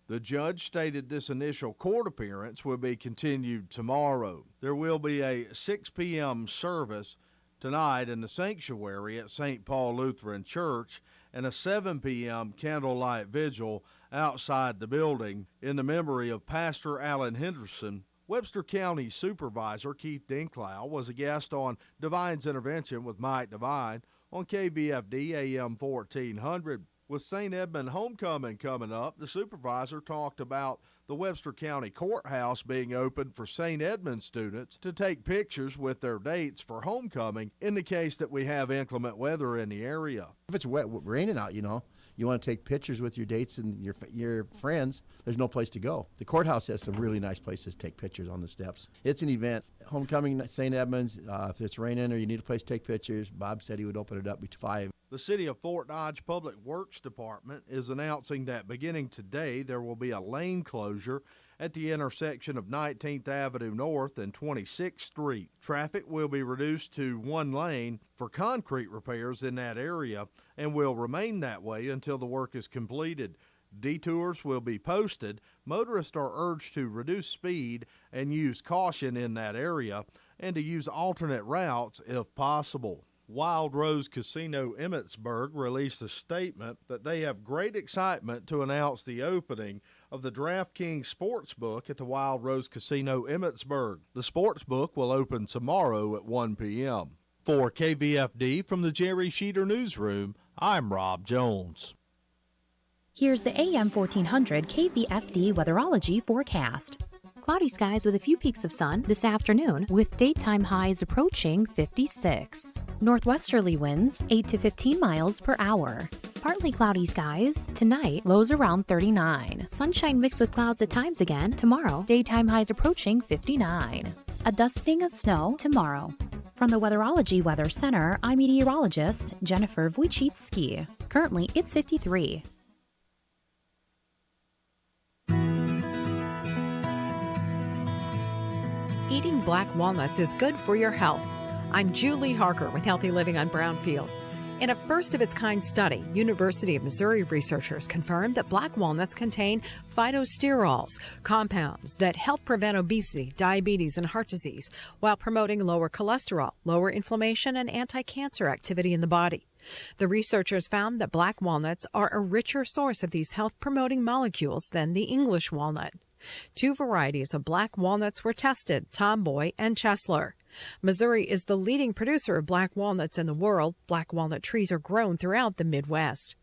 The judge stated this initial court appearance will be continued tomorrow. There will be a 6 p.m. service tonight in the sanctuary at St. Paul Lutheran Church and a 7 p.m. candlelight vigil outside the building in the memory of Pastor Alan Henderson. Webster County Supervisor Keith Dinklau was a guest on Divine's Intervention with Mike Divine on KVFD AM 1400. With St. Edmund Homecoming coming up, the supervisor talked about the Webster County Courthouse being open for St. Edmund students to take pictures with their dates for homecoming in the case that we have inclement weather in the area. If it's wet, raining out, you want to take pictures with your dates and your friends, there's no place to go. The courthouse has some really nice places to take pictures on the steps. It's an event. Homecoming St. Edmunds, if it's raining or you need a place to take pictures, Bob said he would open it up at 5. The City of Fort Dodge Public Works Department is announcing that beginning today there will be a lane closure at the intersection of 19th Avenue North and 26th Street. Traffic will be reduced to one lane for concrete repairs in that area and will remain that way until the work is completed. Detours will be posted. Motorists are urged to reduce speed and use caution in that area and to use alternate routes if possible. Wild Rose Casino Emmitsburg released a statement that they have great excitement to announce the opening of the DraftKings Sportsbook at the Wild Rose Casino Emmitsburg. The Sportsbook will open tomorrow at 1 p.m. For KVFD from the Jerry Sheeter Newsroom, I'm Rob Jones. Here's the AM 1400 KVFD weatherology forecast. Cloudy skies with a few peaks of sun this afternoon with daytime highs approaching 56. Northwesterly winds 8 to 15 miles per hour. Partly cloudy skies tonight, lows around 39. Sunshine mixed with clouds at times again tomorrow, daytime highs approaching 59. A dusting of snow tomorrow. From the Weatherology Weather Center, I'm meteorologist Jennifer Wojcicki. Currently, it's 53. Eating black walnuts is good for your health. I'm Julie Harker with Healthy Living on Brownfield. In a first-of-its-kind study, University of Missouri researchers confirmed that black walnuts contain phytosterols, compounds that help prevent obesity, diabetes, and heart disease, while promoting lower cholesterol, lower inflammation, and anti-cancer activity in the body. The researchers found that black walnuts are a richer source of these health-promoting molecules than the English walnut. 2 varieties of black walnuts were tested, Tomboy and Chesler. Missouri is the leading producer of black walnuts in the world. Black walnut trees are grown throughout the Midwest.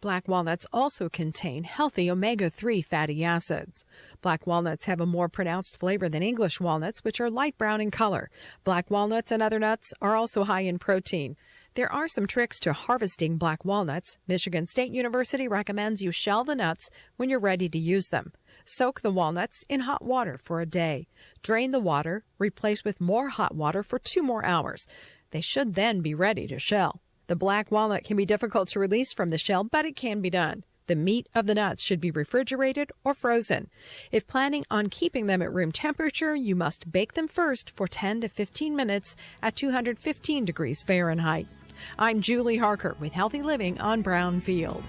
Black walnuts also contain healthy omega-3 fatty acids. Black walnuts have a more pronounced flavor than English walnuts, which are light brown in color. Black walnuts and other nuts are also high in protein. There are some tricks to harvesting black walnuts. Michigan State University recommends you shell the nuts when you're ready to use them. Soak the walnuts in hot water for a day. Drain the water, replace with more hot water for 2 more hours. They should then be ready to shell. The black walnut can be difficult to release from the shell, but it can be done. The meat of the nuts should be refrigerated or frozen. If planning on keeping them at room temperature, you must bake them first for 10 to 15 minutes at 215 degrees Fahrenheit. I'm Julie Harker with Healthy Living on Brownfield.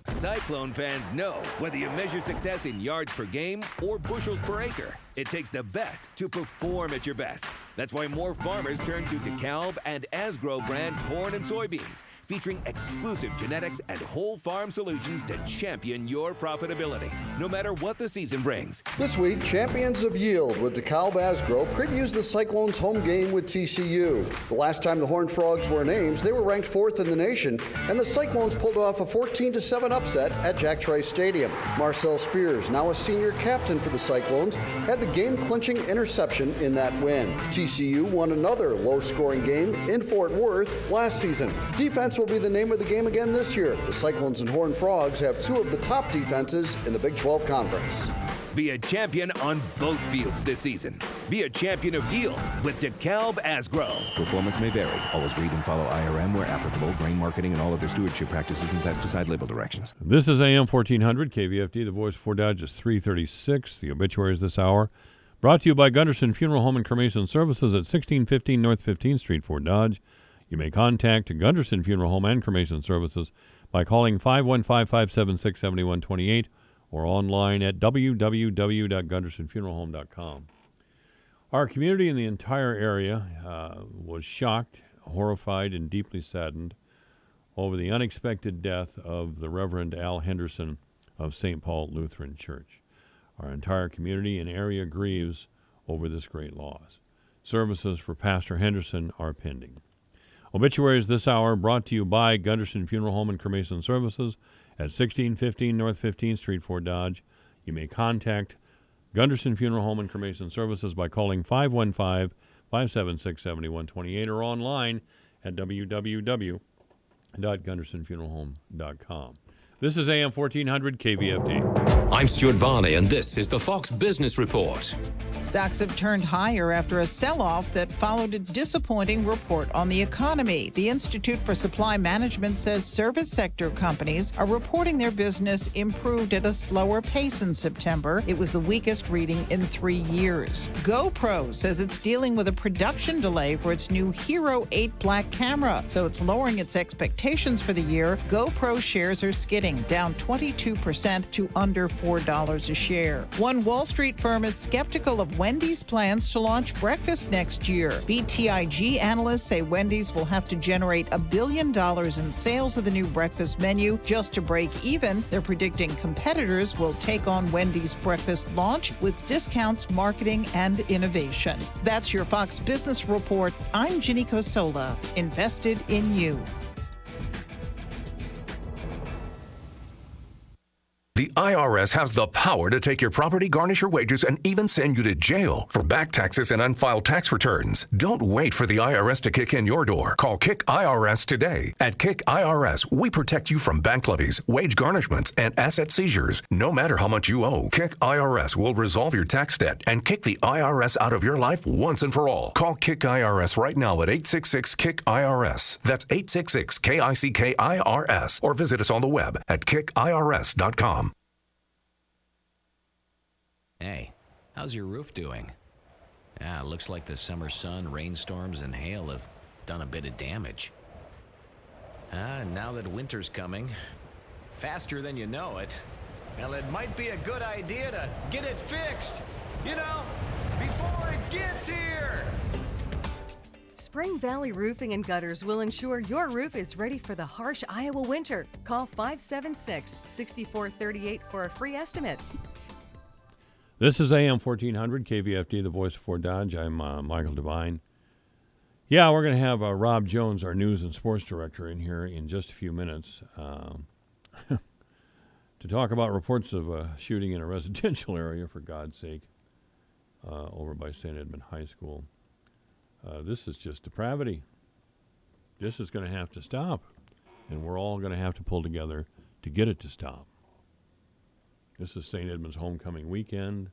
Cyclone fans know whether you measure success in yards per game or bushels per acre, it takes the best to perform at your best. That's why more farmers turn to DeKalb and Asgrow brand corn and soybeans, featuring exclusive genetics and whole farm solutions to champion your profitability, no matter what the season brings. This week, Champions of Yield with DeKalb Asgrow previews the Cyclones' home game with TCU. The last time the Horned Frogs were in Ames, they were ranked 4th in the nation, and the Cyclones pulled off a 14-7 upset at Jack Trice Stadium. Marcel Spears, now a senior captain for the Cyclones, had the game-clinching interception in that win. TCU won another low-scoring game in Fort Worth last season. Defense will be the name of the game again this year. The Cyclones and Horned Frogs have 2 of the top defenses in the Big 12 Conference. Be a champion on both fields this season. Be a champion of yield with DeKalb Asgrow. Performance may vary. Always read and follow IRM where applicable, grain marketing, and all other stewardship practices and pesticide label directions. This is AM 1400, KVFD, the voice for Dodge is 336. The obituaries this hour brought to you by Gunderson Funeral Home and Cremation Services at 1615 North 15th Street, Fort Dodge. You may contact Gunderson Funeral Home and Cremation Services by calling 515-576-7128 or online at www.gundersonfuneralhome.com. Our community in the entire area was shocked, horrified, and deeply saddened over the unexpected death of the Reverend Al Henderson of St. Paul Lutheran Church. Our entire community and area grieves over this great loss. Services for Pastor Henderson are pending. Obituaries this hour brought to you by Gunderson Funeral Home and Cremation Services at 1615 North 15th Street, Fort Dodge. You may contact Gunderson Funeral Home and Cremation Services by calling 515-576-7128 or online at www.gundersonfuneralhome.com. This is AM 1400 KVFD. I'm Stuart Varney, and this is the Fox Business Report. Stocks have turned higher after a sell-off that followed a disappointing report on the economy. The Institute for Supply Management says service sector companies are reporting their business improved at a slower pace in September. It was the weakest reading in 3 years. GoPro says it's dealing with a production delay for its new Hero 8 Black camera, so it's lowering its expectations for the year. GoPro shares are skidding, down 22% to under $4 a share. One Wall Street firm is skeptical of Wendy's plans to launch breakfast next year. BTIG analysts say Wendy's will have to generate $1 billion in sales of the new breakfast menu just to break even. They're predicting competitors will take on Wendy's breakfast launch with discounts, marketing, and innovation. That's your Fox Business Report. I'm Ginny Cosola, invested in you. The IRS has the power to take your property, garnish your wages, and even send you to jail for back taxes and unfiled tax returns. Don't wait for the IRS to kick in your door. Call Kick IRS today. At Kick IRS, we protect you from bank levies, wage garnishments, and asset seizures. No matter how much you owe, Kick IRS will resolve your tax debt and kick the IRS out of your life once and for all. Call Kick IRS right now at 866-KICK-IRS. That's 866-KICK-IRS. Or visit us on the web at kickirs.com. Hey, how's your roof doing? It looks like the summer sun, rainstorms, and hail have done a bit of damage. Now that winter's coming, faster than you know it, well, it might be a good idea to get it fixed, before it gets here. Spring Valley Roofing and Gutters will ensure your roof is ready for the harsh Iowa winter. Call 576-6438 for a free estimate. This is AM 1400 KVFD, the voice of Fort Dodge. I'm Michael Devine. Yeah, we're going to have Rob Jones, our news and sports director, in here in just a few minutes to talk about reports of shooting in a residential area, for God's sake, over by St. Edmund High School. This is just depravity. This is going to have to stop, and we're all going to have to pull together to get it to stop. This is St. Edmund's homecoming weekend.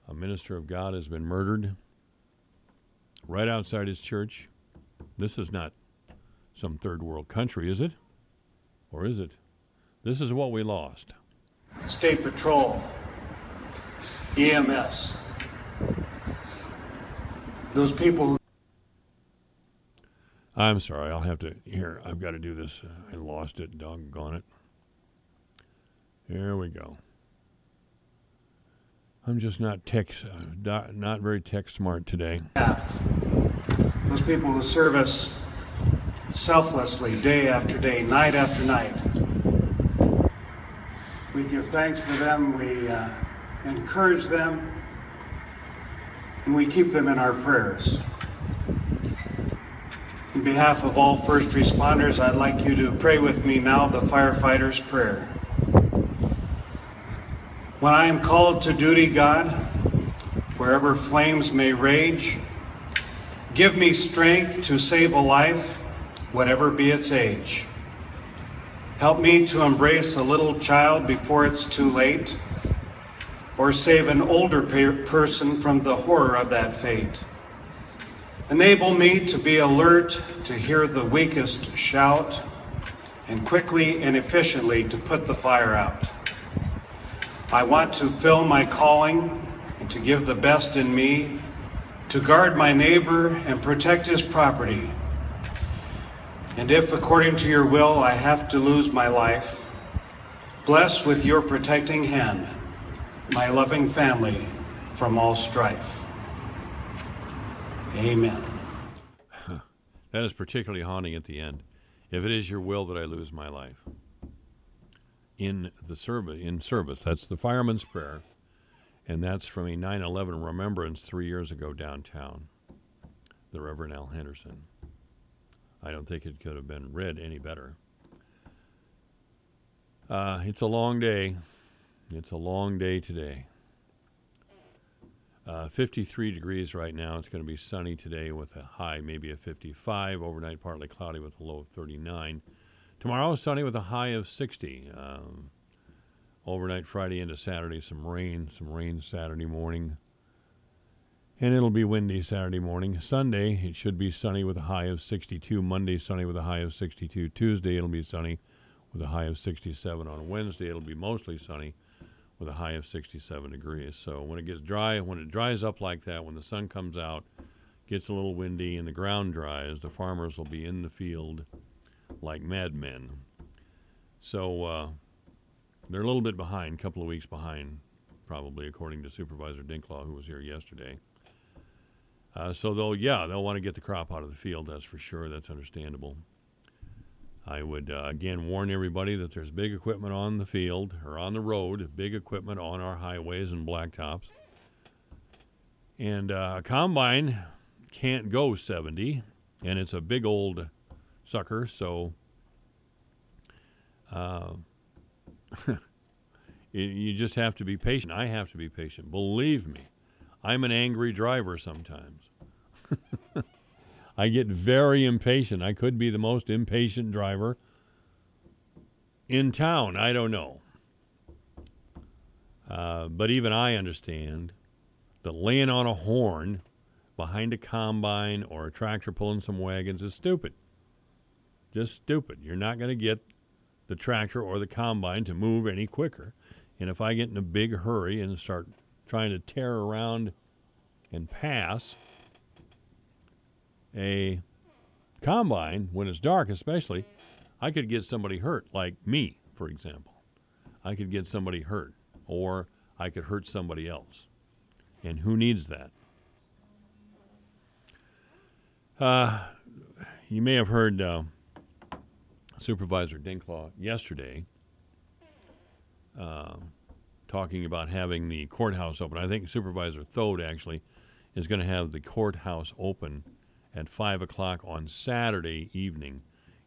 A minister of God has been murdered right outside his church. This is not some third world country, is it? Or is it? This is what we lost. State Patrol, EMS, those people who... I'm sorry, I'll have to, here, I've got to do this. I lost it, doggone it. Here we go. I'm just not not very tech smart today. Those people who serve us selflessly, day after day, night after night. We give thanks for them, we encourage them, and we keep them in our prayers. On behalf of all first responders, I'd like you to pray with me now the firefighter's prayer. When I am called to duty, God, wherever flames may rage, give me strength to save a life, whatever be its age. Help me to embrace a little child before it's too late, or save an older person from the horror of that fate. Enable me to be alert, to hear the weakest shout, and quickly and efficiently to put the fire out. I want to fill my calling and to give the best in me, to guard my neighbor and protect his property. And if, according to your will, I have to lose my life, bless with your protecting hand my loving family from all strife. Amen. That is particularly haunting at the end. If it is your will that I lose my life. In service. That's the fireman's prayer. And that's from a 9/11 remembrance 3 years ago downtown. The Reverend Al Henderson. I don't think it could have been read any better. It's a long day. It's a long day today. 53 degrees right now. It's going to be sunny today with a high maybe of 55. Overnight partly cloudy with a low of 39. Tomorrow sunny with a high of 60. Overnight Friday into Saturday, some rain Saturday morning. And it'll be windy Saturday morning. Sunday, it should be sunny with a high of 62. Monday, sunny with a high of 62. Tuesday, it'll be sunny with a high of 67. On Wednesday, it'll be mostly sunny with a high of 67 degrees. So when it gets dry, when it dries up like that, when the sun comes out, gets a little windy and the ground dries, the farmers will be in the field like madmen. So they're a little bit behind, a couple of weeks behind, probably, according to Supervisor Dinklaw, who was here yesterday. So they'll want to get the crop out of the field, that's for sure. That's understandable. I would, again, warn everybody that there's big equipment on the field or on the road, big equipment on our highways and blacktops. And a combine can't go 70, and it's a big old sucker, so you just have to be patient. I have to be patient. Believe me, I'm an angry driver sometimes. I get very impatient. I could be the most impatient driver in town. I don't know. But even I understand that laying on a horn behind a combine or a tractor pulling some wagons is stupid. Just stupid. You're not going to get the tractor or the combine to move any quicker. And if I get in a big hurry and start trying to tear around and pass a combine, when it's dark especially, I could get somebody hurt, like me, for example. I could get somebody hurt, or I could hurt somebody else. And who needs that? You may have heard Supervisor Dinklaw yesterday talking about having the courthouse open. I think Supervisor Thode actually is going to have the courthouse open at 5 o'clock on Saturday evening.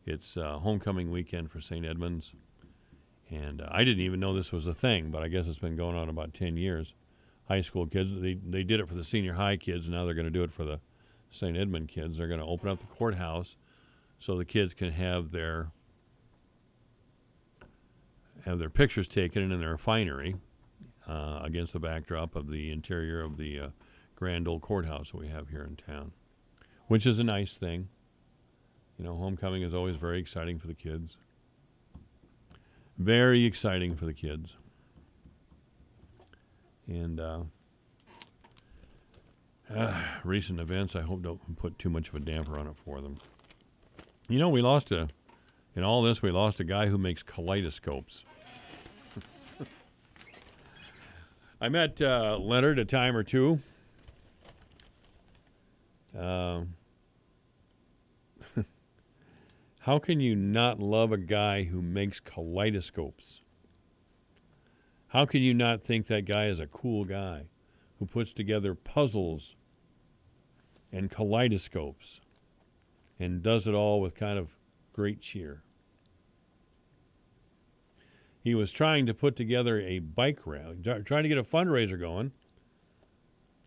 It's homecoming weekend for St. Edmunds. And I didn't even know this was a thing, but I guess it's been going on about 10 years. High school kids, they did it for the senior high kids, and now they're going to do it for the St. Edmund kids. They're going to open up the courthouse so the kids can have their pictures taken in their finery against the backdrop of the interior of the grand old courthouse that we have here in town, which is a nice thing. You know, homecoming is always very exciting for the kids. Very exciting for the kids. And recent events, I hope don't put too much of a damper on it for them. You know, in all this, we lost a guy who makes kaleidoscopes. I met Leonard a time or two. How can you not love a guy who makes kaleidoscopes? How can you not think that guy is a cool guy who puts together puzzles and kaleidoscopes and does it all with kind of great cheer? He was trying to put together a bike rack, trying to get a fundraiser going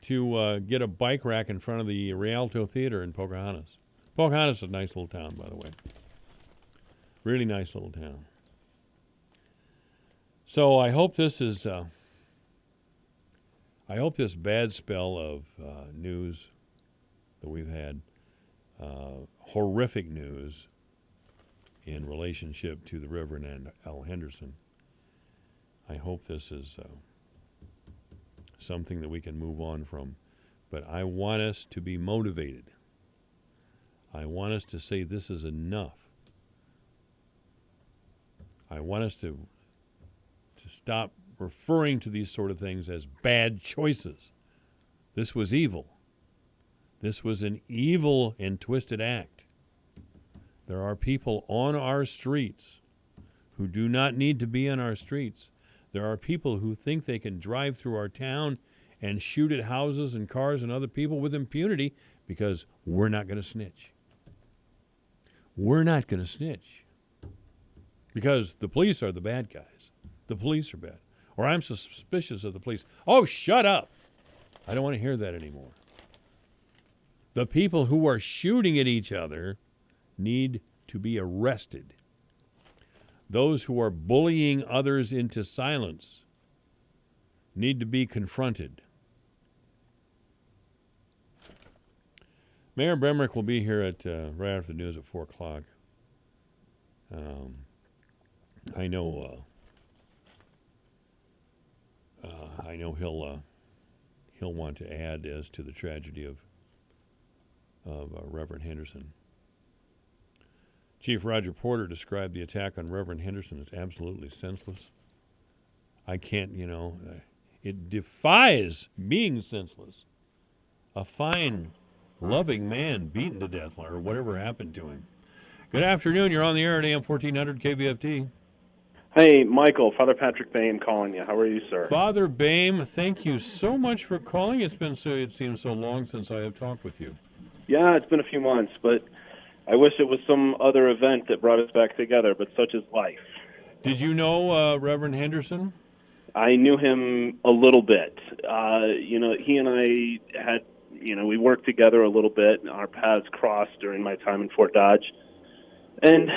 to get a bike rack in front of the Rialto Theater in Pocahontas. Pocahontas is a nice little town, by the way. Really nice little town. So I hope this is, I hope this bad spell of news that we've had, horrific news in relationship to the Reverend Al Henderson, I hope this is something that we can move on from. But I want us to be motivated. I want us to say this is enough. I want us to stop referring to these sort of things as bad choices. This was evil. This was an evil and twisted act. There are people on our streets who do not need to be on our streets. There are people who think they can drive through our town and shoot at houses and cars and other people with impunity because we're not going to snitch. We're not going to snitch. Because the police are the bad guys. The police are bad. Or I'm suspicious of the police. Oh, shut up. I don't want to hear that anymore. The people who are shooting at each other need to be arrested. Those who are bullying others into silence need to be confronted. Mayor Bremrick will be here at right after the news at 4 o'clock. I know he'll want to add as to the tragedy of Reverend Henderson. Chief Roger Porter described the attack on Reverend Henderson as absolutely senseless. I can't, it defies being senseless. A fine, loving man beaten to death, or whatever happened to him. Good afternoon. You're on the air at AM 1400 KVFD. Hey, Michael, Father Patrick Bain calling you. How are you, sir? Father Bain, thank you so much for calling. It seems so long since I have talked with you. Yeah, it's been a few months, but I wish it was some other event that brought us back together, but such is life. Did you know Reverend Henderson? I knew him a little bit. He and I had, we worked together a little bit, and our paths crossed during my time in Fort Dodge. And,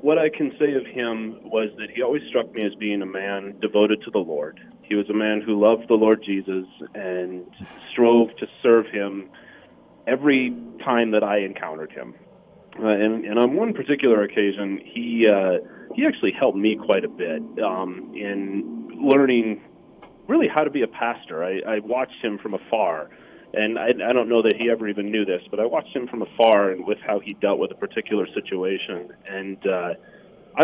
what I can say of him was that he always struck me as being a man devoted to the Lord. He was a man who loved the Lord Jesus and strove to serve him every time that I encountered him. And on one particular occasion, he actually helped me quite a bit in learning really how to be a pastor. I watched him from afar. And I don't know that he ever even knew this, but I watched him from afar and with how he dealt with a particular situation. And I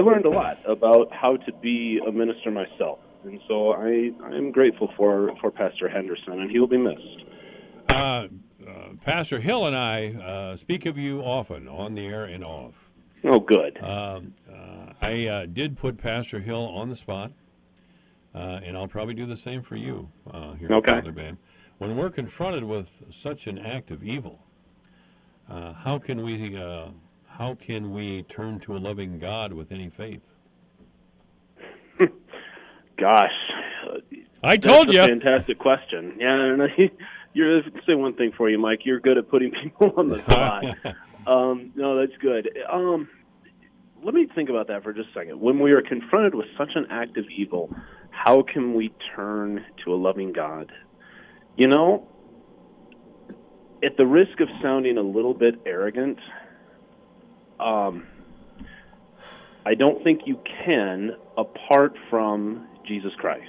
learned a lot about how to be a minister myself. And so I'm grateful for Pastor Henderson, and he will be missed. Pastor Hill and I speak of you often, on the air and off. Oh, good. I did put Pastor Hill on the spot, and I'll probably do the same for you here at Father Bain. When we're confronted with such an act of evil, how can we turn to a loving God with any faith? Gosh, I told you. Fantastic question. Yeah, Let's say one thing for you, Mike. You're good at putting people on the spot. No, that's good. Let me think about that for just a second. When we are confronted with such an act of evil, how can we turn to a loving God? You know, at the risk of sounding a little bit arrogant, I don't think you can apart from Jesus Christ.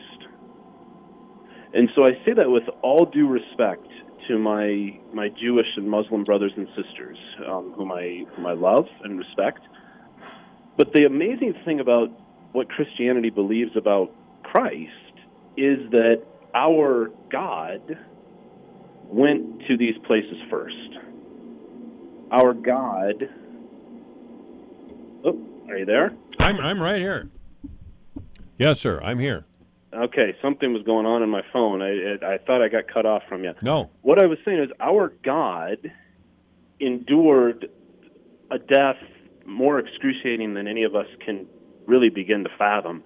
And so I say that with all due respect to my Jewish and Muslim brothers and sisters, whom I love and respect. But the amazing thing about what Christianity believes about Christ is that our God went to these places first. Our God... Oh, are you there? I'm right here. Yes, sir, I'm here. Okay, something was going on in my phone. I thought I got cut off from you. No. What I was saying is our God endured a death more excruciating than any of us can really begin to fathom.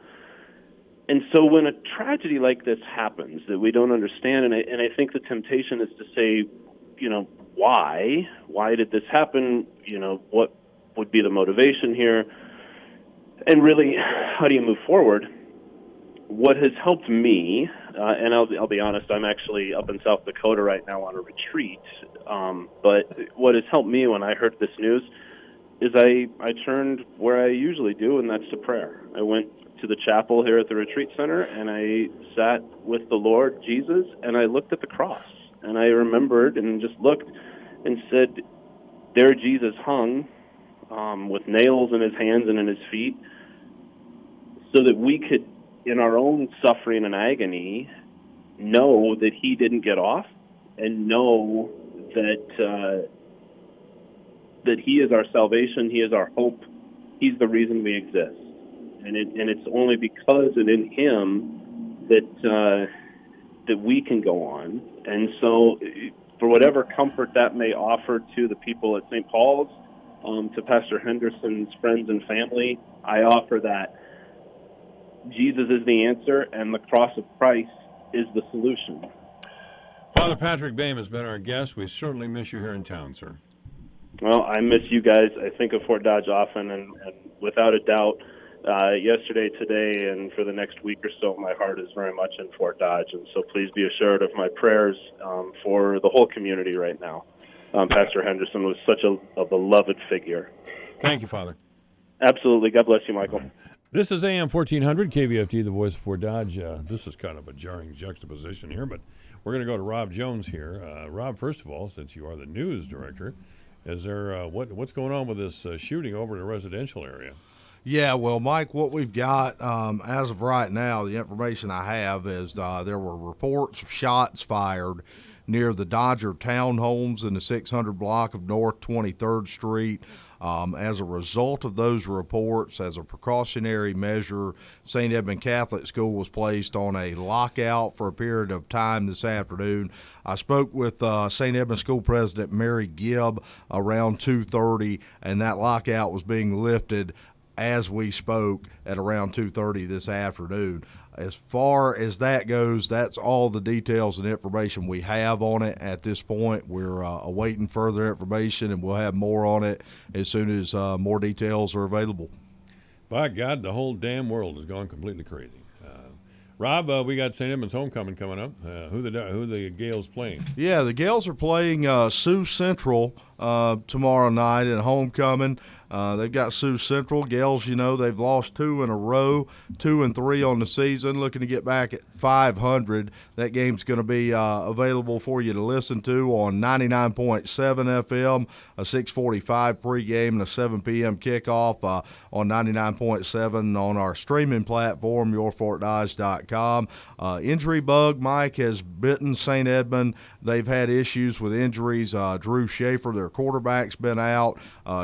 And so when a tragedy like this happens that we don't understand, and I think the temptation is to say, you know, why? Why did this happen? You know, what would be the motivation here? And really, how do you move forward? What has helped me, and I'll be honest, I'm actually up in South Dakota right now on a retreat, but what has helped me when I heard this news is I turned where I usually do, and that's to prayer. I went to the chapel here at the retreat center, and I sat with the Lord Jesus, and I looked at the cross, and I remembered and just looked and said, there Jesus hung with nails in his hands and in his feet, so that we could, in our own suffering and agony, know that he didn't get off, and know that that he is our salvation, he is our hope, he's the reason we exist. And it's only because and in him that we can go on. And so for whatever comfort that may offer to the people at St. Paul's, to Pastor Henderson's friends and family, I offer that Jesus is the answer, and the cross of Christ is the solution. Father Patrick Boehm has been our guest. We certainly miss you here in town, sir. Well, I miss you guys. I think of Fort Dodge often, and without a doubt, yesterday, today, and for the next week or so, my heart is very much in Fort Dodge, and so please be assured of my prayers for the whole community right now. Pastor Henderson was such a beloved figure. Thank you, Father. Absolutely. God bless you, Michael. This is AM 1400, KVFD, the voice of Fort Dodge. This is kind of a jarring juxtaposition here, but we're going to go to Rob Jones here. Rob, first of all, since you are the news director, is there what's going on with this shooting over in a residential area? Yeah, well, Mike, what we've got as of right now, the information I have is there were reports of shots fired near the Dodger townhomes in the 600 block of North 23rd Street. As a result of those reports, as a precautionary measure, St. Edmund Catholic School was placed on a lockout for a period of time this afternoon. I spoke with St. Edmund School President Mary Gibb around 2:30, and that lockout was being lifted as we spoke at around 2:30 this afternoon. As far as that goes, that's all the details and information we have on it at this point. We're awaiting further information, and we'll have more on it as soon as more details are available. By God, the whole damn world has gone completely crazy. Rob, we got St. Edmund's homecoming coming up. Who the Gales playing? Yeah, the Gales are playing Sioux Central tomorrow night at homecoming. They've got Sioux Central. Gales, you know, they've lost 2 in a row, 2-3 on the season, looking to get back at 500. That game's going to be available for you to listen to on 99.7 FM, a 6:45 pregame and a 7 p.m. kickoff on 99.7 on our streaming platform, yourfortdodge.com. Injury bug, Mike, has bitten St. Edmund. They've had issues with injuries. Drew Schaefer, their quarterback's been out.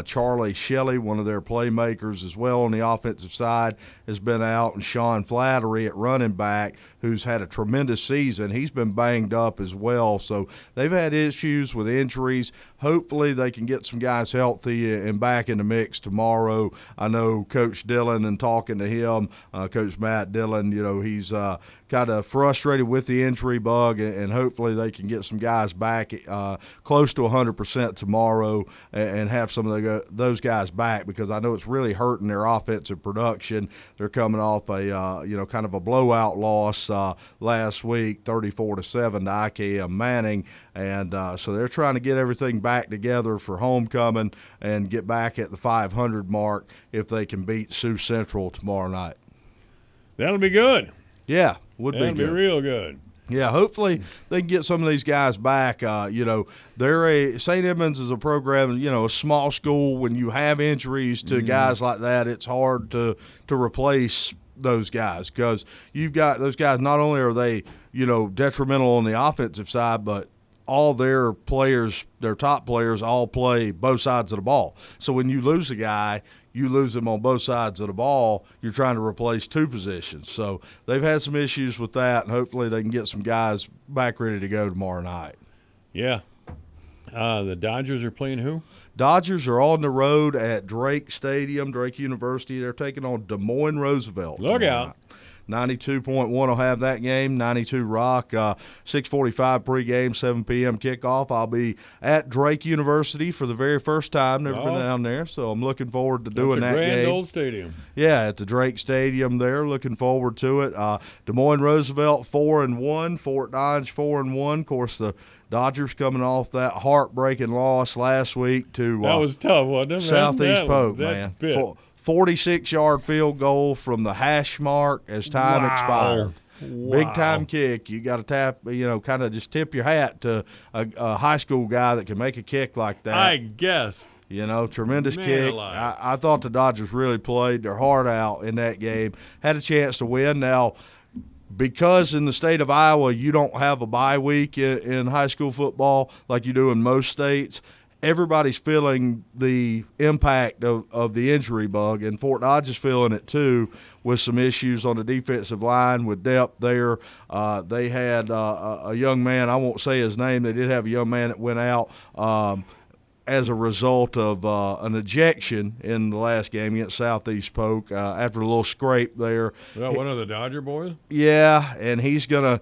Charlie Shepard Shelley, one of their playmakers as well on the offensive side, has been out, and Sean Flattery at running back, who's had a tremendous season. He's been banged up as well. So they've had issues with injuries. Hopefully they can get some guys healthy and back in the mix tomorrow. I know Coach Dillon, and talking to him, Coach Matt Dillon, he's kind of frustrated with the injury bug, and hopefully they can get some guys back close to 100% tomorrow and have some of those guys back, because I know it's really hurting their offensive production. They're coming off a kind of a blowout loss last week, 34-7 to IKM Manning, and so they're trying to get everything back together for homecoming and get back at the 500 mark if they can beat Sioux Central tomorrow night. That'll be good. Yeah, would be good. That'll be real good. Yeah, hopefully they can get some of these guys back. They're St. Edmunds is a program, a small school. When you have injuries to guys like that, it's hard to replace those guys, because you've got those guys. Not only are they, detrimental on the offensive side, but all their players, their top players, all play both sides of the ball. So when you lose a guy, you lose him on both sides of the ball. You're trying to replace two positions. So they've had some issues with that, and hopefully they can get some guys back ready to go tomorrow night. Yeah. The Dodgers are playing who? Dodgers are on the road at Drake Stadium, Drake University. They're taking on Des Moines Roosevelt. Look out. Night. 92.1 will have that game. 92 Rock, 6:45 pregame, 7 p.m. kickoff. I'll be at Drake University for the very first time. Never been down there, so I'm looking forward to doing that game. It's a grand old stadium. Yeah, at the Drake Stadium there. Looking forward to it. Des Moines Roosevelt 4-1, Fort Dodge 4-1. Of course, the Dodgers coming off that heartbreaking loss last week to that was tough, wasn't it? Southeast Polk, man. 46-yard field goal from the hash mark as time expired. Wow. Big time kick. You got to tap, kind of just tip your hat to a high school guy that can make a kick like that. I guess. Tremendous Man kick. alive. I thought the Dodgers really played their heart out in that game. Had a chance to win. Now, because in the state of Iowa you don't have a bye week in high school football like you do in most states, everybody's feeling the impact of the injury bug, and Fort Dodge is feeling it too, with some issues on the defensive line with depth there. They had a young man, I won't say his name, they did have a young man that went out as a result of an ejection in the last game against Southeast Polk after a little scrape there. Well, one of the Dodger boys? Yeah, and he's gonna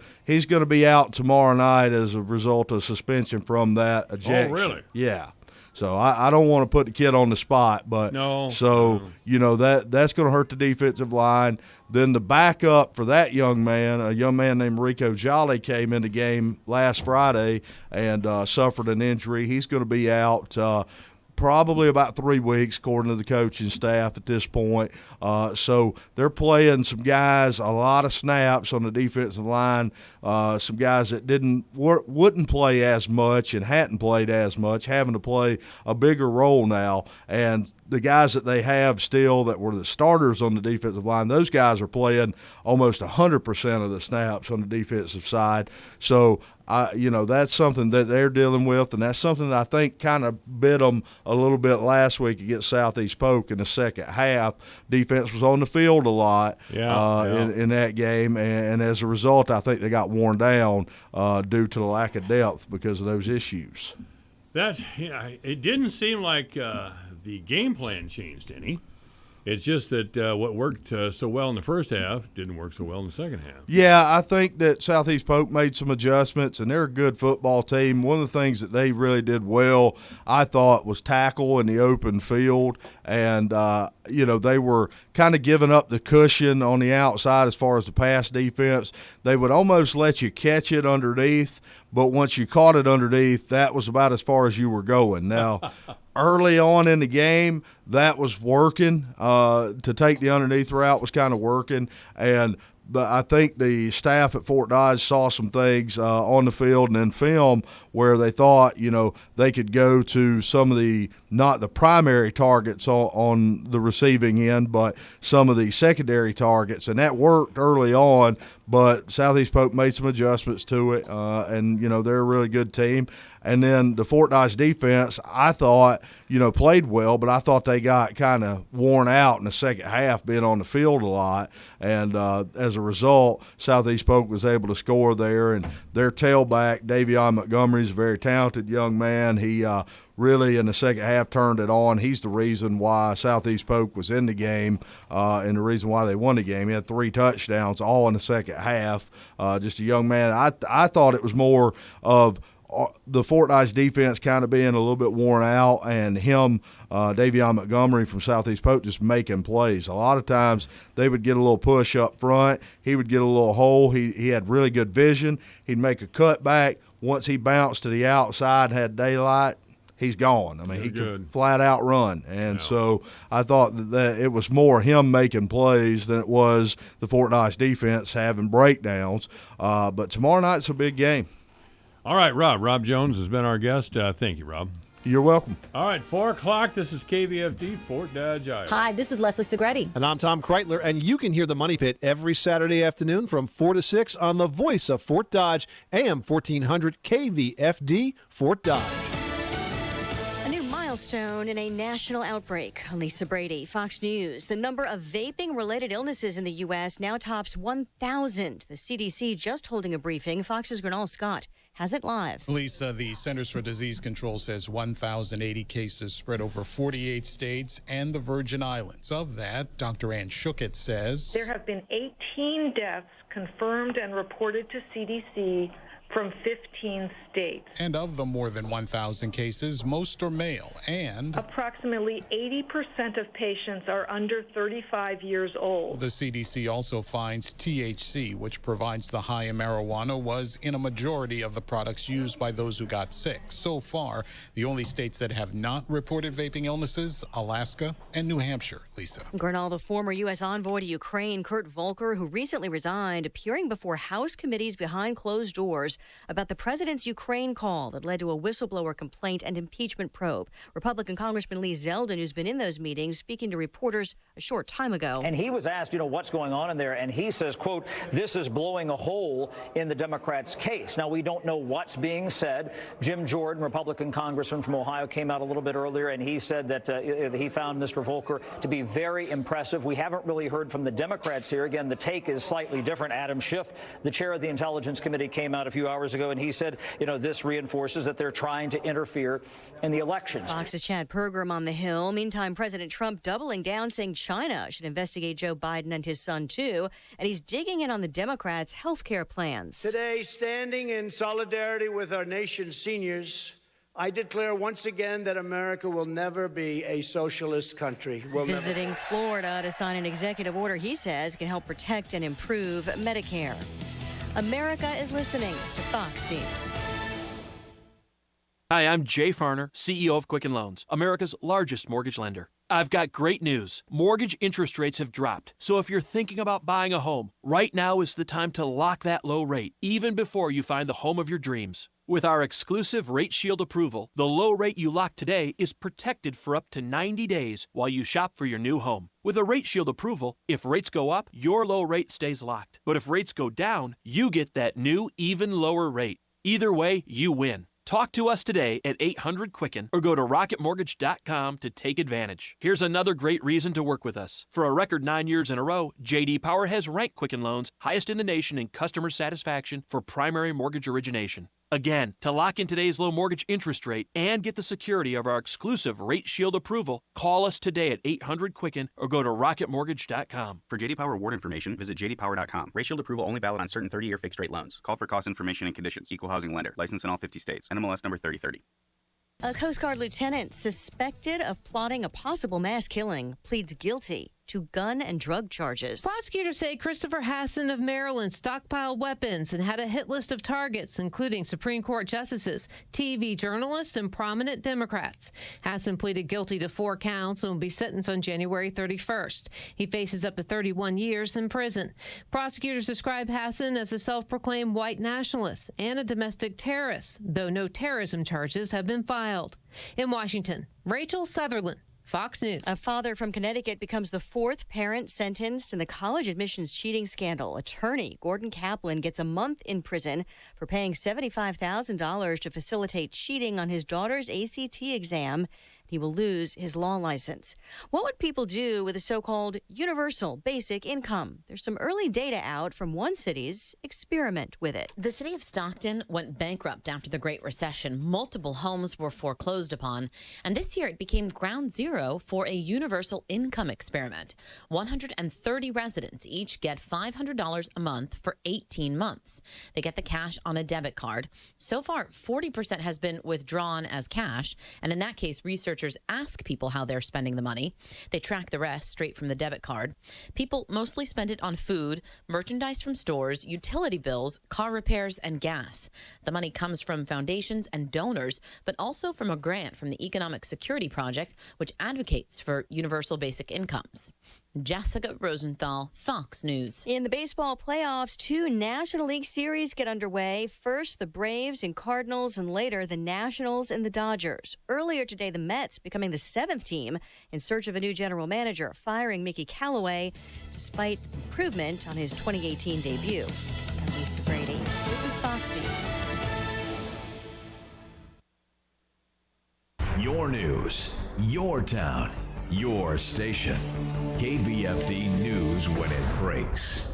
be out tomorrow night as a result of suspension from that ejection. Oh, really? Yeah. So I don't want to put the kid on the spot, but that's going to hurt the defensive line. Then the backup for that young man, a young man named Rico Jolly, came in the game last Friday and suffered an injury. He's going to be out probably about 3 weeks, according to the coaching staff at this point. So they're playing some guys, a lot of snaps on the defensive line, some guys that wouldn't play as much and hadn't played as much, having to play a bigger role now. And the guys that they have still that were the starters on the defensive line, those guys are playing almost 100% of the snaps on the defensive side. So, that's something that they're dealing with, and that's something that I think kind of bit them a little bit last week against Southeast Polk in the second half. Defense was on the field a lot in that game, and as a result, I think they got worn down due to the lack of depth because of those issues. It didn't seem like the game plan changed any. It's just that what worked so well in the first half didn't work so well in the second half. Yeah, I think that Southeast Polk made some adjustments, and they're a good football team. One of the things that they really did well, I thought, was tackle in the open field. And, they were kind of giving up the cushion on the outside as far as the pass defense. They would almost let you catch it underneath, but once you caught it underneath, that was about as far as you were going. Now, early on in the game, that was working. To take the underneath route was kind of working. And I think the staff at Fort Dodge saw some things on the field and in film where they thought, they could go to some of the, not the primary targets on the receiving end, but some of the secondary targets, and that worked early on. But Southeast Polk made some adjustments to it, and they're a really good team. And then the Fort Dodge defense, I thought, played well, but I thought they got kind of worn out in the second half, being on the field a lot. And as a result, Southeast Polk was able to score there. And their tailback, Davion Montgomery, is a very talented young man. He really, in the second half, turned it on. He's the reason why Southeast Polk was in the game and the reason why they won the game. He had 3 touchdowns, all in the second half. Just a young man. I thought it was more of the Fort Dodge defense kind of being a little bit worn out, and him, Davion Montgomery from Southeast Polk, just making plays. A lot of times they would get a little push up front. He would get a little hole. He had really good vision. He'd make a cutback. Once he bounced to the outside and had daylight, he's gone. I mean, he could flat out run. And so I thought that it was more him making plays than it was the Fort Dodge defense having breakdowns. But tomorrow night's a big game. All right, Rob. Rob Jones has been our guest. Thank you, Rob. You're welcome. All right, 4 o'clock. This is KVFD, Fort Dodge, Iowa. Hi, this is Leslie Segretti. And I'm Tom Kreitler, and you can hear the Money Pit every Saturday afternoon from 4 to 6 on the voice of Fort Dodge, AM 1400 KVFD, Fort Dodge. A new milestone in a national outbreak. Lisa Brady, Fox News. The number of vaping-related illnesses in the U.S. now tops 1,000. The CDC just holding a briefing. Fox's Gernal Scott has it live. Lisa, the Centers for Disease Control says 1,080 cases spread over 48 states and the Virgin Islands. Of that, Dr. Ann Schuchat says there have been 18 deaths confirmed and reported to CDC from 15 states. And of the more than 1,000 cases, most are male, and approximately 80% of patients are under 35 years old. The CDC also finds THC, which provides the high in marijuana, was in a majority of the products used by those who got sick. So far, the only states that have not reported vaping illnesses, Alaska and New Hampshire. Lisa. Gernal, the former U.S. envoy to Ukraine, Kurt Volker, who recently resigned, appearing before House committees behind closed doors about the president's Ukraine call that led to a whistleblower complaint and impeachment probe. Republican Congressman Lee Zeldin, who's been in those meetings, speaking to reporters a short time ago. And he was asked, what's going on in there? And he says, quote, this is blowing a hole in the Democrats' case. Now, we don't know what's being said. Jim Jordan, Republican congressman from Ohio, came out a little bit earlier, and he said that he found Mr. Volker to be very impressive. We haven't really heard from the Democrats here. Again, the take is slightly different. Adam Schiff, the chair of the Intelligence Committee, came out a few hours ago, and he said, this reinforces that they're trying to interfere in the elections. Fox's Chad Pergram on the Hill. Meantime, President Trump doubling down, saying China should investigate Joe Biden and his son, too. And he's digging in on the Democrats' health care plans. Today, standing in solidarity with our nation's seniors, I declare once again that America will never be a socialist country. Visiting Florida to sign an executive order he says can help protect and improve Medicare. America is listening to Fox News. Hi, I'm Jay Farner, CEO of Quicken Loans, America's largest mortgage lender. I've got great news. Mortgage interest rates have dropped. So if you're thinking about buying a home, right now is the time to lock that low rate, even before you find the home of your dreams. With our exclusive Rate Shield approval, the low rate you lock today is protected for up to 90 days while you shop for your new home. With a Rate Shield approval, if rates go up, your low rate stays locked. But if rates go down, you get that new, even lower rate. Either way, you win. Talk to us today at 800-QUICKEN or go to rocketmortgage.com to take advantage. Here's another great reason to work with us. For a record 9 years in a row, J.D. Power has ranked Quicken Loans highest in the nation in customer satisfaction for primary mortgage origination. Again, to lock in today's low mortgage interest rate and get the security of our exclusive Rate Shield approval, call us today at 800-QUICKEN or go to rocketmortgage.com. For J.D. Power award information, visit jdpower.com. Rate Shield approval only valid on certain 30-year fixed-rate loans. Call for cost information and conditions. Equal housing lender. License in all 50 states. NMLS number 3030. A Coast Guard lieutenant suspected of plotting a possible mass killing pleads guilty to gun and drug charges. Prosecutors say Christopher Hassan of Maryland stockpiled weapons and had a hit list of targets, including Supreme Court justices, TV journalists, and prominent Democrats. Hassan pleaded guilty to 4 counts and will be sentenced on January 31st. He faces up to 31 years in prison. Prosecutors describe Hassan as a self-proclaimed white nationalist and a domestic terrorist, though no terrorism charges have been filed. In Washington, Rachel Sutherland, Fox News. A father from Connecticut becomes the 4th parent sentenced in the college admissions cheating scandal. Attorney Gordon Kaplan gets a month in prison for paying $75,000 to facilitate cheating on his daughter's ACT exam. He will lose his law license. What would people do with a so-called universal basic income? There's some early data out from one city's experiment with it. The city of Stockton went bankrupt after the Great Recession. Multiple homes were foreclosed upon, and this year it became ground zero for a universal income experiment. 130 residents each get $500 a month for 18 months. They get the cash on a debit card. So far, 40% has been withdrawn as cash, and in that case, researchers ask people how they're spending the money. They track the rest straight from the debit card. People mostly spend it on food, merchandise from stores, utility bills, car repairs, and gas. The money comes from foundations and donors, but also from a grant from the Economic Security Project, which advocates for universal basic incomes. Jessica Rosenthal, Fox News. In the baseball playoffs, 2 National League series get underway. First, the Braves and Cardinals, and later the Nationals and the Dodgers. Earlier today, the Mets becoming the 7th team in search of a new general manager, firing Mickey Callaway despite improvement on his 2018 debut. I'm Lisa Brady. This is Fox News. Your news, your town, your station. KVFD News when it breaks.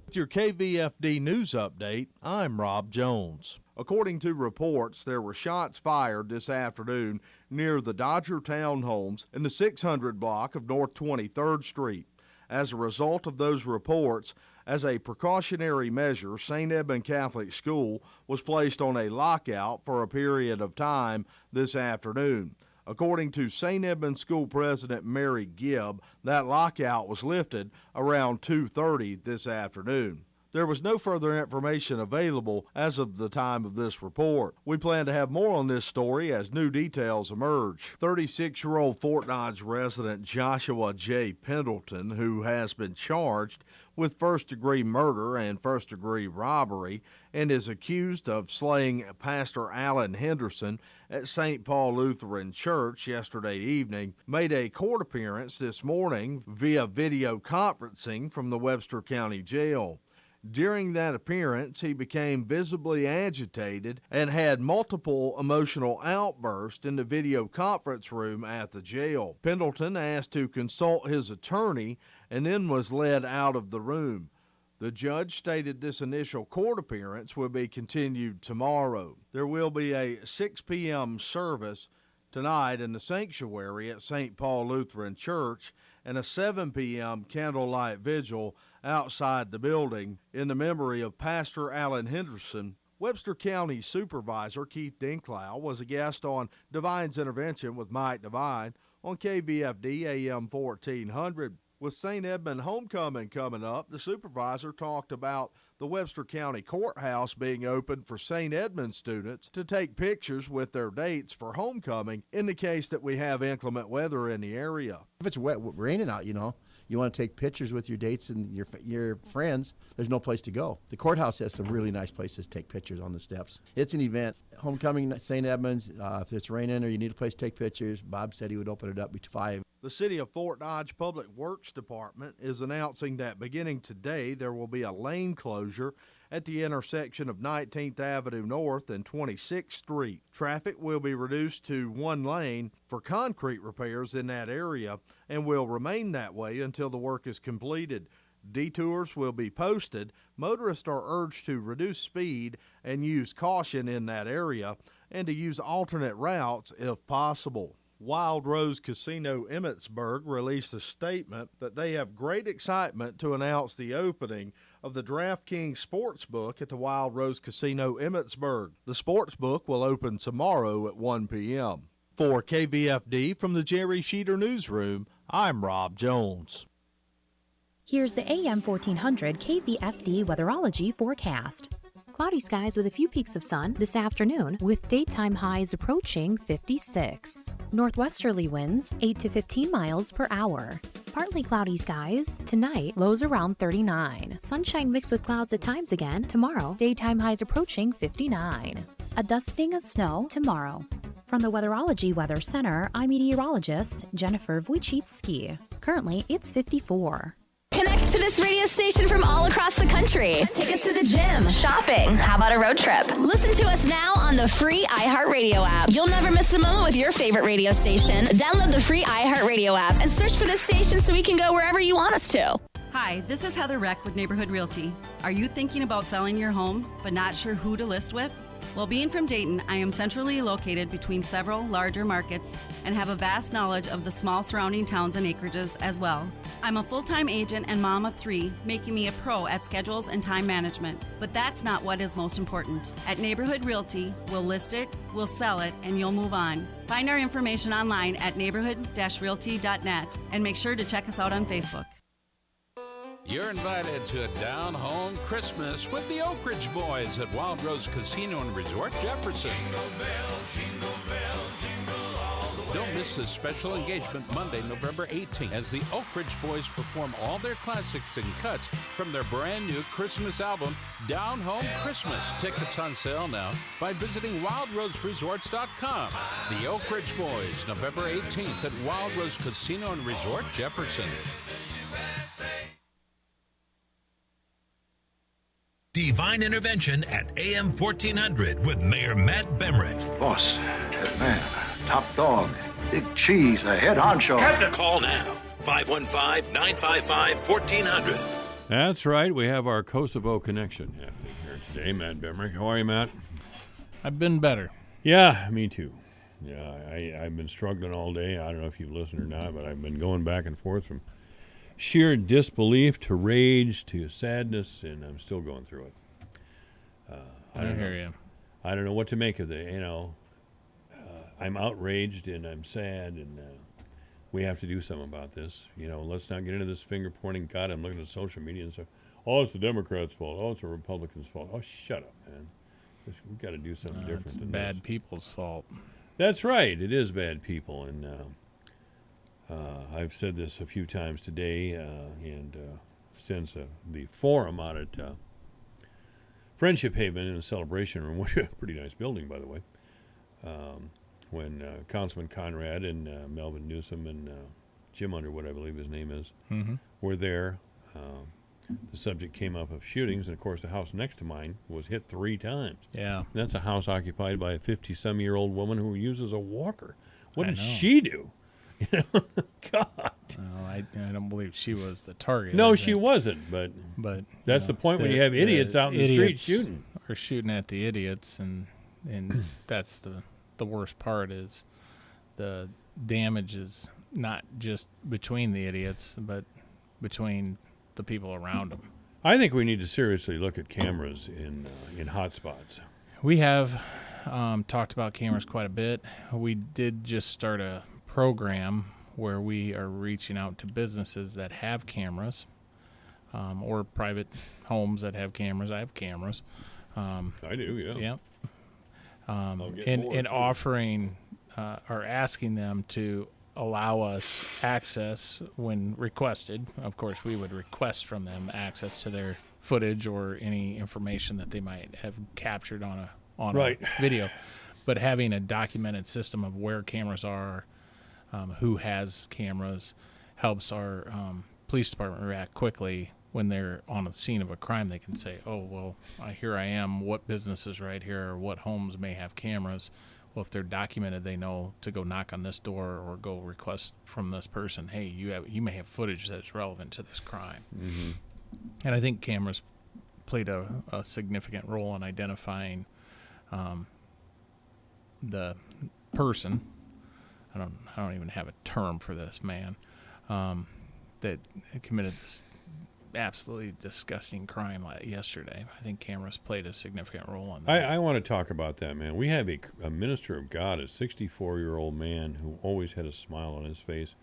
With your KVFD News update, I'm Rob Jones. According to reports, there were shots fired this afternoon near the Dodger Townhomes in the 600 block of North 23rd Street. As a result of those reports, as a precautionary measure, St. Edmund Catholic School was placed on a lockout for a period of time this afternoon. According to St. Edmund School President Mary Gibb, that lockout was lifted around 2:30 this afternoon. There was no further information available as of the time of this report. We plan to have more on this story as new details emerge. 36-year-old Fort Dodge resident Joshua J. Pendleton, who has been charged with first-degree murder and first-degree robbery and is accused of slaying Pastor Alan Henderson at St. Paul Lutheran Church yesterday evening, made a court appearance this morning via video conferencing from the Webster County Jail. During that appearance, he became visibly agitated and had multiple emotional outbursts in the video conference room at the jail. Pendleton asked to consult his attorney and then was led out of the room. The judge stated this initial court appearance will be continued tomorrow. There will be a 6 p.m. service tonight in the sanctuary at St. Paul Lutheran Church and a 7 p.m. candlelight vigil outside the building in the memory of Pastor Alan Henderson. Webster County Supervisor Keith Dinklau was a guest on Divine's Intervention with Mike Divine on KVFD AM 1400. With St. Edmund Homecoming coming up, the supervisor talked about the Webster County Courthouse being open for St. Edmund students to take pictures with their dates for homecoming in the case that we have inclement weather in the area. If it's wet, raining out, you want to take pictures with your dates and your friends, there's no place to go. The courthouse has some really nice places to take pictures on the steps. It's an event. Homecoming at St. Edmunds, if it's raining or you need a place to take pictures, Bob said he would open it up at 5. The City of Fort Dodge Public Works Department is announcing that beginning today there will be a lane closure at the intersection of 19th Avenue North and 26th Street. Traffic will be reduced to 1 lane for concrete repairs in that area and will remain that way until the work is completed. Detours will be posted. Motorists are urged to reduce speed and use caution in that area and to use alternate routes if possible. Wild Rose Casino Emmitsburg released a statement that they have great excitement to announce the opening of the DraftKings Sportsbook at the Wild Rose Casino Emmitsburg. The sportsbook will open tomorrow at 1 p.m. For KVFD from the Jerry Sheeter Newsroom, I'm Rob Jones. Here's the AM 1400 KVFD weatherology forecast. Cloudy skies with a few peaks of sun this afternoon, with daytime highs approaching 56. Northwesterly winds 8 to 15 miles per hour. Partly cloudy skies tonight, lows around 39. Sunshine mixed with clouds at times again tomorrow, daytime highs approaching 59. A dusting of snow tomorrow. From the Weatherology Weather Center, I'm meteorologist Jennifer Wojcicki. Currently, it's 54. Connect to this radio station from all across the country. Take us to the gym, shopping. How about a road trip? Listen to us now on the free iHeartRadio app. You'll never miss a moment with your favorite radio station. Download the free iHeartRadio app and search for this station so we can go wherever you want us to. Hi, this is Heather Reck with Neighborhood Realty. Are you thinking about selling your home but not sure who to list with? Well, being from Dayton, I am centrally located between several larger markets and have a vast knowledge of the small surrounding towns and acreages as well. I'm a full-time agent and mom of 3, making me a pro at schedules and time management. But that's not what is most important. At Neighborhood Realty, we'll list it, we'll sell it, and you'll move on. Find our information online at neighborhood-realty.net and make sure to check us out on Facebook. You're invited to a down-home Christmas with the Oak Ridge Boys at Wild Rose Casino and Resort, Jefferson. Jingle bells, jingle all the way. Don't miss this special engagement Monday, November 18th, as the Oak Ridge Boys perform all their classics and cuts from their brand new Christmas album, Down Home Christmas. Tickets on sale now by visiting wildroseresorts.com. The Oak Ridge Boys, November 18th at Wild Rose Casino and Resort, Jefferson. Divine Intervention at AM 1400 with Mayor Matt Bemrick. Boss, head man, top dog, big cheese, a head honcho. Call now, 515-955-1400. That's right. We have our Kosovo connection happening here today. Matt Bemrick. How are you, Matt? I've been better. Yeah, me too. Yeah, I've been struggling all day. I don't know if you've listened or not, but I've been going back and forth from sheer disbelief to rage to sadness, and I'm still going through it. I hear you. I don't know what to make of it. I'm outraged and I'm sad, and we have to do something about this. Let's not get into this finger pointing. God, I'm looking at social media and say, "Oh, it's the Democrats' fault. Oh, it's the Republicans' fault." Oh, shut up, man. We've got to do something different. It's than bad this. people's fault. That's right. It is bad people, and I've said this a few times today, and since the forum out at Friendship Haven in the Celebration Room, which is a pretty nice building, by the way, when Councilman Conrad and Melvin Newsom and Jim Underwood, I believe his name is, were there. The subject came up of shootings, and of course the house next to mine was hit 3 times. Yeah. And that's a house occupied by a 50-some-year-old woman who uses a walker. What did know. she do? God. No, I don't believe she was the target. No, she wasn't, but that's the point when you have idiots out in the street shooting. Or shooting at the idiots, and that's the worst part is the damage is not just between the idiots, but between the people around them. I think we need to seriously look at cameras in hot spots. We have talked about cameras quite a bit. We did just start a program where we are reaching out to businesses that have cameras, or private homes that have cameras. I have cameras. I do, yeah. Yep. And offering or asking them to allow us access when requested. Of course, we would request from them access to their footage or any information that they might have captured on right. a video. But having a documented system of where cameras are, who has cameras, helps our police department react quickly when they're on the scene of a crime. They can say, "Oh, well, here I am. What business is right here? Or what homes may have cameras?" Well, if they're documented, they know to go knock on this door or go request from this person, "Hey, you may have footage that's relevant to this crime." Mm-hmm. And I think cameras played a significant role in identifying the person. I don't even have a term for this man that committed this absolutely disgusting crime yesterday. I think cameras played a significant role in that. I want to talk about that, man. We have a minister of God, a 64-year-old man who always had a smile on his face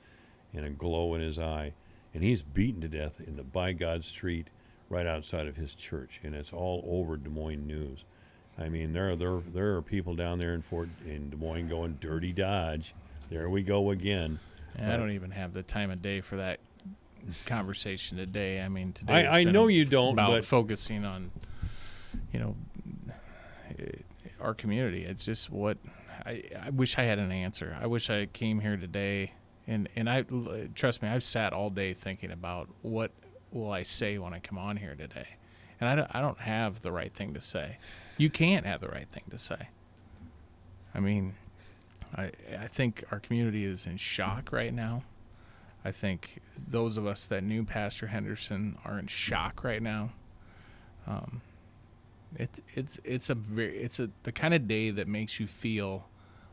and a glow in his eye, and he's beaten to death in the By God Street right outside of his church, and it's all over Des Moines News. I mean, there are people down there in Des Moines going, "Dirty Dodge, there we go again." And I don't even have the time of day for that conversation today. I mean, today I know you don't, about but focusing on, our community. It's just what I wish I had an answer. I wish I came here today, and I trust me, I've sat all day thinking about what will I say when I come on here today, and I don't have the right thing to say. You can't have the right thing to say. I mean, I think our community is in shock right now. I think those of us that knew Pastor Henderson are in shock right now. It's the kind of day that makes you feel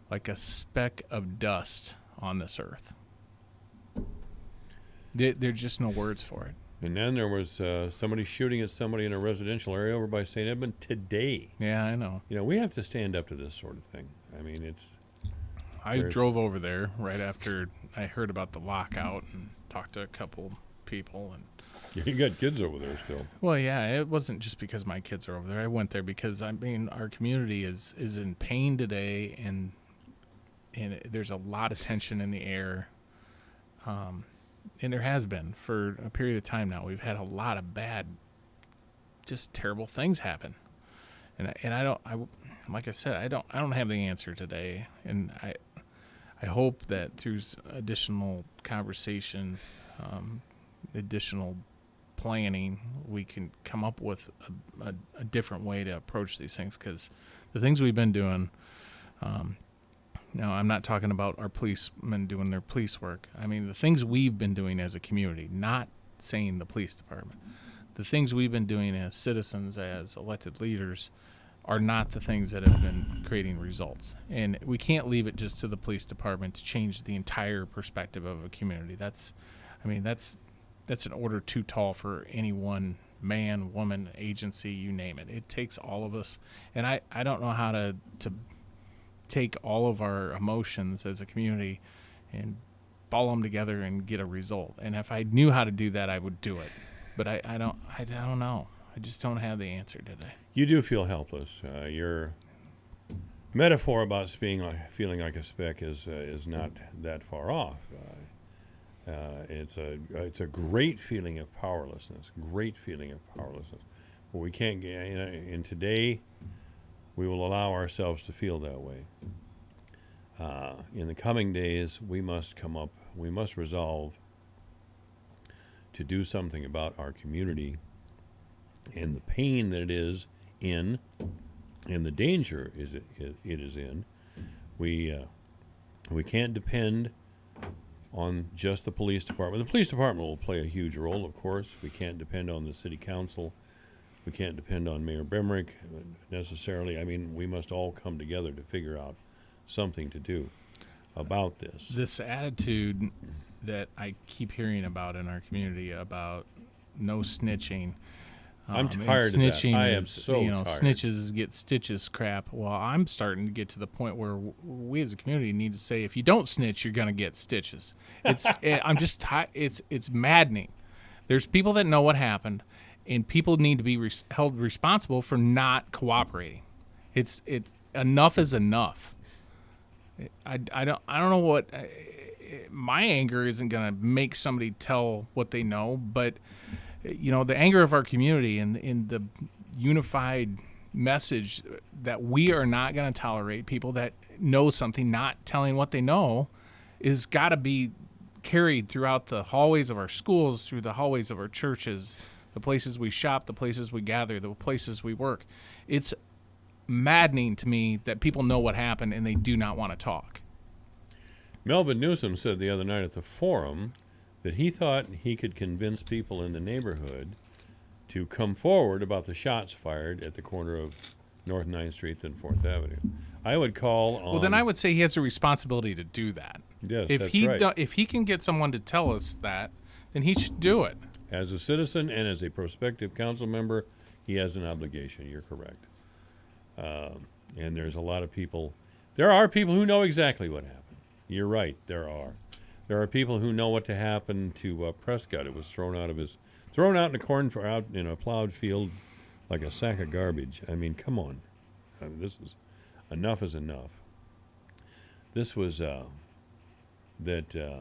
like a speck of dust on this earth. There's just no words for it. And then there was somebody shooting at somebody in a residential area over by St. Edmund today. Yeah, I know. We have to stand up to this sort of thing. I mean, I drove over there right after I heard about the lockout and talked to a couple people. And you got kids over there still. Well, yeah, it wasn't just because my kids are over there. I went there because, I mean, our community is in pain today, and there's a lot of tension in the air. And there has been for a period of time now. We've had a lot of bad, just terrible things happen. And I like I said, I don't have the answer today. And I hope that through additional conversation, additional planning, we can come up with a different way to approach these things. Because the things we've been doing, now, I'm not talking about our policemen doing their police work. I mean, the things we've been doing as a community, not saying the police department. The things we've been doing as citizens, as elected leaders, are not the things that have been creating results. And we can't leave it just to the police department to change the entire perspective of a community. That's an order too tall for any one man, woman, agency, you name it. It takes all of us. And I don't know how to take all of our emotions as a community and ball them together and get a result. And if I knew how to do that, I would do it. But I don't know. I just don't have the answer today. You do feel helpless. Your metaphor about feeling like a speck is not that far off. It's a great feeling of powerlessness. But we can't get. And today, we will allow ourselves to feel that way. In the coming days, we must resolve to do something about our community and the pain that it is in, and the danger it is in. We can't depend on just the police department. The police department will play a huge role, of course. We can't depend on the city council. We can't depend on Mayor Bemrick necessarily. I mean, we must all come together to figure out something to do about this. This attitude that I keep hearing about in our community about no snitching. I'm tired of that. I am so tired. Snitches get stitches crap. Well, I'm starting to get to the point where we as a community need to say, if you don't snitch, you're going to get stitches. I'm just tired. It's maddening. There's people that know what happened, and people need to be held responsible for not cooperating. Enough is enough. I don't know what. My anger isn't going to make somebody tell what they know, but the anger of our community and in the unified message that we are not going to tolerate people that know something not telling what they know is got to be carried throughout the hallways of our schools, through the hallways of our churches, the places we shop, the places we gather, the places we work. It's maddening to me that people know what happened and they do not want to talk. Melvin Newsom said the other night at the forum that he thought he could convince people in the neighborhood to come forward about the shots fired at the corner of North 9th Street and 4th Avenue. I would call on... Well, then I would say he has a responsibility to do that. Yes, if that's right. If he can get someone to tell us that, then he should do it. As a citizen and as a prospective council member, he has an obligation. You're correct. And there's a lot of people. There are people who know exactly what happened. You're right. There are people who know what to happen to Prescott. It was thrown out in out in a plowed field like a sack of garbage. I mean, come on. Enough is enough. This was that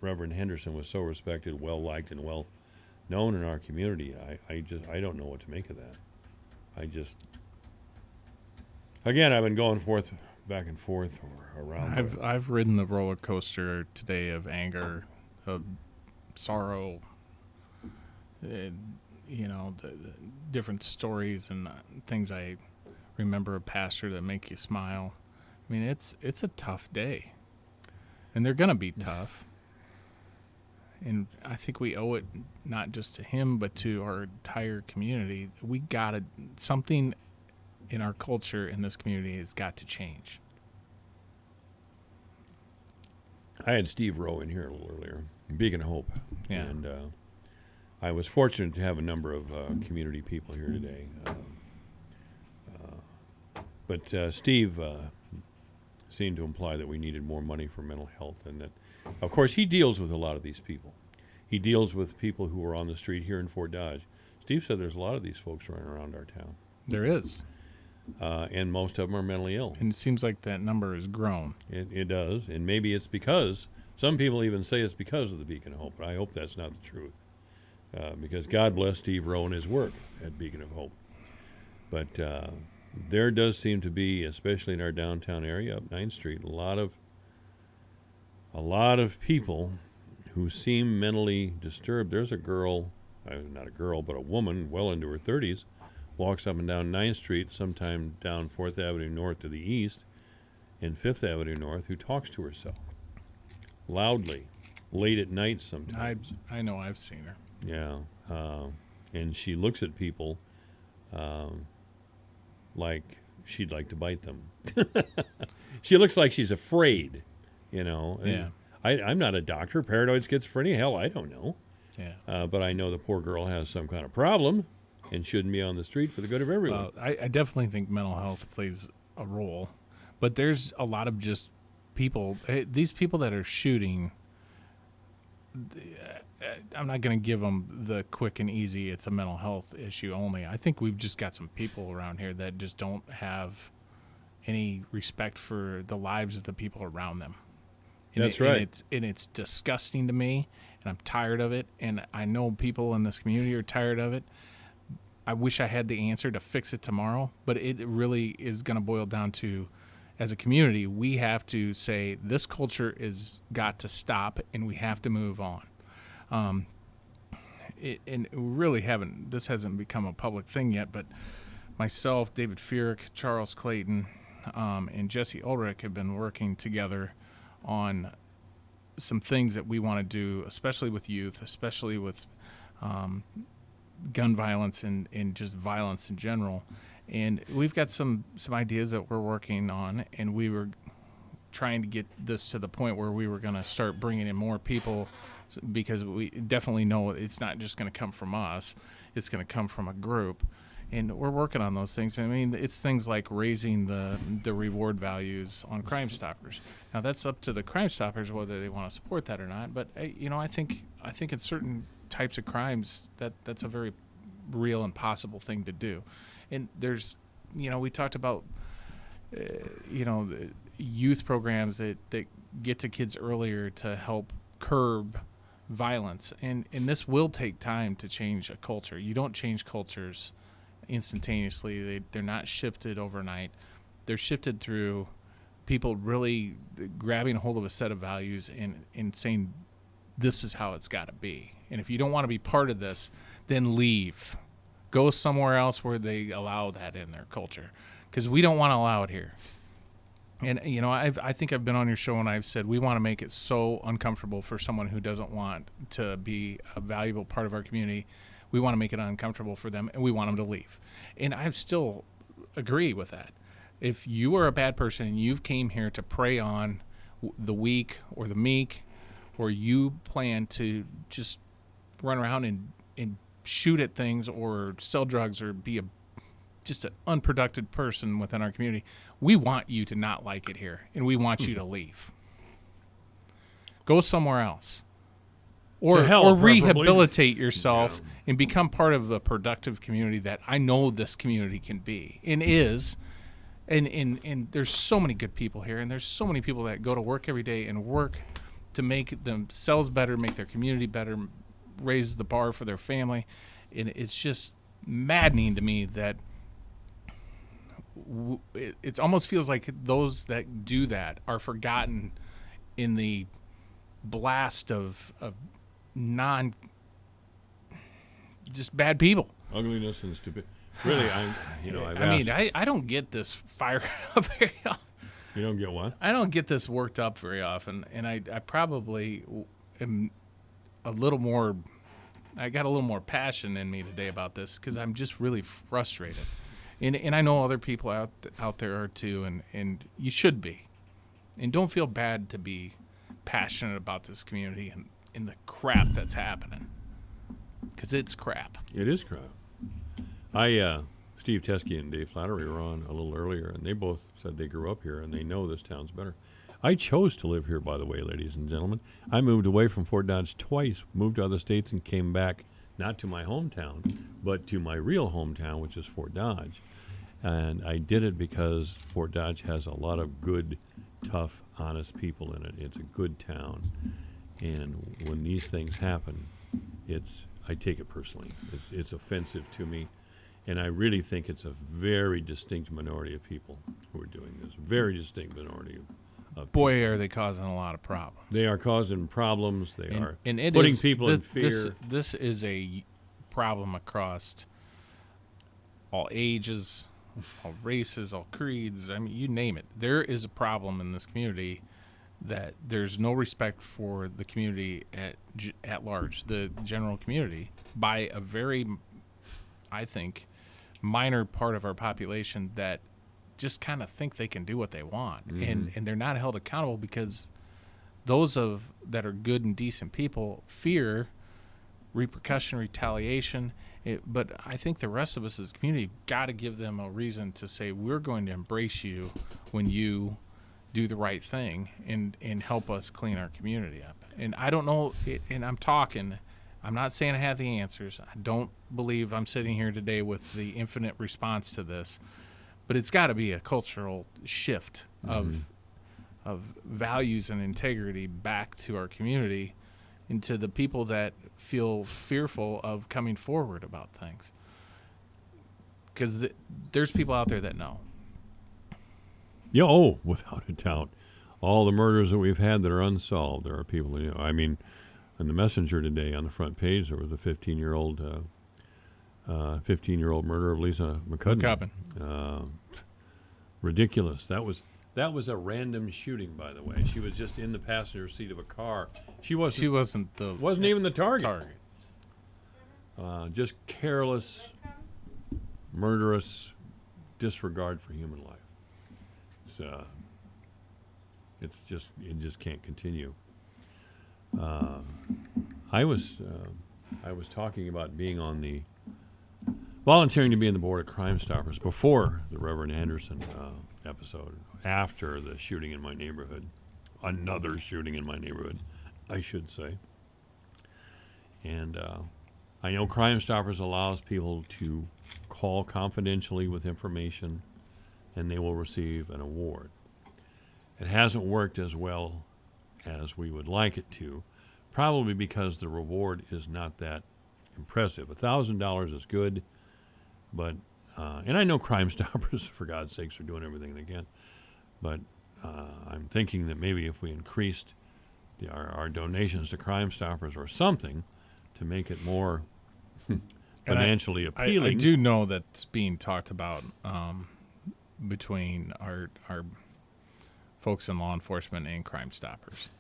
Reverend Henderson was so respected, well liked, and well known in our community. I don't know what to make of that. Again, I've been going back and forth or around. I've ridden the roller coaster today of anger, of sorrow, the different stories and things I remember of pastor that make you smile. I mean, it's a tough day, and they're gonna be tough. And I think we owe it not just to him, but to our entire community. We something in our culture in this community has got to change. I had Steve Rowe in here a little earlier, Beacon of Hope. Yeah. And I was fortunate to have a number of community people here today. But Steve seemed to imply that we needed more money for mental health, and that, of course, he deals with a lot of these people. He deals with people who are on the street here in Fort Dodge. Steve said there's a lot of these folks running around our town. There is. And most of them are mentally ill. And it seems like that number has grown. It does, and maybe it's because, some people even say it's because of the Beacon of Hope, but I hope that's not the truth. Because God bless Steve Rowe and his work at Beacon of Hope. But there does seem to be, especially in our downtown area up 9th Street, a lot of people who seem mentally disturbed. There's a girl, not a girl, but a woman well into her 30s, walks up and down 9th Street, sometime down 4th Avenue North to the east, and 5th Avenue North, who talks to herself loudly, late at night sometimes. I know, I've seen her. Yeah, and she looks at people like she'd like to bite them. She looks like she's afraid, Yeah. I'm not a doctor. Paranoid schizophrenia, hell, I don't know. Yeah. But I know the poor girl has some kind of problem and shouldn't be on the street for the good of everyone. I definitely think mental health plays a role, but there's a lot of just people, these people that are shooting, I'm not going to give them the quick and easy, it's a mental health issue only. I think we've just got some people around here that just don't have any respect for the lives of the people around them. That's right. And it's disgusting to me, and I'm tired of it, and I know people in this community are tired of it. I wish I had the answer to fix it tomorrow, but it really is going to boil down to, as a community, we have to say this culture is got to stop, and we have to move on. And we really haven't, this hasn't become a public thing yet, but myself, David Furyk, Charles Clayton, and Jesse Ulrich have been working together on some things that we want to do, especially with youth, especially with gun violence and just violence in general. And we've got some ideas that we're working on, and we were trying to get this to the point where we were going to start bringing in more people, because we definitely know it's not just going to come from us, it's going to come from a group. And we're working on those things. I mean, it's things like raising the reward values on Crime Stoppers. Now, that's up to the Crime Stoppers whether they want to support that or not. But I think in certain types of crimes that's a very real and possible thing to do. And there's, we talked about, youth programs that get to kids earlier to help curb violence. And this will take time to change a culture. You don't change cultures instantaneously. They're not shifted overnight. They're shifted through people really grabbing a hold of a set of values and saying, this is how it's got to be. And if you don't want to be part of this, then leave. Go somewhere else where they allow that in their culture, because we don't want to allow it here. And, I think I've been on your show and I've said we want to make it so uncomfortable for someone who doesn't want to be a valuable part of our community. We want to make it uncomfortable for them, and we want them to leave. And I still agree with that. If you are a bad person and you've came here to prey on the weak or the meek, or you plan to just run around and shoot at things or sell drugs or be just an unproductive person within our community. We want you to not like it here, and we want you to leave. Go somewhere else. Or rehabilitate yourself and become part of the productive community that I know this community can be and is. And there's so many good people here, and there's so many people that go to work every day and work to make themselves better, make their community better, raise the bar for their family. And it's just maddening to me that it almost feels like those that do that are forgotten in the blast of just bad people. Ugliness and stupid. Really, I don't get this fired up very often. You don't get what? I don't get this worked up very often, and I probably am a little more. I got a little more passion in me today about this because I'm just really frustrated, and I know other people out there are too, and you should be, and don't feel bad to be passionate about this community and the crap that's happening, because it's crap. It is crap. Steve Teske and Dave Flattery were on a little earlier, and they both said they grew up here and they know this town's better. I chose to live here, by the way, ladies and gentlemen. I moved away from Fort Dodge twice, moved to other states, and came back not to my hometown, but to my real hometown, which is Fort Dodge. And I did it because Fort Dodge has a lot of good, tough, honest people in it. It's a good town. And when these things happen, I take it personally. It's offensive to me. And I really think it's a very distinct minority of people who are doing this. Very distinct minority of Boy, people. are they causing a lot of problems. They are causing problems. They are it putting is, people in fear. This is a problem across all ages, all races, all creeds. I mean, you name it. There is a problem in this community that there's no respect for the community at large, the general community, by a very, I think, minor part of our population that just kind of think they can do what they want. And they're not held accountable because those that are good and decent people fear repercussion, retaliation. But I think the rest of us as a community got to give them a reason to say, we're going to embrace you when you do the right thing and help us clean our community up. And I don't know, and I'm not saying I have the answers. I don't believe I'm sitting here today with the infinite response to this, but it's got to be a cultural shift of values and integrity back to our community and to the people that feel fearful of coming forward about things. Because there's people out there that know. Yeah, without a doubt. All the murders that we've had that are unsolved, there are people who know. I mean, in the Messenger today, on the front page, there was a 15-year-old murder of Lisa McCudden. Ridiculous. That was a random shooting, by the way. She was just in the passenger seat of a car. She wasn't even the target. Just careless, murderous disregard for human life. It just can't continue. I was talking about volunteering to be on the board of Crime Stoppers before the Reverend Anderson episode, after the shooting in my neighborhood, another shooting in my neighborhood, I should say. And I know Crime Stoppers allows people to call confidentially with information, and they will receive an award. It hasn't worked as well as we would like it to, probably because the reward is not that impressive. $1,000 is good, but and I know Crime Stoppers, for God's sakes, are doing everything they can, but I'm thinking that maybe if we increased our donations to Crime Stoppers or something to make it more financially appealing. I do know that's being talked about between our folks in law enforcement and Crime Stoppers.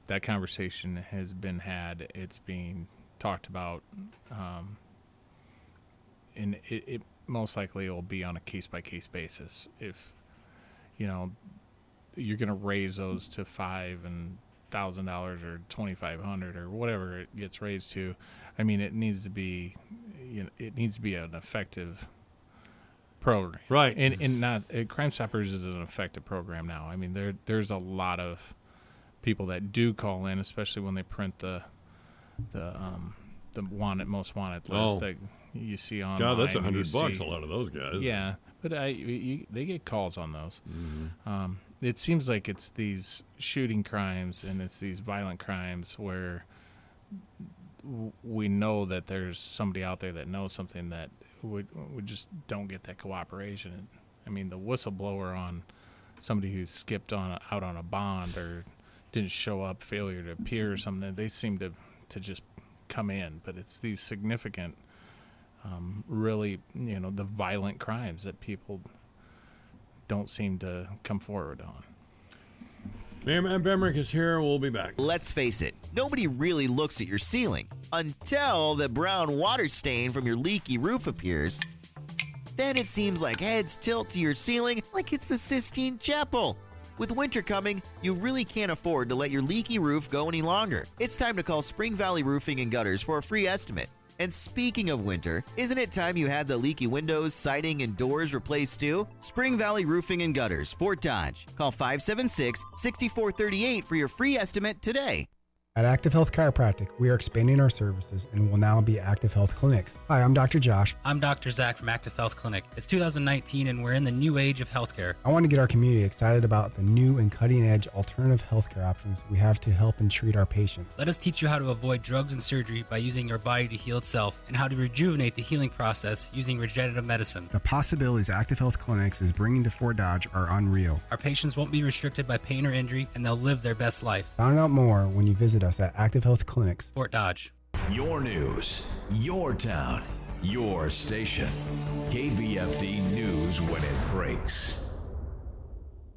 That conversation has been had. It's being talked about, and it most likely will be on a case-by-case basis. If you're going to raise those to $5,000 and $1,000 or $2,500 or whatever it gets raised to. I mean, it needs to be, it needs to be an effective program, right? And not Crime Stoppers is an effective program now. I mean, there's a lot of people that do call in, especially when they print the most wanted list that you see online. God, that's $100 a lot of those guys. Yeah, but they get calls on those. Mm-hmm. It seems like it's these shooting crimes and it's these violent crimes where we know that there's somebody out there that knows something that we just don't get that cooperation. I mean, the whistleblower on somebody who skipped out on a bond or didn't show up, failure to appear or something, they seem to just come in. But it's these significant, really, the violent crimes that people don't seem to come forward on. Mayor Matt Bemrick is here. We'll be back. Let's face it, nobody really looks at your ceiling until the brown water stain from your leaky roof appears. Then it seems like heads tilt to your ceiling like it's the Sistine Chapel. With winter coming, you really can't afford to let your leaky roof go any longer. It's time to call Spring Valley Roofing and Gutters for a free estimate. And speaking of winter, isn't it time you had the leaky windows, siding, and doors replaced too? Spring Valley Roofing and Gutters, Fort Dodge. Call 576-6438 for your free estimate today. At Active Health Chiropractic, we are expanding our services and will now be Active Health Clinics. Hi, I'm Dr. Josh. I'm Dr. Zach from Active Health Clinic. It's 2019 and we're in the new age of healthcare. I want to get our community excited about the new and cutting-edge alternative healthcare options we have to help and treat our patients. Let us teach you how to avoid drugs and surgery by using your body to heal itself and how to rejuvenate the healing process using regenerative medicine. The possibilities Active Health Clinics is bringing to Fort Dodge are unreal. Our patients won't be restricted by pain or injury and they'll live their best life. Find out more when you visit us at Active Health Clinics, Fort Dodge. Your news, your town, your station. KVFD News when it breaks.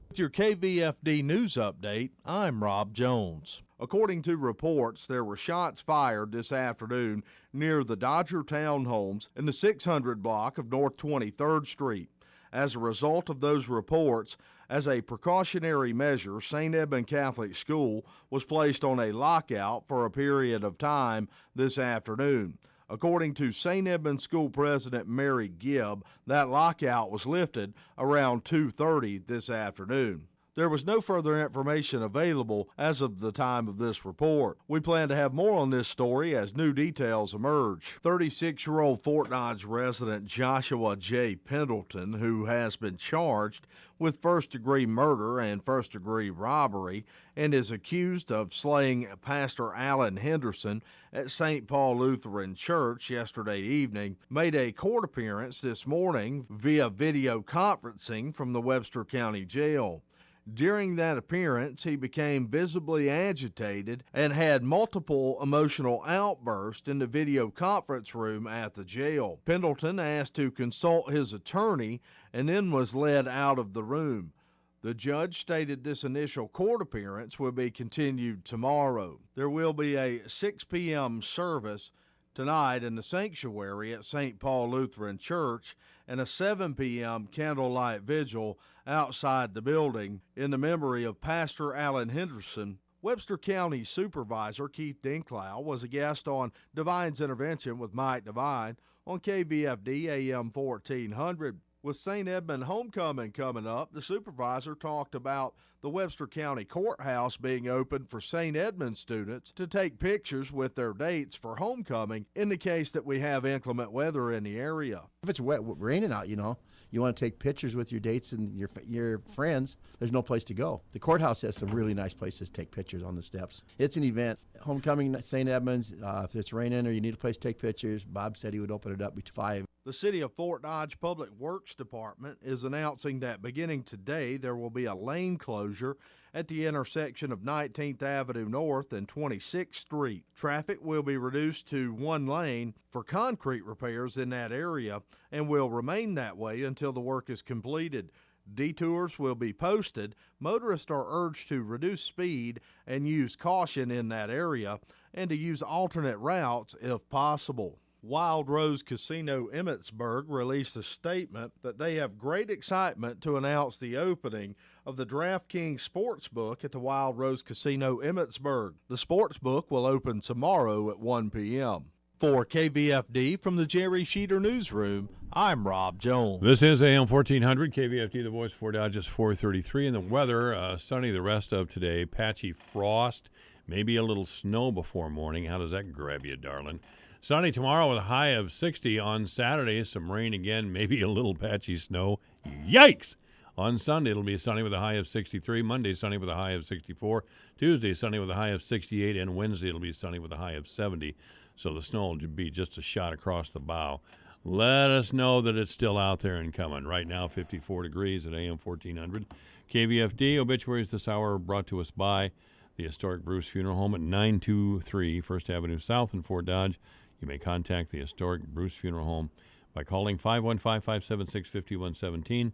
With your KVFD News update, I'm Rob Jones. According to reports, there were shots fired this afternoon near the Dodger Townhomes in the 600 block of North 23rd Street. As a result of those reports, as a precautionary measure, St. Edmund Catholic School was placed on a lockout for a period of time this afternoon. According to St. Edmund School President Mary Gibb, that lockout was lifted around 2:30 this afternoon. There was no further information available as of the time of this report. We plan to have more on this story as new details emerge. 36-year-old Fort Dodge resident Joshua J. Pendleton, who has been charged with first-degree murder and first-degree robbery and is accused of slaying Pastor Alan Henderson at St. Paul Lutheran Church yesterday evening, made a court appearance this morning via video conferencing from the Webster County Jail. During that appearance, he became visibly agitated and had multiple emotional outbursts in the video conference room at the jail. Pendleton asked to consult his attorney and then was led out of the room. The judge stated this initial court appearance will be continued tomorrow. There will be a 6 p.m. service tonight in the sanctuary at St. Paul Lutheran Church and a 7 p.m. candlelight vigil outside the building in the memory of Pastor Alan Henderson. Webster County Supervisor Keith Dinklau was a guest on Divine's Intervention with Mike Divine on KVFD AM 1400. With St. Edmund Homecoming coming up, the supervisor talked about the Webster County Courthouse being open for St. Edmund students to take pictures with their dates for homecoming in the case that we have inclement weather in the area. If it's wet, raining out, you want to take pictures with your dates and your friends, there's no place to go. The courthouse has some really nice places to take pictures on the steps. It's an event. Homecoming St. Edmunds, if it's raining or you need a place to take pictures, Bob said he would open it up at 5. The City of Fort Dodge Public Works Department is announcing that beginning today there will be a lane closure at the intersection of 19th Avenue North and 26th Street. Traffic will be reduced to one lane for concrete repairs in that area and will remain that way until the work is completed. Detours will be posted. Motorists are urged to reduce speed and use caution in that area and to use alternate routes if possible. Wild Rose Casino Emmitsburg released a statement that they have great excitement to announce the opening of the DraftKings Sportsbook at the Wild Rose Casino Emmitsburg. The Sportsbook will open tomorrow at 1 p.m. For KVFD from the Jerry Sheeter Newsroom, I'm Rob Jones. This is AM 1400, KVFD, the voice for Dodge, is 4:33. And the weather, sunny the rest of today, patchy frost, maybe a little snow before morning. How does that grab you, darling? Sunny tomorrow with a high of 60. On Saturday, some rain again, maybe a little patchy snow. Yikes! On Sunday, it'll be sunny with a high of 63. Monday, sunny with a high of 64. Tuesday, sunny with a high of 68. And Wednesday, it'll be sunny with a high of 70. So the snow will be just a shot across the bow. Let us know that it's still out there and coming. Right now, 54 degrees at AM 1400. KVFD obituaries this hour brought to us by the historic Bruce Funeral Home at 923 First Avenue South in Fort Dodge. You may contact the historic Bruce Funeral Home by calling 515-576-5117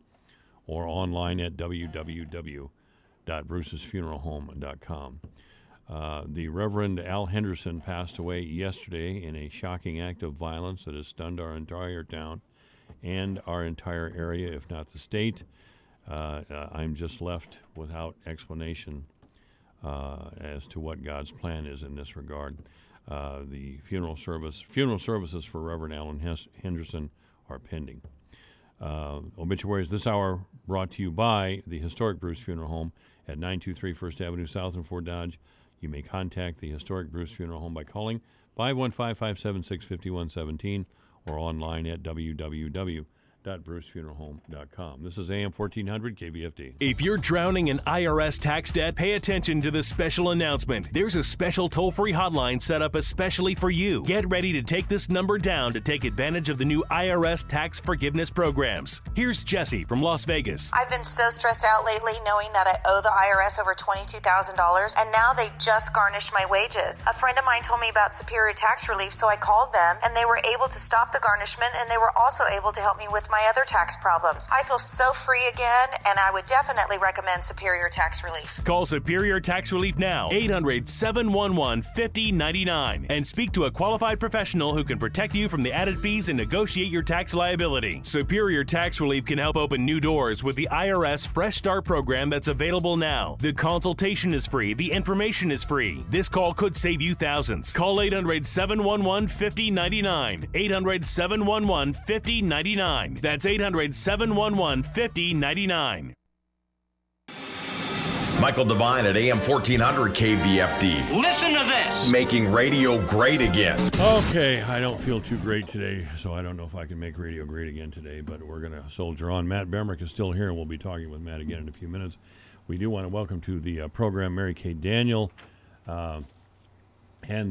or online at www.brucesfuneralhome.com. The Reverend Al Henderson passed away yesterday in a shocking act of violence that has stunned our entire town and our entire area, if not the state. I'm just left without explanation as to what God's plan is in this regard. The funeral services for Reverend Alan Henderson are pending. Obituaries this hour brought to you by the historic Bruce Funeral Home at 923 First Avenue South in Fort Dodge. You may contact the historic Bruce Funeral Home by calling 515-576-5117 or online at www.brucefuneralhome.com. This is AM 1400 KVFD. If you're drowning in IRS tax debt, pay attention to this special announcement. There's a special toll-free hotline set up especially for you. Get ready to take this number down to take advantage of the new IRS tax forgiveness programs. Here's Jesse from Las Vegas. I've been so stressed out lately knowing that I owe the IRS over $22,000, and now they just garnished my wages. A friend of mine told me about Superior Tax Relief, so I called them, and they were able to stop the garnishment, and they were also able to help me with my other tax problems. I feel so free again, and I would definitely recommend Superior Tax Relief. Call Superior Tax Relief now, 800-711-5099, and speak to a qualified professional who can protect you from the added fees and negotiate your tax liability. Superior Tax Relief can help open new doors with the IRS Fresh Start program that's available now. The consultation is free. The information is free. This call could save you thousands. Call 800-711-5099. 800-711-5099. That's 800-711-5099. Michael Devine at AM 1400 KVFD. Listen to this. Making radio great again. Okay, I don't feel too great today, so I don't know if I can make radio great again today, but we're going to soldier on. Matt Bemrick is still here, and we'll be talking with Matt again in a few minutes. We do want to welcome to the program Mary Kay Daniel and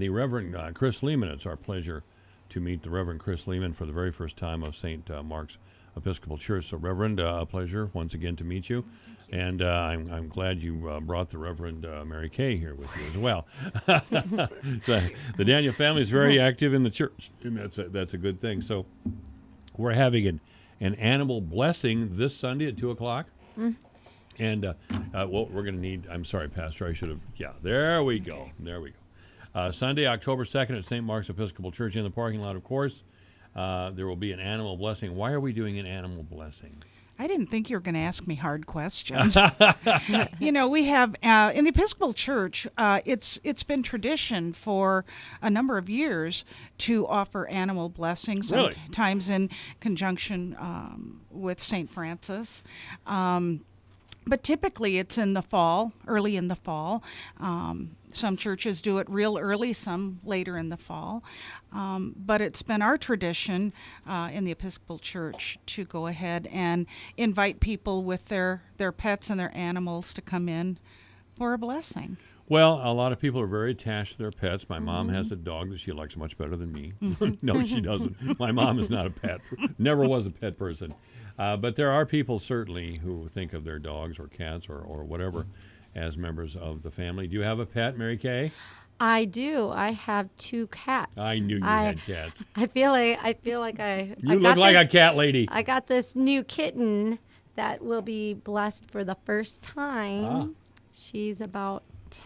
the Reverend Chris Lehman. It's our pleasure to meet the Reverend Chris Lehman for the very first time of St. Mark's Episcopal Church. So, Reverend, a pleasure once again to meet you. And I'm glad you brought the Reverend Mary Kay here with you as well. The Daniel family is very active in the church, and that's a good thing. So we're having an animal blessing this Sunday at 2 o'clock. Mm. And what we're going to need, I'm sorry, Pastor, I should have, there we go. There we go. Sunday, October 2nd at St. Mark's Episcopal Church in the parking lot, of course. There will be an animal blessing. Why are we doing an animal blessing? I didn't think you were going to ask me hard questions. You know, we have in the Episcopal Church, it's been tradition for a number of years to offer animal blessings, sometimes in conjunction with St. Francis. But typically it's in the fall, early in the fall. Some churches do it real early, some later in the fall. But it's been our tradition in the Episcopal Church to go ahead and invite people with their pets and their animals to come in for a blessing. Well, a lot of people are very attached to their pets. My mom has a dog that she likes much better than me. No, she doesn't. My mom is not a pet, never was a pet person. But there are people certainly who think of their dogs or cats or whatever as members of the family. Do you have a pet, Mary Kay? I do. I have 2 cats. I knew you had cats. I feel like You look like a cat lady. I got this new kitten that will be blessed for the first time. She's about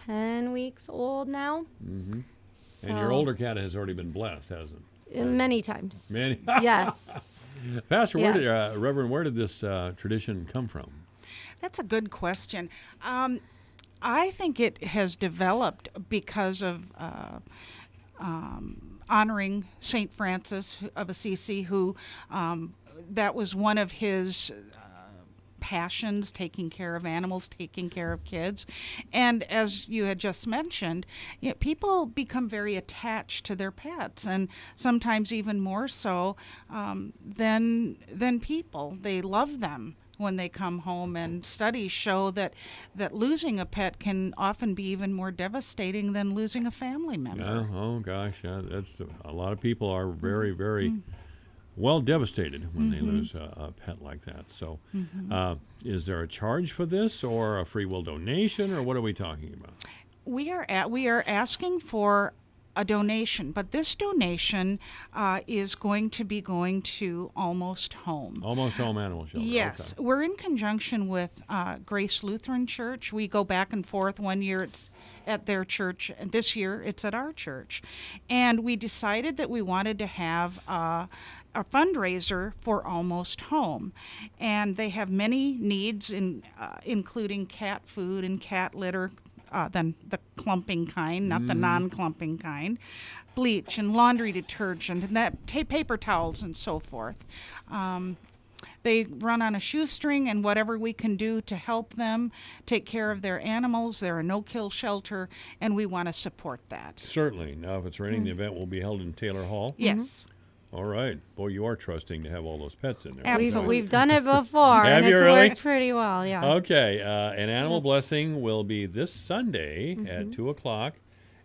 10 weeks old now. Mm-hmm. So. And your older cat has already been blessed, hasn't it? Many times. Many. Yes. Pastor, Yes. Reverend, where did this tradition come from? That's a good question. I think it has developed because of honoring St. Francis of Assisi, who that was one of his passions, taking care of animals, taking care of kids. And as you had just mentioned, people become very attached to their pets, and sometimes even more so than people. They love them when they come home, and studies show that losing a pet can often be even more devastating than losing a family member. Yeah, oh gosh, that's a lot of people are very, very well devastated when they lose a pet like that. So, is there a charge for this, or a free will donation, or what are we talking about? We are asking for a donation, but this donation is going to be going to Almost Home. Almost Home Animal Shelter. Yes, Okay. we're in conjunction with Grace Lutheran Church. We go back and forth. One year it's at their church, and this year it's at our church. And we decided that we wanted to have a fundraiser for Almost Home. And they have many needs, including cat food and cat litter, then the clumping kind, not the non-clumping kind, bleach and laundry detergent, and that paper towels and so forth. They run on a shoestring, and whatever we can do to help them take care of their animals. They're a no-kill shelter, and we want to support that. Certainly. Now, if it's raining, the event will be held in Taylor Hall. Yes. All right. Boy, you are trusting to have all those pets in there. Absolutely. We've done it before, and it's worked pretty well, yeah. Okay. An animal blessing will be this Sunday at 2 o'clock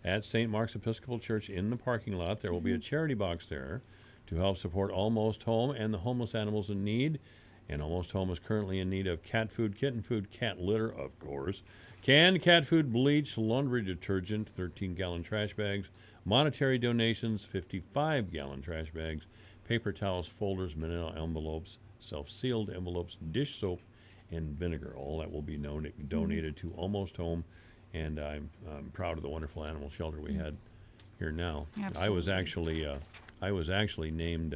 at St. Mark's Episcopal Church in the parking lot. There will be a charity box there to help support Almost Home and the homeless animals in need. And Almost Home is currently in need of cat food, kitten food, cat litter, of course, canned cat food, bleach, laundry detergent, 13-gallon trash bags, monetary donations, 55-gallon trash bags, paper towels, folders, manila envelopes, self-sealed envelopes, dish soap, and vinegar. All that will be donated to Almost Home, and I'm proud of the wonderful animal shelter we had here now. Absolutely. I was actually named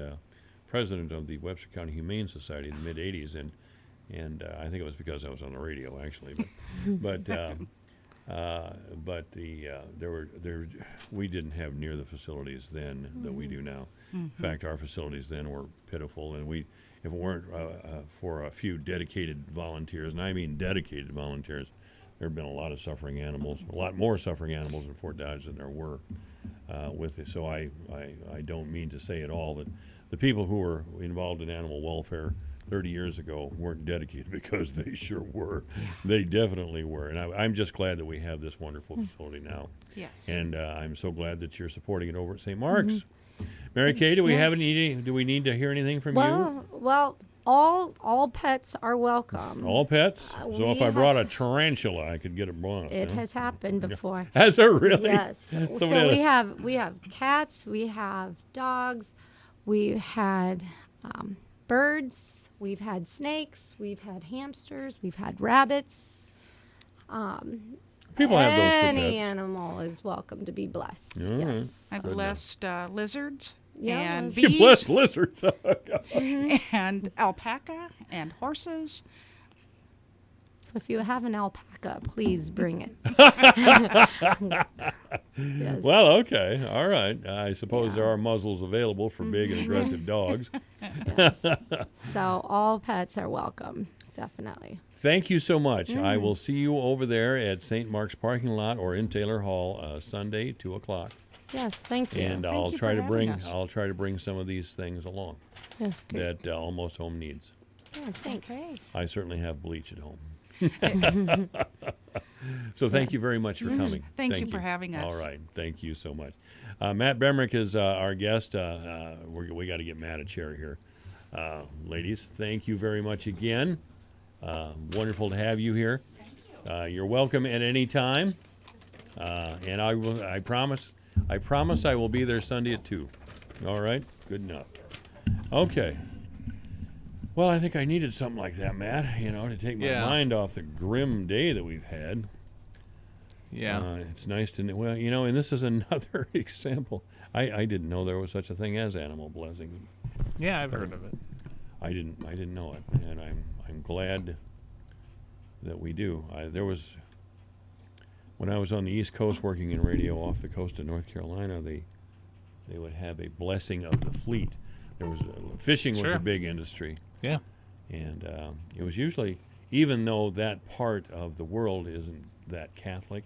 president of the Webster County Humane Society in the mid-'80s, and I think it was because I was on the radio, actually. We didn't have near the facilities then that we do now. In fact, our facilities then were pitiful, and if it weren't for a few dedicated volunteers, and I mean dedicated volunteers, there have been a lot of suffering animals, a lot more suffering animals in Fort Dodge than there were with it. So I don't mean to say at all that the people who were involved in animal welfare 30 years ago weren't dedicated, because they sure were. They definitely were. And I'm just glad that we have this wonderful facility now. Yes. And I'm so glad that you're supporting it over at St. Mark's. Mary Kay, do we need to hear anything from you? Well, all pets are welcome. All pets? So if I brought a tarantula, I could get it blown. It has happened before. Has it really? Yes. So we have cats, we have dogs, we've had birds, we've had snakes, we've had hamsters, we've had rabbits. People have those for Any pets. animal is welcome to be blessed. All yes. right. I've blessed lizards and You bees. blessed lizards. And alpaca and horses. So if you have an alpaca, please bring it. Yes. Well, okay. All right. I suppose there are muzzles available for big and aggressive dogs. So all pets are welcome, definitely. Thank you so much. I will see you over there at St. Mark's parking lot or in Taylor Hall Sunday, 2 o'clock. Yes, thank you. And Thank I'll you try for to bring having us. I'll try to bring some of these things along That's good. that Almost Home needs. Yeah, thanks. Okay. I certainly have bleach at home. So thank you very much for coming. Thank you for having us. All right. Thank you so much. Matt Bemrick is our guest. We got to get Matt a chair here. Ladies, thank you very much again. Wonderful to have you here. You're welcome at any time. And I promise I will be there Sunday at 2. All right? Good enough. Okay. Well, I think I needed something like that, Matt, to take my mind off the grim day that we've had. Yeah. It's nice to know. Well, and this is another example. I didn't know there was such a thing as animal blessings. Yeah, I've heard of it. I didn't know it, and I'm glad that we do. There was, when I was on the East Coast working in radio off the coast of North Carolina, they would have a blessing of the fleet. There was fishing was a big industry. Yeah. And it was usually, even though that part of the world isn't that Catholic,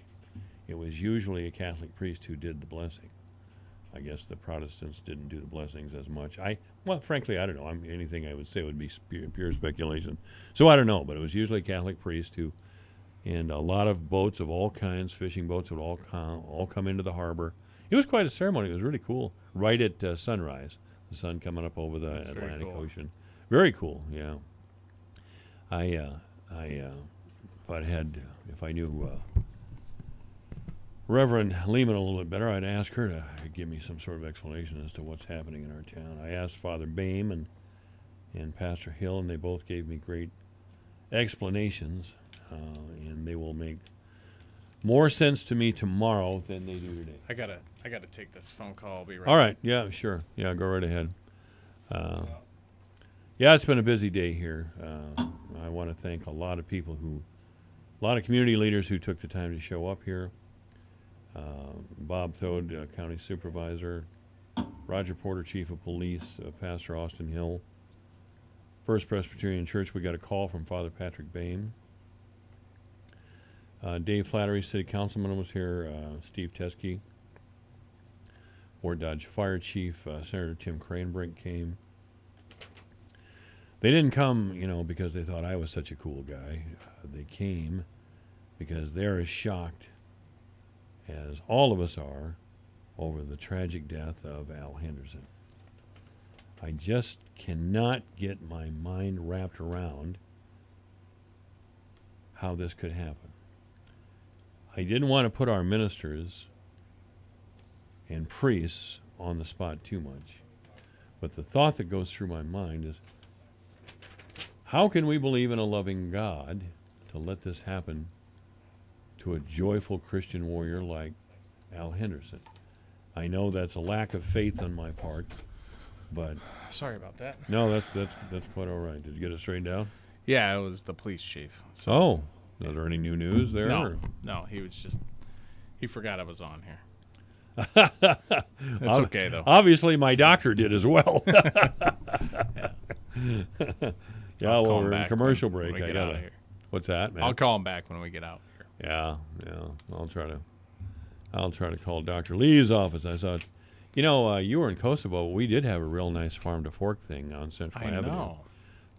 it was usually a Catholic priest who did the blessing. I guess the Protestants didn't do the blessings as much. Well, frankly, I don't know. Anything I would say would be pure speculation. So I don't know, but it was usually a Catholic priest who, and a lot of boats of all kinds, fishing boats would all come into the harbor. It was quite a ceremony. It was really cool. Right at sunrise, the sun coming up over the Atlantic Ocean. Very cool. Yeah. If I knew Reverend Lehman a little bit better, I'd ask her to give me some sort of explanation as to what's happening in our town. I asked Father Bame and Pastor Hill, and they both gave me great explanations, and they will make more sense to me tomorrow than they do today. I gotta take this phone call. I'll be right. All right. Yeah. Sure. Yeah. Go right ahead. Yeah, it's been a busy day here. I want to thank a lot of community leaders who took the time to show up here. Bob Thode, County Supervisor, Roger Porter, Chief of Police, Pastor Austin Hill, First Presbyterian Church. We got a call from Father Patrick Bame. Dave Flattery, City Councilman, was here. Steve Teske, Fort Dodge Fire Chief, Senator Tim Cranbrink came. They didn't come, because they thought I was such a cool guy. They came because they're as shocked as all of us are over the tragic death of Al Henderson. I just cannot get my mind wrapped around how this could happen. I didn't want to put our ministers and priests on the spot too much, but the thought that goes through my mind is, how can we believe in a loving God to let this happen to a joyful Christian warrior like Al Henderson? I know that's a lack of faith on my part, but sorry about that. No, that's quite all right. Did you get it straightened out? Yeah, it was the police chief. So, is there any new news there? No, he forgot I was on here. It's okay though. Obviously, my doctor did as well. Yeah, well, we're in commercial break. I got out of here. What's that, man? I'll call him back when we get out here. Yeah. I'll try to call Dr. Lee's office. I thought, you were in Kosovo. We did have a real nice farm to fork thing on Central Avenue. I know.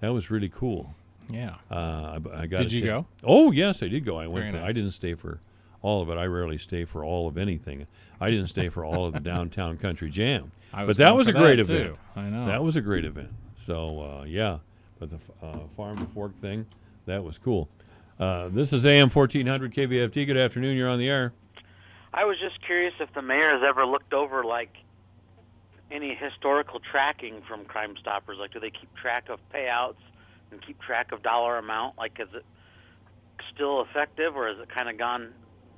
That was really cool. Yeah. I got. Did you go? Oh yes, I did go. I went. Very nice. I didn't stay for all of it. I rarely stay for all of anything. I didn't stay for all of the downtown country jam. But that was a great event. Too. I know. That was a great event. So yeah. But the farm to fork thing, that was cool. This is AM 1400 KVFD. Good afternoon. You're on the air. I was just curious if the mayor has ever looked over, any historical tracking from Crime Stoppers. Do they keep track of payouts and keep track of dollar amount? Is it still effective, or has it kind of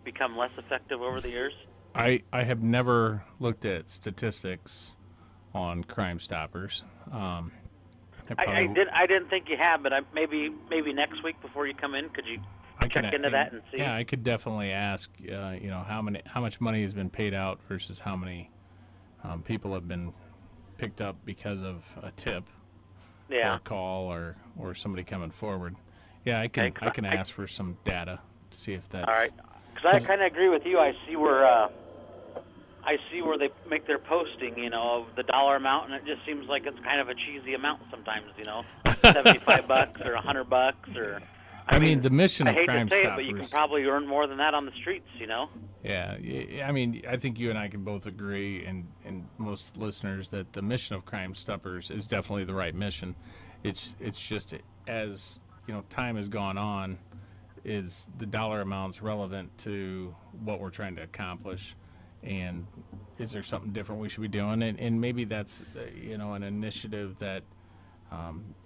become less effective over the years? I have never looked at statistics on Crime Stoppers. I didn't think you had, but maybe next week before you come in, could you check into that and see? Yeah, I could definitely ask. How much money has been paid out versus how many people have been picked up because of a tip, or a call, or somebody coming forward. Yeah, I can ask for some data to see if that's all right. Because I kind of agree with you. I see where they make their posting, of the dollar amount, and it just seems like it's kind of a cheesy amount sometimes, $75 or $100 or. I mean, the mission of Crime Stoppers. I hate to say it, but you can probably earn more than that on the streets, Yeah, I mean, I think you and I can both agree, and most listeners, that the mission of Crime Stoppers is definitely the right mission. It's just as time has gone on, is the dollar amounts relevant to what we're trying to accomplish, and is there something different we should be doing? And maybe that's an initiative that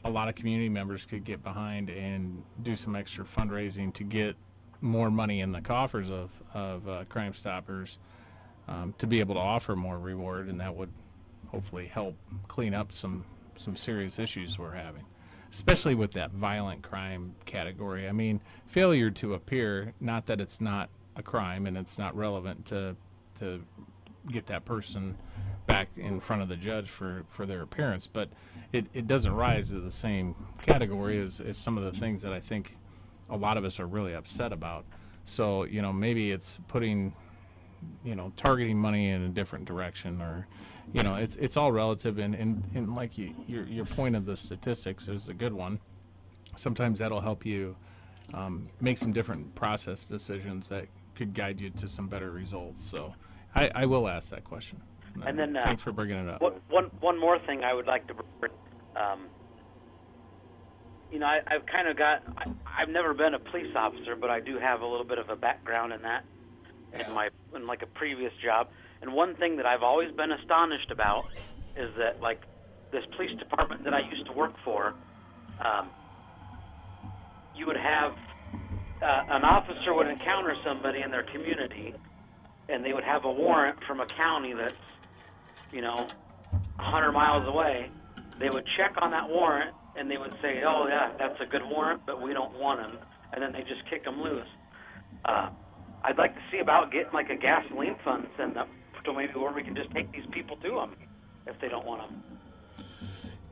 a lot of community members could get behind and do some extra fundraising to get more money in the coffers of Crime Stoppers to be able to offer more reward, and that would hopefully help clean up some serious issues we're having, especially with that violent crime category. I mean, failure to appear, not that it's not a crime and it's not relevant to get that person back in front of the judge for their appearance, but it doesn't rise to the same category as some of the things that I think a lot of us are really upset about. So, maybe it's putting, targeting money in a different direction, or, it's all relative. And like your point of the statistics is a good one. Sometimes that'll help you make some different process decisions that could guide you to some better results. So I will ask that question. And then thanks for bringing it up. One more thing I would like to bring. I've kind of I've never been a police officer, but I do have a little bit of a background in that in like a previous job. And one thing that I've always been astonished about is that, like, this police department that I used to work for, you would have an officer would encounter somebody in their community, and they would have a warrant from a county that's 100 miles away. They would check on that warrant, and they would say, oh, yeah, that's a good warrant, but we don't want him. And then they just kick them loose. I'd like to see about getting, like, a gasoline fund sent up to maybe where we can just take these people to them if they don't want them.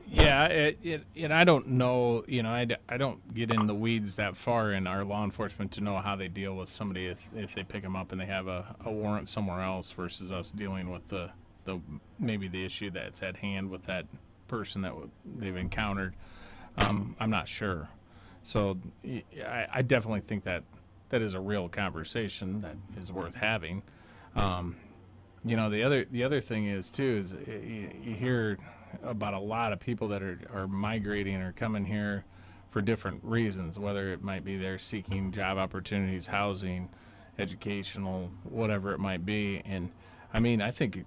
Yeah, and I don't know, I don't get in the weeds that far in our law enforcement to know how they deal with somebody if they pick them up and they have a warrant somewhere else versus us dealing with the maybe the issue that's at hand with that person that they've encountered. I'm not sure. So I definitely think that is a real conversation that is worth having. The other thing is too is you hear about a lot of people that are migrating or coming here for different reasons, whether it might be they're seeking job opportunities, housing, educational, whatever it might be. And I mean, I think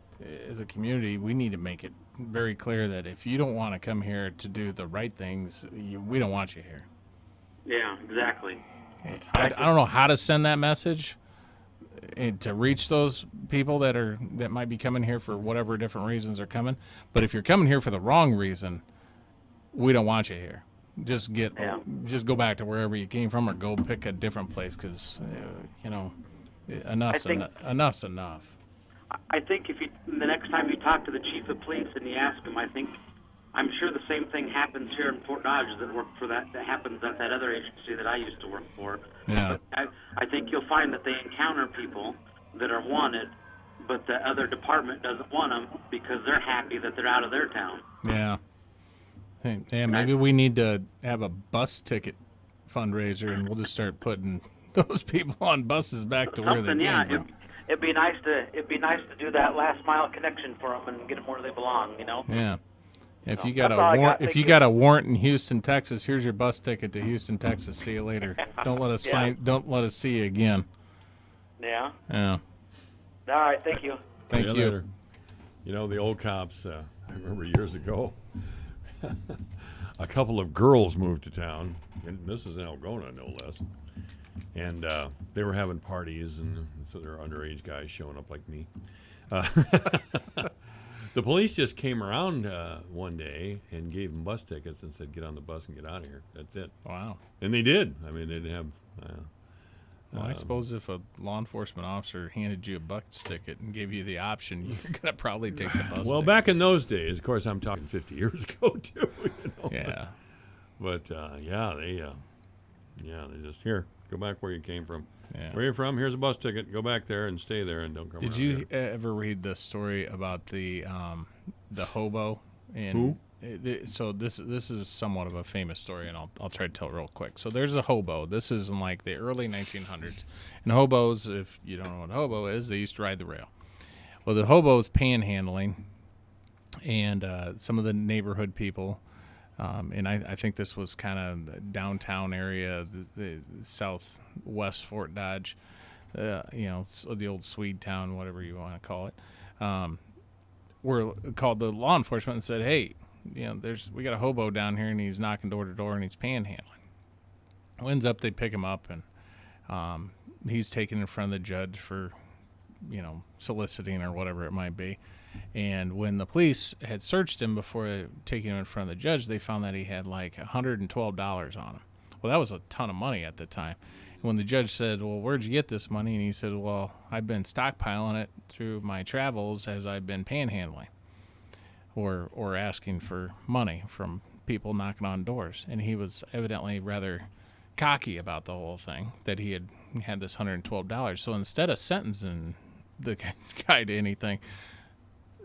as a community, we need to make it very clear that if you don't want to come here to do the right things, we don't want you here. Yeah, exactly. I don't know how to send that message and to reach those people that might be coming here for whatever different reasons are coming. But if you're coming here for the wrong reason, we don't want you here. Just go back to wherever you came from, or go pick a different place, because enough's enough. I think if the next time you talk to the chief of police and you ask him, I'm sure the same thing happens here in Fort Dodge that happens at that other agency that I used to work for. Yeah. But I think you'll find that they encounter people that are wanted, but the other department doesn't want them because they're happy that they're out of their town. Yeah. Hey, maybe we need to have a bus ticket fundraiser, and we'll just start putting those people on buses back to where they came from. It'd be nice to do that last mile connection for them and get them where they belong. Yeah. If you got a warrant in Houston, Texas, here's your bus ticket to Houston, Texas. See you later. Don't let us see you again. Yeah. Yeah. All right. Thank you. Thank you. Later. The old cops. I remember years ago, a couple of girls moved to town, and this is in Algona, no less. And they were having parties, and so there were underage guys showing up like me. The police just came around one day and gave them bus tickets and said, get on the bus and get out of here. That's it. Wow. And they did. I mean, they didn't have... well, I suppose if a law enforcement officer handed you a bus ticket and gave you the option, you're going to probably take the bus Well, ticket. back in those days, of course, I'm talking 50 years ago, too. Yeah. But, they just, here, go back where you came from. Yeah. Where you're from, here's a bus ticket. Go back there and stay there and don't come Did you ever read the story about the hobo? Who? So this is somewhat of a famous story, and I'll try to tell it real quick. So there's a hobo. This is in like the early 1900s. And hobos, if you don't know what a hobo is, they used to ride the rail. Well, the hobo's panhandling, and some of the neighborhood people, and I think this was kind of the downtown area, the southwest Fort Dodge, the old Swede town, whatever you want to call it, were called the law enforcement and said, hey, we got a hobo down here, and he's knocking door to door, and he's panhandling. Well, ends up they pick him up, and He's taken in front of the judge for, soliciting or whatever it might be. And when the police had searched him before taking him in front of the judge, they found that he had like $112 on him. Well, that was a ton of money at the time. When the judge said, well, where'd you get this money? And he said, well, I've been stockpiling it through my travels as I've been panhandling or asking for money from people knocking on doors. And he was evidently rather cocky about the whole thing, that he had this $112. So instead of sentencing the guy to anything,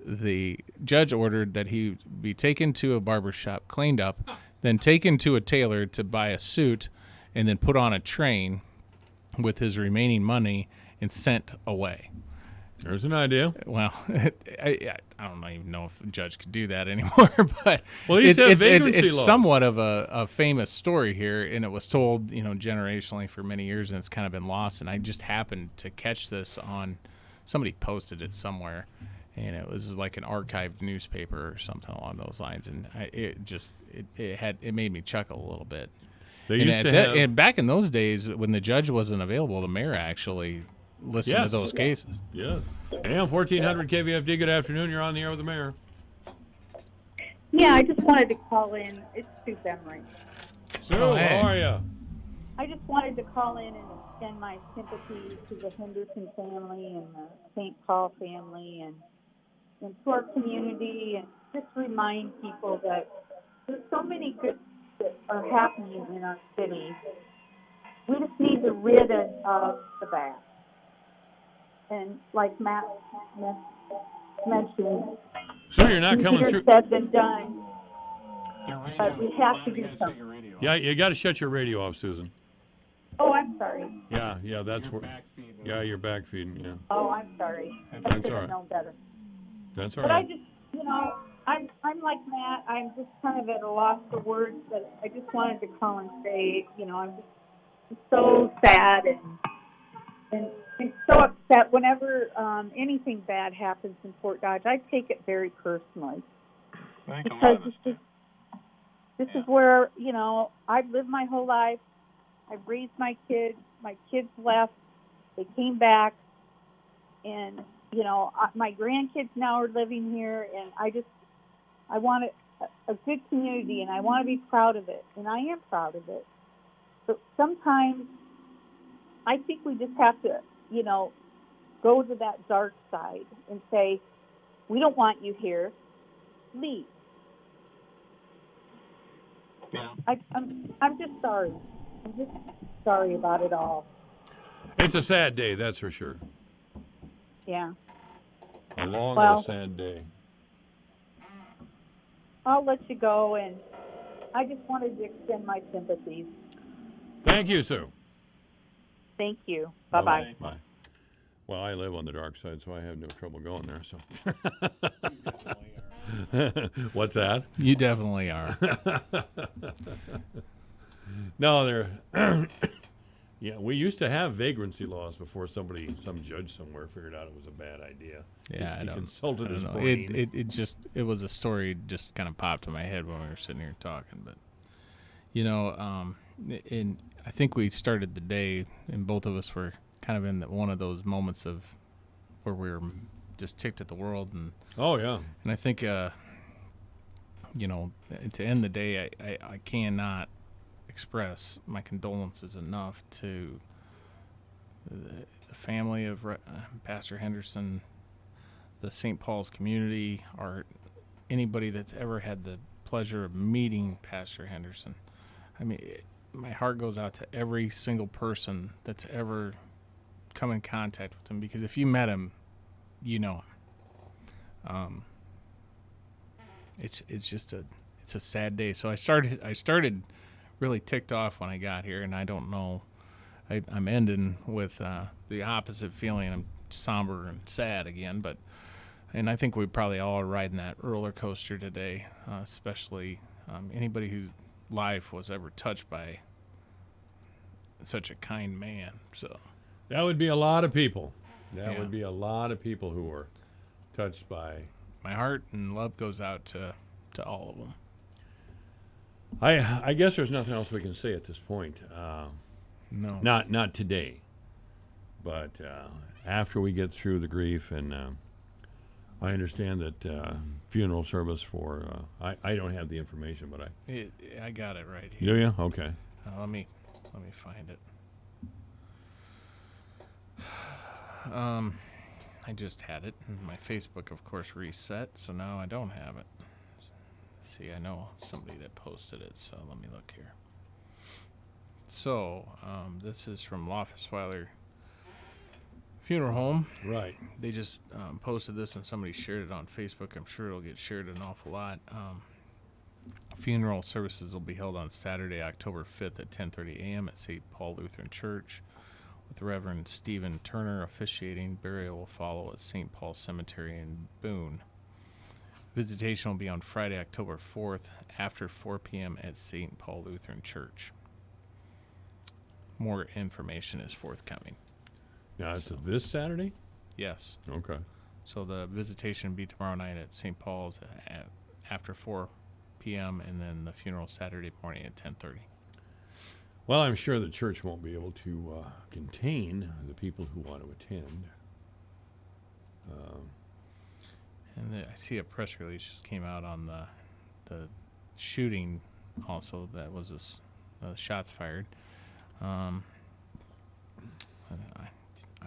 the judge ordered that he be taken to a barber shop, cleaned up, then taken to a tailor to buy a suit, and then put on a train with his remaining money and sent away. There's an idea. Well, I don't even know if a judge could do that anymore, but it's somewhat of a famous story here, and it was told, generationally for many years, and it's kind of been lost. And I just happened to catch this on somebody posted it somewhere, and it was like an archived newspaper or something along those lines, and it made me chuckle a little bit. And back in those days, when the judge wasn't available, the mayor actually listened to those cases. Yes. AM 1400 KVFD, good afternoon. You're on the air with the mayor. Yeah, I just wanted to call in. It's Sue Bemry. Sue, how are you? I just wanted to call in and extend my sympathy to the Henderson family and the St. Paul family and to our community, and just remind people that there's so many good things that are happening in our city. We just need to rid it of the bad. And like Matt mentioned, Sure, you're not coming through. Said than done, but we have to do something. Yeah, you got to shut your radio off, Susan. Oh, I'm sorry. Yeah, that's where. Yeah, you're back feeding. Yeah. Oh, I'm sorry. I should have known better. That's all but right. I just, I'm like Matt. I'm just kind of at a loss for words. But I just wanted to call and say, I'm just so sad and so upset whenever anything bad happens in Fort Dodge. I take it very personally because this is where I've lived my whole life. I've raised my kids. My kids left. They came back, and my grandkids now are living here, and I want a good community, and I want to be proud of it, and I am proud of it. But sometimes I think we just have to, go to that dark side and say, we don't want you here. Leave. Yeah. I'm just sorry. I'm just sorry about it all. It's a sad day, that's for sure. Yeah. A long and a sad day. I'll let you go, and I just wanted to extend my sympathies. Thank you, Sue. Thank you. Bye-bye. Bye. Well, I live on the dark side, so I have no trouble going there. So. What's that? You definitely are. No, they're. Yeah, we used to have vagrancy laws before some judge somewhere figured out it was a bad idea. Yeah, he I consulted his know. brain. It was a story just kind of popped in my head when we were sitting here talking. But and I think we started the day, and both of us were kind of in one of those moments of where we were just ticked at the world. And oh yeah, and I think to end the day, I cannot express my condolences enough to the family of Pastor Henderson, the St. Paul's community, or anybody that's ever had the pleasure of meeting Pastor Henderson. I mean, my heart goes out to every single person that's ever come in contact with him, because if you met him, you know him. It's a sad day. So I started really ticked off when I got here, and I don't know. I'm ending with the opposite feeling. I'm somber and sad again, and I think we probably all are riding that roller coaster today, especially anybody whose life was ever touched by such a kind man. So that would be a lot of people. That would be a lot of people who were touched by. My heart and love goes out to all of them. I guess there's nothing else we can say at this point. No. Not today. But after we get through the grief, and I understand that funeral service for I don't have the information, but I got it right here. Do you? Okay. Let me find it. I just had it, and my Facebook, of course, reset, so now I don't have it. See, I know somebody that posted it, so let me look here. So, this is from Loftusweiler Funeral Home. Right. They just posted this, and somebody shared it on Facebook. I'm sure it'll get shared an awful lot. Funeral services will be held on Saturday, October 5th at 10:30 a.m. at St. Paul Lutheran Church, with Reverend Stephen Turner officiating. Burial will follow at St. Paul Cemetery in Boone. Visitation will be on Friday, October 4th, after 4 p.m. at St. Paul Lutheran Church. More information is forthcoming. Now, it's this Saturday? Yes. Okay. So the visitation will be tomorrow night at St. Paul's after 4 p.m. and then the funeral Saturday morning at 10:30. Well, I'm sure the church won't be able to contain the people who want to attend. I see a press release just came out on the shooting also. That was shots fired. I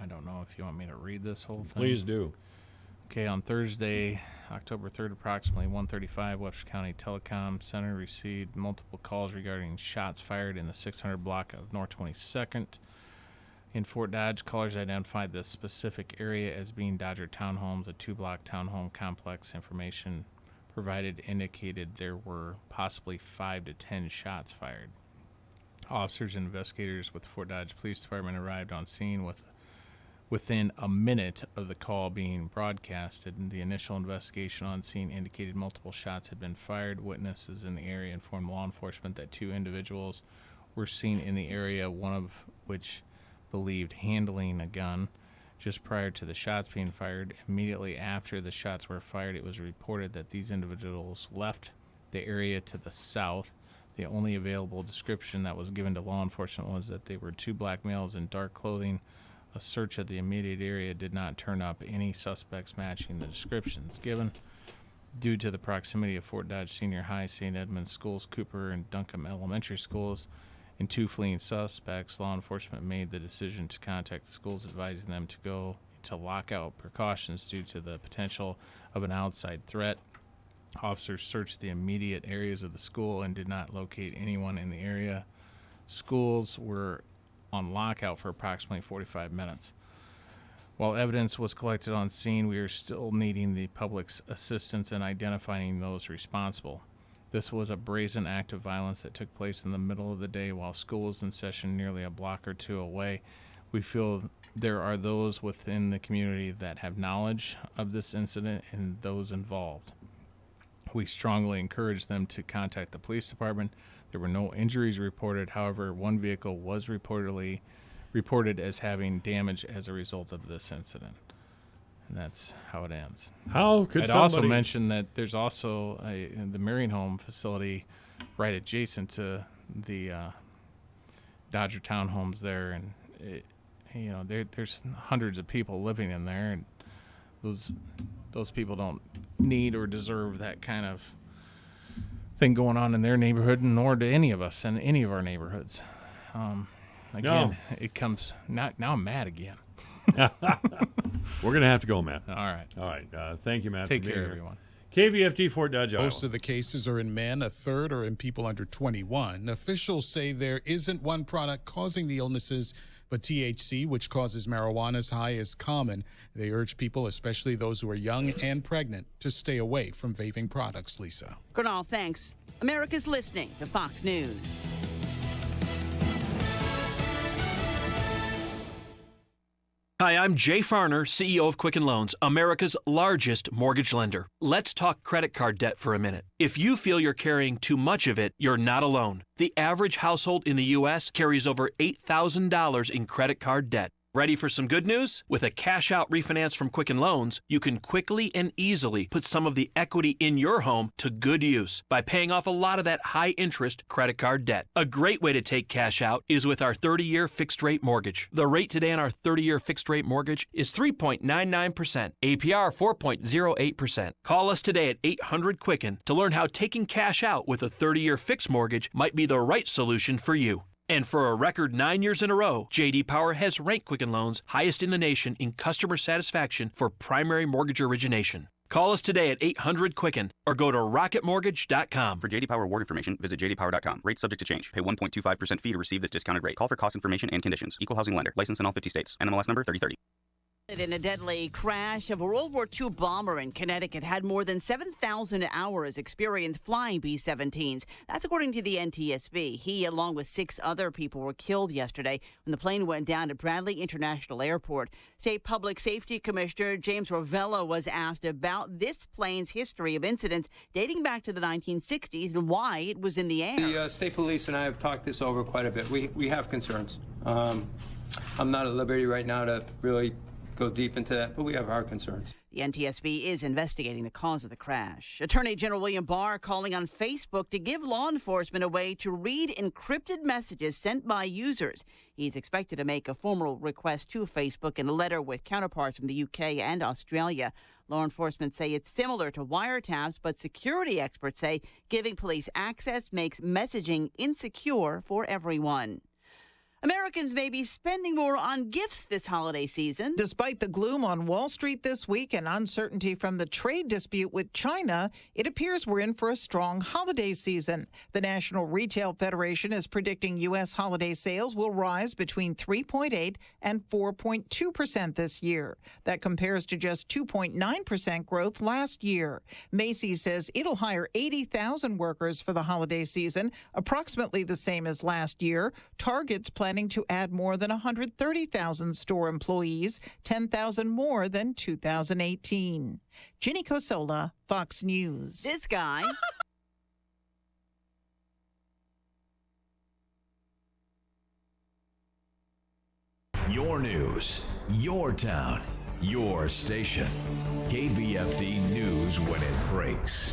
don't know if you want me to read this whole thing. Please do. Okay, on Thursday, October 3rd, approximately 1:35, Webster County Telecom Center received multiple calls regarding shots fired in the 600 block of North 22nd. In Fort Dodge, callers identified this specific area as being Dodger Townhomes, a 2-block townhome complex. Information provided indicated there were possibly 5 to 10 shots fired. Officers and investigators with the Fort Dodge Police Department arrived on scene within a minute of the call being broadcasted. And the initial investigation on scene indicated multiple shots had been fired. Witnesses in the area informed law enforcement that 2 individuals were seen in the area, one of which believed handling a gun. Just prior to the shots being fired, immediately after the shots were fired, it was reported that these individuals left the area to the south. The only available description that was given to law enforcement was that they were 2 black males in dark clothing. A search of the immediate area did not turn up any suspects matching the descriptions given. Due to the proximity of Fort Dodge Senior High, St. Edmunds Schools, Cooper, and Duncombe Elementary Schools, and 2 fleeing suspects, law enforcement made the decision to contact the schools, advising them to go into lockout precautions due to the potential of an outside threat. Officers searched the immediate areas of the school and did not locate anyone in the area. Schools were on lockout for approximately 45 minutes. While evidence was collected on scene, we are still needing the public's assistance in identifying those responsible. This was a brazen act of violence that took place in the middle of the day while school was in session nearly a block or 2 away. We feel there are those within the community that have knowledge of this incident and those involved. We strongly encourage them to contact the police department. There were no injuries reported. However, 1 vehicle was reported as having damage as a result of this incident. And that's how it ends. How could I'd also mention that there's also the Marion Home facility right adjacent to the Dodger Townhomes there, and there's hundreds of people living in there, and those people don't need or deserve that kind of thing going on in their neighborhood, nor do any of us in any of our neighborhoods. It comes now I'm mad again. We're going to have to go, Matt. All right. Thank you, Matt. Take care, everyone. KVFD Fort Dodge, Iowa. Most of the cases are in men. A third are in people under 21. Officials say there isn't one product causing the illnesses, but THC, which causes marijuana's high, is common. They urge people, especially those who are young and pregnant, to stay away from vaping products. Lisa. Gernal, thanks. America's listening to Fox News. Hi, I'm Jay Farner, CEO of Quicken Loans, America's largest mortgage lender. Let's talk credit card debt for a minute. If you feel you're carrying too much of it, you're not alone. The average household in the U.S. carries over $8,000 in credit card debt. Ready for some good news? With a cash-out refinance from Quicken Loans, you can quickly and easily put some of the equity in your home to good use by paying off a lot of that high-interest credit card debt. A great way to take cash out is with our 30-year fixed-rate mortgage. The rate today on our 30-year fixed-rate mortgage is 3.99%, APR 4.08%. Call us today at 800-QUICKEN to learn how taking cash out with a 30-year fixed mortgage might be the right solution for you. And for a record 9 years in a row, J.D. Power has ranked Quicken Loans highest in the nation in customer satisfaction for primary mortgage origination. Call us today at 800-QUICKEN or go to rocketmortgage.com. For J.D. Power award information, visit jdpower.com. Rates subject to change. Pay 1.25% fee to receive this discounted rate. Call for cost information and conditions. Equal housing lender. License in all 50 states. NMLS number 3030. In a deadly crash of a World War II bomber in Connecticut had more than 7,000 hours experience flying B-17s. That's according to the NTSB. He, along with 6 other people, were killed yesterday when the plane went down at Bradley International Airport. State Public Safety Commissioner James Rovella was asked about this plane's history of incidents dating back to the 1960s and why it was in the air. The state police and I have talked this over quite a bit. We have concerns. I'm not at liberty right now to really go deep into that, but we have our concerns. The NTSB is investigating the cause of the crash. Attorney General William Barr calling on Facebook to give law enforcement a way to read encrypted messages sent by users. He's expected to make a formal request to Facebook in a letter with counterparts from the UK and Australia. Law enforcement say it's similar to wiretaps, but security experts say giving police access makes messaging insecure for everyone. Americans may be spending more on gifts this holiday season. Despite the gloom on Wall Street this week and uncertainty from the trade dispute with China, it appears we're in for a strong holiday season. The National Retail Federation is predicting U.S. holiday sales will rise between 3.8 and 4.2% this year. That compares to just 2.9% growth last year. Macy's says it'll hire 80,000 workers for the holiday season, approximately the same as last year. Target's planning to add more than 130,000 store employees, 10,000 more than 2018. Ginny Cosola, Fox News. This guy. Your news, your town, your station. KVFD News when it breaks.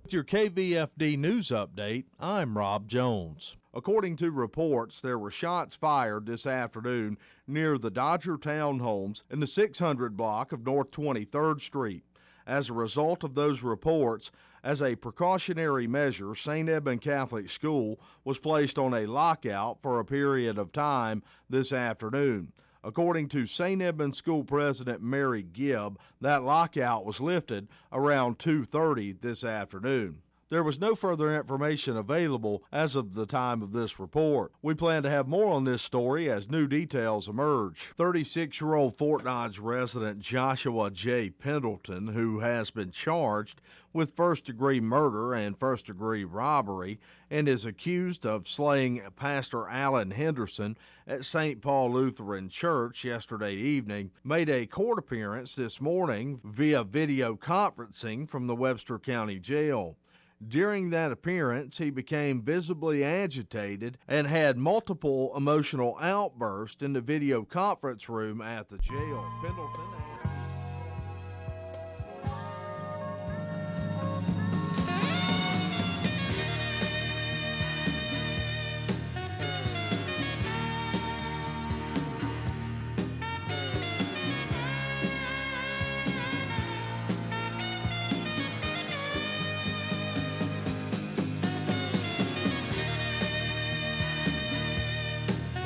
With your KVFD news update, I'm Rob Jones. According to reports, there were shots fired this afternoon near the Dodger Townhomes in the 600 block of North 23rd Street. As a result of those reports, as a precautionary measure, St. Edmund Catholic School was placed on a lockout for a period of time this afternoon. According to St. Edmund School President Mary Gibb, that lockout was lifted around 2:30 this afternoon. There was no further information available as of the time of this report. We plan to have more on this story as new details emerge. 36-year-old Fort Dodge resident Joshua J. Pendleton, who has been charged with first-degree murder and first-degree robbery and is accused of slaying Pastor Alan Henderson at St. Paul Lutheran Church yesterday evening, made a court appearance this morning via video conferencing from the Webster County Jail. During that appearance, he became visibly agitated and had multiple emotional outbursts in the video conference room at the jail. Pendleton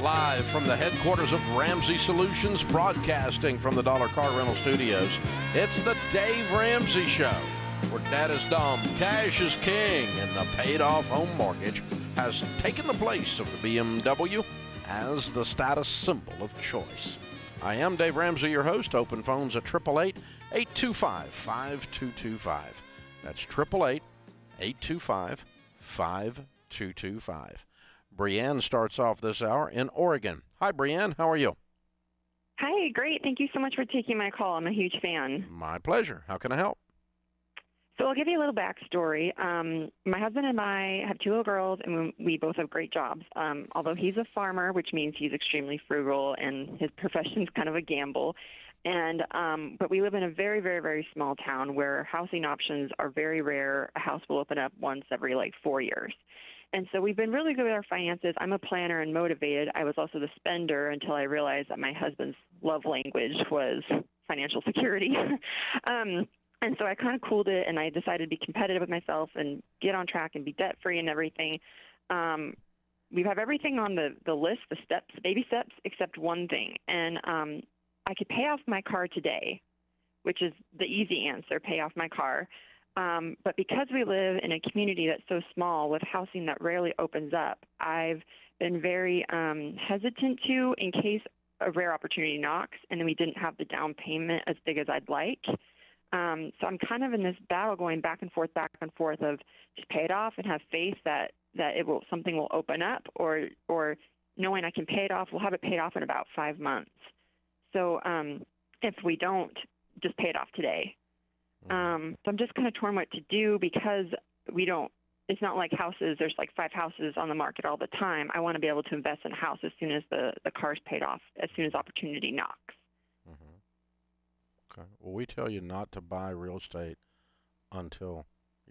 Live from the headquarters of Ramsey Solutions, broadcasting from the Dollar Car Rental Studios, it's the Dave Ramsey Show, where debt is dumb, cash is king, and the paid-off home mortgage has taken the place of the BMW as the status symbol of choice. I am Dave Ramsey, your host. Open phones at 888-825-5225. That's 888-825-5225. Brianne starts off this hour in Oregon. Hi, Brianne. How are you? Hi, great. Thank you so much for taking my call. I'm a huge fan. My pleasure. How can I help? So I'll give you a little backstory. My husband and I have 2 little girls, and we both have great jobs. Although he's a farmer, which means he's extremely frugal, and his profession's kind of a gamble. And but we live in a very, very, very small town where housing options are very rare. A house will open up once every 4 years. And so we've been really good with our finances. I'm a planner and motivated. I was also the spender until I realized that my husband's love language was financial security. And so I kind of cooled it, and I decided to be competitive with myself and get on track and be debt-free and everything. We have everything on the list, the steps, baby steps, except one thing. And I could pay off my car today, which is the easy answer, pay off my car. But because we live in a community that's so small with housing that rarely opens up, I've been very hesitant to, in case a rare opportunity knocks and then we didn't have the down payment as big as I'd like. So I'm kind of in this battle going back and forth of just pay it off and have faith that something will open up, or knowing I can pay it off, we'll have it paid off in about 5 months. So if we don't, just pay it off today. So I'm just kind of torn what to do, because it's not like houses, there's 5 houses on the market all the time. I want to be able to invest in a house as soon as the car's paid off, as soon as opportunity knocks. Okay. Well, we tell you not to buy real estate until